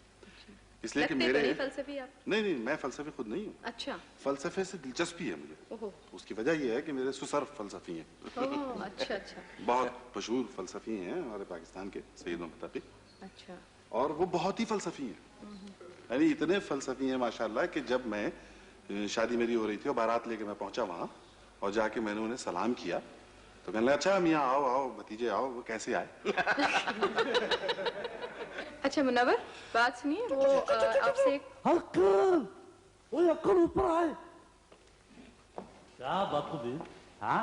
इसलिए कि मेरे फलसफी आप? नहीं, मैं फलसफी खुद नहीं हूँ। अच्छा। फलसफे से दिलचस्पी है मुझे। उसकी वजह यह है कि मेरे सुसर फलसफी हैं। अच्छा अच्छा। बहुत मशहूर फलसफी हैं हमारे पाकिस्तान के, सईद मुहम्मद। अच्छा। और वो बहुत ही फलसफी हैं, यानी इतने फलसफी हैं माशाल्लाह कि जब मैं शादी मेरी हो रही थी और बारात लेके मैं पहुंचा वहां, और जाके मैंने उन्हें सलाम किया तो कहने लगा, अच्छा मियाँ आओ आओ भतीजे आओ, वो कैसे आए? अच्छा मुनव्वर, बात सुनिए, वो आपसे अक्कल ऊपर आए। क्या बात हुई? हाँ,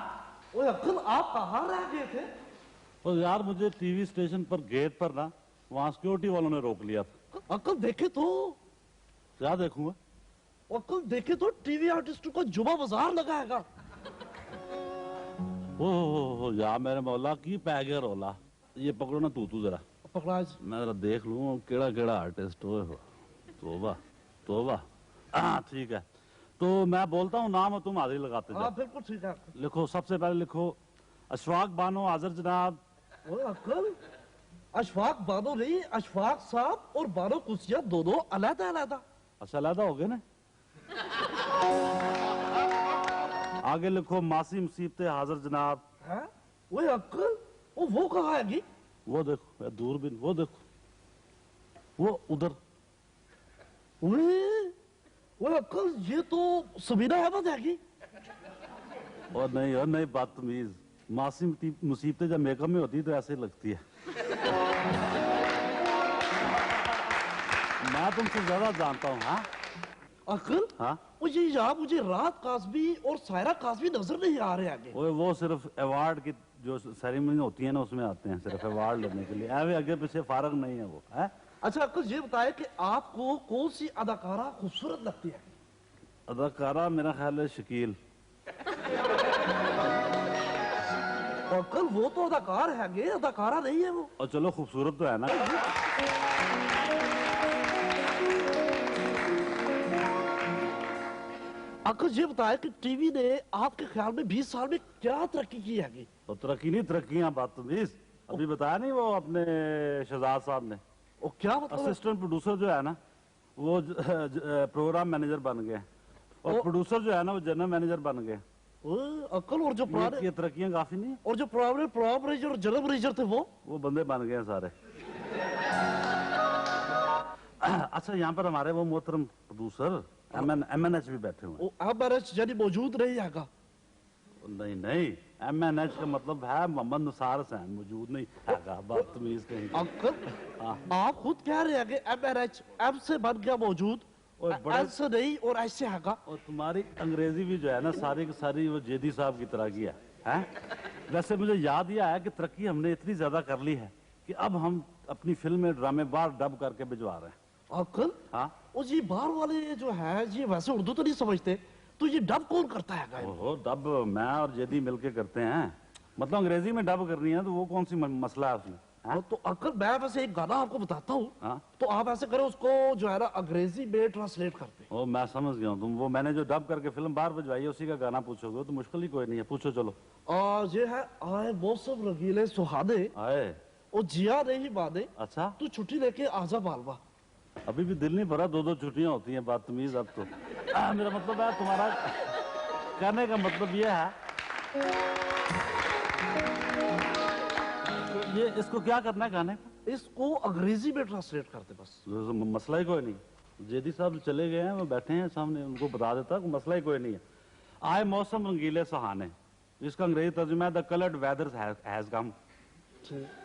वो अक्कल आप कहाँ रह गए थे? और यार मुझे टीवी स्टेशन पर गेट पर ना वहाँ सिक्योरिटी वालों ने रोक लिया था। अक्कल देखे तो? क्या देखूंगा? अक्कल देखे तो टीवी आर्टिस्ट को जुमा बाजार लगाएगा। ओह यार मेरे मौला की पैगे रोला, ये पकड़ो ना तू जरा पकड़ा, मैं जरा देख लूँ केड़ा केड़ा आर्टिस्ट हो। तोबा तोबा, हाँ ठीक है, तो मैं बोलता हूँ नाम और तुम हाजिरी लगाते जाओ। बिल्कुल ठीक है। लिखो, सबसे पहले लिखो अशफाक बानो हाजिर जनाब। अक्कल अशफाक बानो नहीं, अशफाक साहब और बानो कुर्सियां दोनों अलग अलग। अच्छा अलग हो गए ना। आगे लिखो मासी मुसीबते हाजिर जनाब। वो अक्कल वो कहाँ है? वो देखो दूरबीन, वो देखो वो उधर। वो अंकल ये तो सबीना अहमद है। और नहीं बदतमीज, मासी मुसीबतें जब मेकअप में होती है तो ऐसे लगती है। मैं तुमसे ज्यादा जानता हूँ। हाँ अंकल, हाँ मुझे यहाँ मुझे राहत काज़मी और सायरा काज़मी नजर नहीं आ रहे आगे। वो सिर्फ अवार्ड की जो सेरेमनी होती है ना उसमें आते हैं, सिर्फ अवार्ड लेने के लिए। आगे पीछे फारग नहीं है वो है। अच्छा अंकल ये बताए कि आपको कौन सी अदाकारा खूबसूरत लगती है? अदाकारा मेरा ख्याल है शकील। अंकल वो तो अदाकार है, अदाकारा नहीं है वो। और चलो खूबसूरत तो है ना। अंकल ये बताया कि टीवी ने आपके ख्याल में 20 साल में क्या तरक्की की है? तो तरक्की नहीं, तरक्कियां बदतमीज। अभी बताया नहीं वो अपने शहजाद साहब ने। और क्या मतलब? असिस्टेंट प्रोड्यूसर जो है ना वो प्रोग्राम मैनेजर बन गए, और प्रोड्यूसर जो है ना वो जनरल मैनेजर बन गए। अंकल और जो ये तरक्कियां काफी नहीं। और जो पुराने प्रोग्राम मैनेजर और जनरल मैनेजर थे वो बंदे बन गए हैं सारे। अच्छा यहाँ पर हमारे वो मोहतरम प्रोड्यूसर MNH भी बैठे हुए हैं। MNH यानी मौजूद नहीं है? नहीं MNH का मतलब है मोहम्मद निसार हुसैन, मौजूद नहीं है। बदतमीज कहीं। अंकल आप खुद कह रहे हैं कि MNH M से बन गया मौजूद, L से नहीं और ऐसे है। और तुम्हारी अंग्रेजी भी जो है ना सारी की सारी वो जेदी साहब की तरह की है? वैसे मुझे याद ये आया कि तरक्की हमने इतनी ज्यादा कर ली है कि अब हम अपनी फिल्म में ड्रामे बार डब करके भिजवा रहे हैं। अंकल हाँ और ये बाहर वाले जो है ये वैसे उर्दू तो नहीं समझते, तो ये डब कौन करता है? ओहो डब मैं और जेदी मिलके करते हैं। मतलब अंग्रेजी में डब करनी है तो वो कौन सी मसला है उसमें? तो अंकल मैं वैसे एक गाना आपको बताता हूँ, तो आप ऐसे करें उसको जो है ना अंग्रेजी में ट्रांसलेट करते। ओ मैं समझ गया हूँ तुम वो मैंने जो डब करके फिल्म बाहर भिजवाई है उसी का गाना पूछोगे तो मुश्किल ही कोई नहीं है। पूछो चलो। ये है आए मौसम रंगीले सुहाने आए और जिया नहीं माने। अच्छा तू छुट्टी लेके आजा बालवा। अभी भी दिल नहीं भरा, 2-2 छुट्टियां होती हैं। बदतमीज अब तो मेरा मतलब है तुम्हारा कहने का मतलब ये है ये इसको क्या करना है गाने को? इसको अंग्रेजी में ट्रांसलेट करते बस। मसला ही कोई नहीं। जेदी साहब चले गए हैं, वो बैठे हैं सामने, उनको बता देता है मसला ही कोई नहीं है। आए मौसम रंगीले सुहाने, इसका अंग्रेजी तर्जुमा है the coloured weather has come.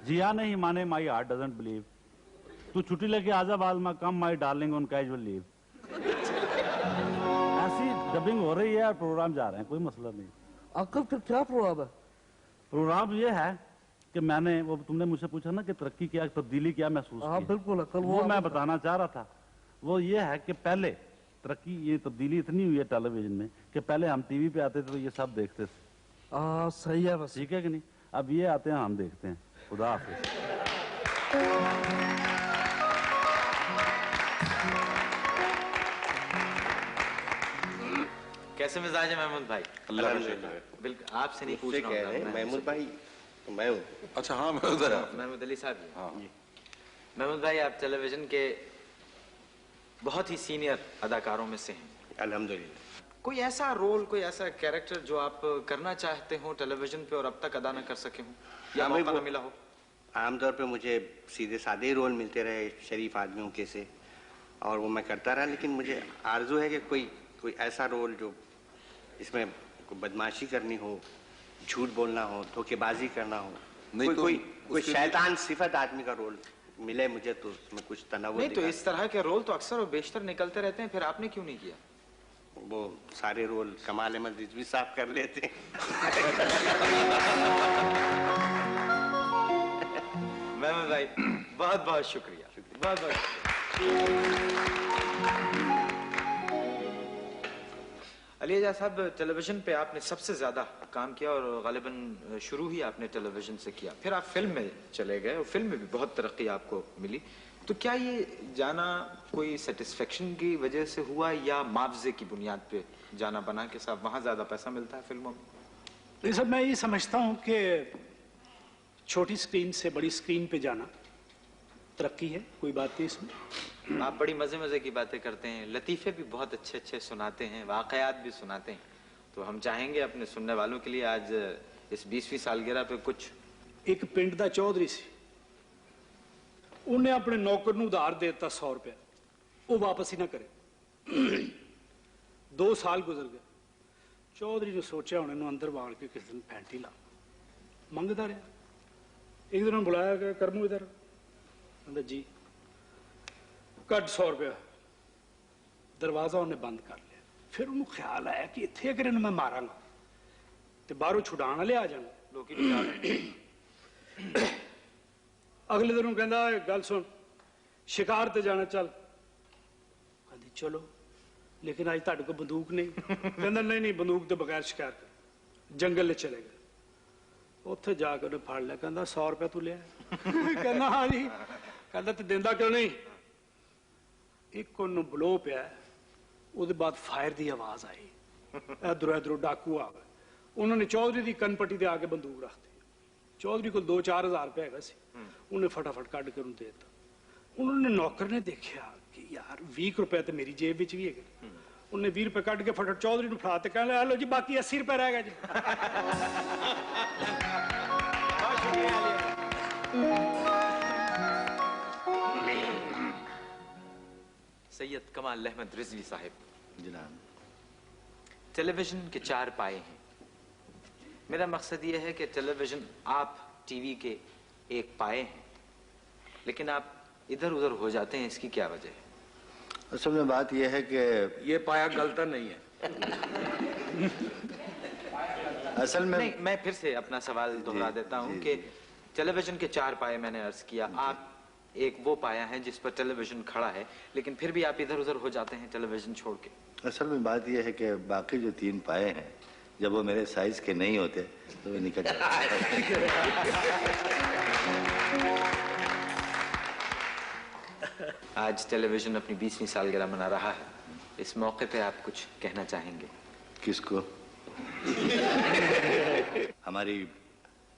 जिया नहीं माने माई हार्ट डजंट बिलीव। तू छुट्टी लेके आजा बालमा come my darling on casual leave. ऐसी डबिंग हो रही है और प्रोग्राम जा रहे हैं, कोई मसला नहीं। अंकल फिर क्या प्रोग्राम है? प्रोग्राम ये है कि मैंने वो तुमने मुझसे पूछा ना कि तरक्की क्या, तब्दीली क्या महसूस की? बिल्कुल अंकल वो मैं बताना चाह रहा था। वो ये है कि पहले तरक्की ये तब्दीली इतनी हुई है टेलीविजन में कि पहले हम टीवी पे आते थे तो ये सब देखते थे। सही है बस। ठीक है कि नहीं? अब ये आते हैं हम देखते हैं। खुदा हाफिज। कैसे मिजाज है महमूद भाई? अल्लाह का शुक्र है। बिल्कुल आपसे नहीं पूछ रहा हूं। महमूद भाई मैं हूँ। अच्छा हाँ मैं उधर महमूद अली साहब। हाँ महमूद भाई आप टेलीविजन के बहुत ही सीनियर अदाकारों में से हैं। अल्हम्दुलिल्लाह। कोई ऐसा रोल, कोई ऐसा कैरेक्टर जो आप करना चाहते हो टेलीविजन पे और अब तक अदा न कर सके हो या मौका न मिला हो? आमतौर पे मुझे सीधे सादे ही रोल मिलते रहे शरीफ आदमियों के से, और वो मैं करता रहा, लेकिन मुझे आरजू है कि कोई ऐसा रोल जो इसमें कोई बदमाशी करनी हो, झूठ बोलना हो, धोखेबाजी करना हो, कोई शैतान सिफत आदमी का रोल मिले मुझे तो उसमें कुछ तनाव नहीं। तो इस तरह के रोल तो अक्सर और बेशतर निकलते रहते हैं, फिर आपने क्यों नहीं किया? वो सारे रोल कमाल अहमद रिजवी साहब कर लेते। महमूद भाई बहुत बहुत शुक्रिया, बहुत बहुत। अली एजाज साहब टेलीविजन पे आपने सबसे ज्यादा काम किया और गालिबन शुरू ही आपने टेलीविजन से किया, फिर आप फिल्म में चले गए और फिल्म में भी बहुत तरक्की आपको मिली। तो क्या ये जाना कोई सेटिस्फेक्शन की वजह से हुआ या मुआवजे की बुनियाद पे जाना बना कि साहब वहां ज्यादा पैसा मिलता है फिल्मों में? तो सब मैं ये समझता हूँ कि छोटी स्क्रीन से बड़ी स्क्रीन पे जाना तरक्की है, कोई बात नहीं इसमें। आप बड़ी मजे मजे की बातें करते हैं, लतीफे भी बहुत अच्छे अच्छे सुनाते हैं, वाकयात भी सुनाते हैं। तो हम चाहेंगे अपने सुनने वालों के लिए आज इस 20वीं सालगिरह पे कुछ। एक पिंड दा चौधरी सी, उन्हें अपने नौकर ਨੂੰ उधार दे ਦਿੱਤਾ 100 रुपया, वो वापस ही ना करे। 2 साल गुजर गए। चौधरी ने सोचा हूं इन्हू अंदर वाड़ के किसी दिन फैंटी ला। मंगता रहा। एक दिन बुलाया कि करमू इधर, कहता जी कट 100 रुपया। दरवाजा उन्हें बंद कर लिया। फिर उन्हें ख्याल आया कि इत्थे अगर इन्हू मैं मारांगा तो बाहरों छुड़ाने वाले आ जाने। अगले दिन कहता गल सुन, शिकार ते जाना चल। कहती चलो, लेकिन अज तुहाडे कोल बंदूक नहीं। कहता नहीं नहीं, बंदूक तो बगैर शिकार कर। जंगल चले गए। उत्थे जाकर उन्हें फड़ लिया। कहता 100 रुपया तू लिया? कहना हाँ जी। कहता तू देंदा क्यों नहीं? एक उन्होंने बलो पिया। उसके बाद फायर की आवाज आई। इधरों इधरों डाकू आ गए। उन्होंने चौधरी की कनपट्टी से आके बंदूक रख दी। चौधरी को 2-4 हज़ार रुपया है सी। उन्हें फटाफट कट के उन्हें दे दिता। उन्होंने नौकर ने देखा कि यार 20 रुपए तो मेरी जेब विच भी है। उन्हें 20 रुपए कट के फटाफट चौधरी को फड़ा ते कहने लो जी बाकी 80 रुपए रह गए जी। सैयद कमाल अहमद रिजवी साहिब। जनाब, टेलीविजन के 4 पाए हैं। मेरा मकसद यह है कि टेलीविजन आप टीवी के एक पाए हैं, लेकिन आप इधर उधर हो जाते हैं, इसकी क्या वजह है? असल में बात यह है कि ये पाया गलता नहीं है। असल में नहीं, मैं फिर से अपना सवाल दोहरा देता हूं कि टेलीविजन के 4 पाए मैंने अर्ज किया, आप एक वो पाया है जिस पर टेलीविजन खड़ा है, लेकिन फिर भी आप इधर उधर हो जाते हैं टेलीविजन छोड़ के। असल में बात यह है कि बाकी जो 3 पाए हैं जब वो मेरे साइज के नहीं होते तो वो निकल जाते। आज टेलीविजन अपनी 20वीं सालगिरह मना रहा है। इस मौके पे आप कुछ कहना चाहेंगे? किसको? हमारी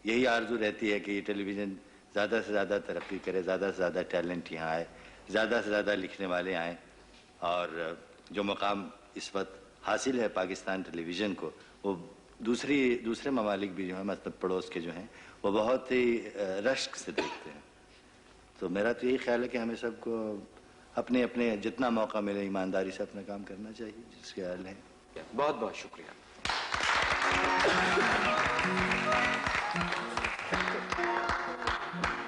यही आरजू रहती है कि ये टेलीविजन ज़्यादा से ज़्यादा तरक्की करे, ज़्यादा से ज़्यादा टैलेंट यहाँ आए, ज़्यादा से ज़्यादा लिखने वाले आए, और जो मकाम इस वक्त हासिल है पाकिस्तान टेलीविज़न को, वो दूसरे ममालिक भी जो हैं, मतलब पड़ोस के जो हैं, वो बहुत ही रश्क से देखते हैं। तो मेरा तो यही ख्याल है कि हमें सबको अपने अपने जितना मौका मिले ईमानदारी से अपना काम करना चाहिए, जिसके हाल है। बहुत बहुत शुक्रिया।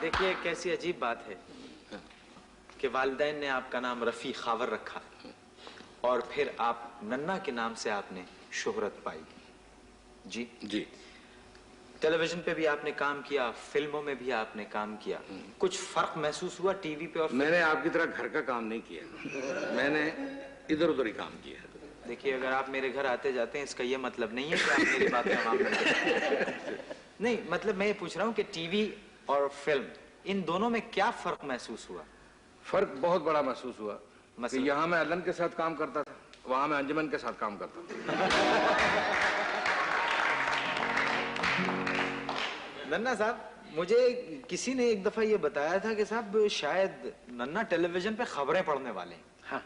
देखिए कैसी अजीब बात है कि वालिदैन ने आपका नाम रफ़ी खावर रखा और फिर आप नन्ना के नाम से आपने शोहरत पाई। जी जी, टेलीविजन पे भी आपने काम किया, फिल्मों में भी आपने काम किया, कुछ फर्क महसूस हुआ टीवी पे और? मैंने आपकी तरह घर का काम नहीं किया, मैंने इधर उधर ही काम किया। देखिए, अगर आप मेरे घर आते जाते हैं इसका ये मतलब नहीं है कि आप मेरी बात में आवाम नहीं, मतलब मैं ये पूछ रहा हूँ कि टीवी और फिल्म, इन दोनों में क्या फर्क महसूस हुआ? फर्क बहुत बड़ा महसूस हुआ कि यहाँ मैं अलन के साथ काम करता था, वहां मैं अंजुमन के साथ काम करता था। नन्ना साहब, मुझे किसी ने एक दफा ये बताया था कि साहब शायद नन्ना टेलीविजन पे खबरें पढ़ने वाले हैं। हाँ,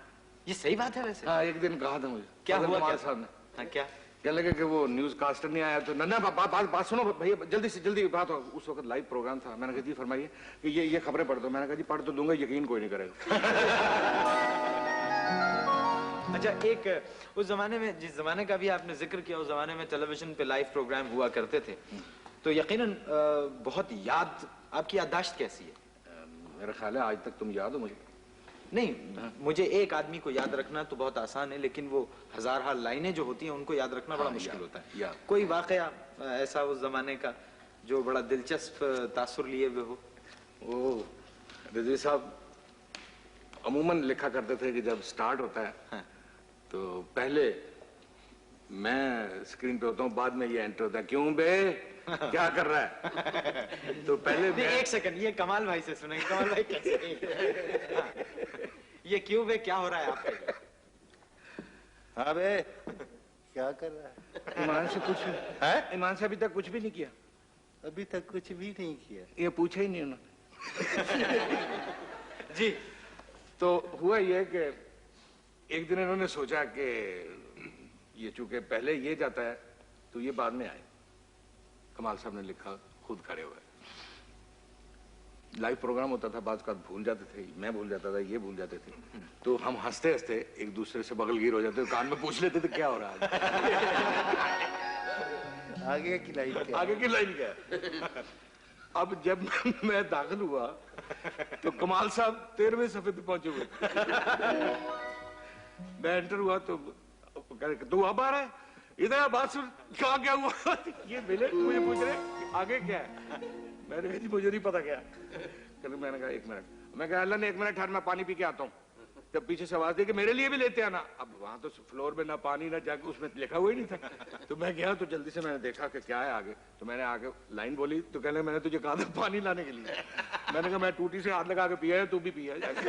ये सही बात है वैसे? हाँ, एक दिन कहा था मुझे। क्या हुआ क्या साहब ने? हाँ, क्या लगे कि वो न्यूज कास्टर नहीं आया, तो नन्ना बात सुनो भैया, जल्दी से जल्दी बात हो। उस वक्त लाइव प्रोग्राम था। मैंने कहा जी फरमाइए कि ये खबरें पढ़ दो। मैंने कहा जी पढ़ तो दूंगा, यकीन कोई नहीं करेगा। अच्छा, एक उस जमाने में, जिस जमाने का भी आपने जिक्र किया, उस जमाने में टेलीविजन पे लाइव प्रोग्राम हुआ करते थे, तो यकीनन बहुत आपकी याददाश्त कैसी है? मेरा ख्याल है आज तक तुम याद हो मुझे। नहीं, मुझे एक आदमी को याद रखना तो बहुत आसान है, लेकिन वो हजार लाइनें जो होती हैं उनको याद रखना बड़ा मुश्किल होता है। कोई वाकया ऐसा उस जमाने का जो बड़ा दिलचस्प तासुर लिए हुए हो? ओ रिजवी साहब अमूमन लिखा करते थे कि जब स्टार्ट होता है तो पहले मैं स्क्रीन पे होता हूँ, बाद में ये एंटर होता है। क्यों बे, क्या कर रहा है? तो पहले एक सेकंड, ये कमाल भाई से सुनेंगे। कमाल भाई कैसे? ये क्यों बे, क्या हो रहा है आपका? हाँ बे, क्या कर रहा है? ईमान से कुछ है? ईमान से अभी तक कुछ भी नहीं किया। अभी तक कुछ भी नहीं किया? ये पूछा ही नहीं उन्होंने। जी, तो हुआ ये कि एक दिन इन्होंने सोचा कि ये चूंकि पहले ये जाता है तो ये बाद में आए। कमाल साहब ने लिखा खुद खड़े हुए। लाइव प्रोग्राम होता था, बात भूल जाते थे, मैं भूल जाता था, ये भूल जाते थे, तो हम हंसते हंसते एक दूसरे से बगलगीर हो जाते, कान में पूछ लेते थे क्या हो रहा है। आगे की लाइन क्या? आगे की लाइन क्या? अब जब मैं दाखिल हुआ तो कमाल साहब 13वें सफे पे पहुंचे हुए। मैं एंटर हुआ तो तू अब आ रहा है, इधर बात सुन, कहा क्या हुआ? ये मिले मुझे पूछ रहे आगे क्या है। मैंने कहा जी मुझे नहीं पता क्या। मैंने कहा 1 मिनट, मैं कहा अल्लाह ने 1 मिनट ठहर, मैं पानी पी के आता हूँ। तब पीछे से आवाज दी कि मेरे लिए भी लेते आना। अब वहां तो फ्लोर में ना पानी ना जाके उसमें लिखा हुआ ही नहीं था। तो मैं गया तो जल्दी से मैंने देखा कि क्या है आगे, तो मैंने आगे लाइन बोली तो कहने मैंने तुझे कहा था पानी लाने के लिए। मैंने कहा मैं टूटी से हाथ लगा के पिया है, तू भी पिया जाके।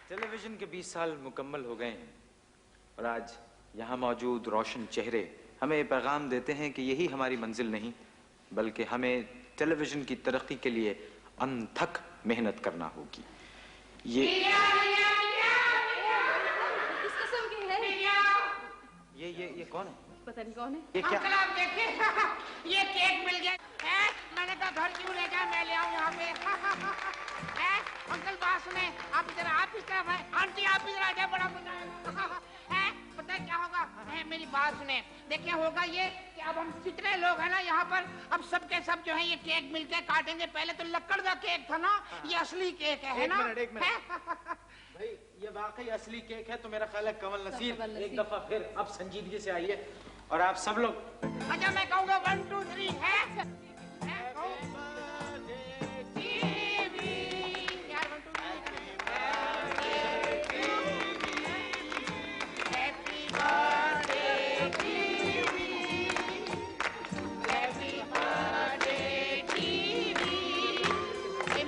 टेलीविजन के 20 साल मुकम्मल हो गए हैं और आज यहाँ मौजूद रोशन चेहरे हमें ये पैगाम देते हैं कि यही हमारी मंजिल नहीं, बल्कि हमें टेलीविजन की तरक्की के लिए अनथक मेहनत करना होगी। ये किस किस्म की है? ये कौन है? पता नहीं कौन है। ये क्या? अंकल आप देखिए, ये केक मिल गया है। मैंने कहा घर क्यों ले जाए, मैं ले आऊं यहाँ पे। अंकल बात सुने, आप इधर आप इस तरफ है, आंटी आप इधर आ जाए, बड़ा मजा आएगा। पता है क्या होगा? मेरी बात सुने, देखिए होगा ये कि अब हम जितने लोग हैं ना यहाँ पर, अब सबके सब जो है ये केक मिलके काटेंगे। पहले तो लक्कड़ का केक था ना, ये असली केक है ना? एक मिनट भाई, ये वाकई असली केक है तो मेरा ख्याल है कमल नसीर एक दफा फिर अब संजीदगी से आइए और आप सब लोग। अच्छा मैं कहूँगा 1 2 3 है।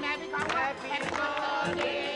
मैं भी खाऊंगा।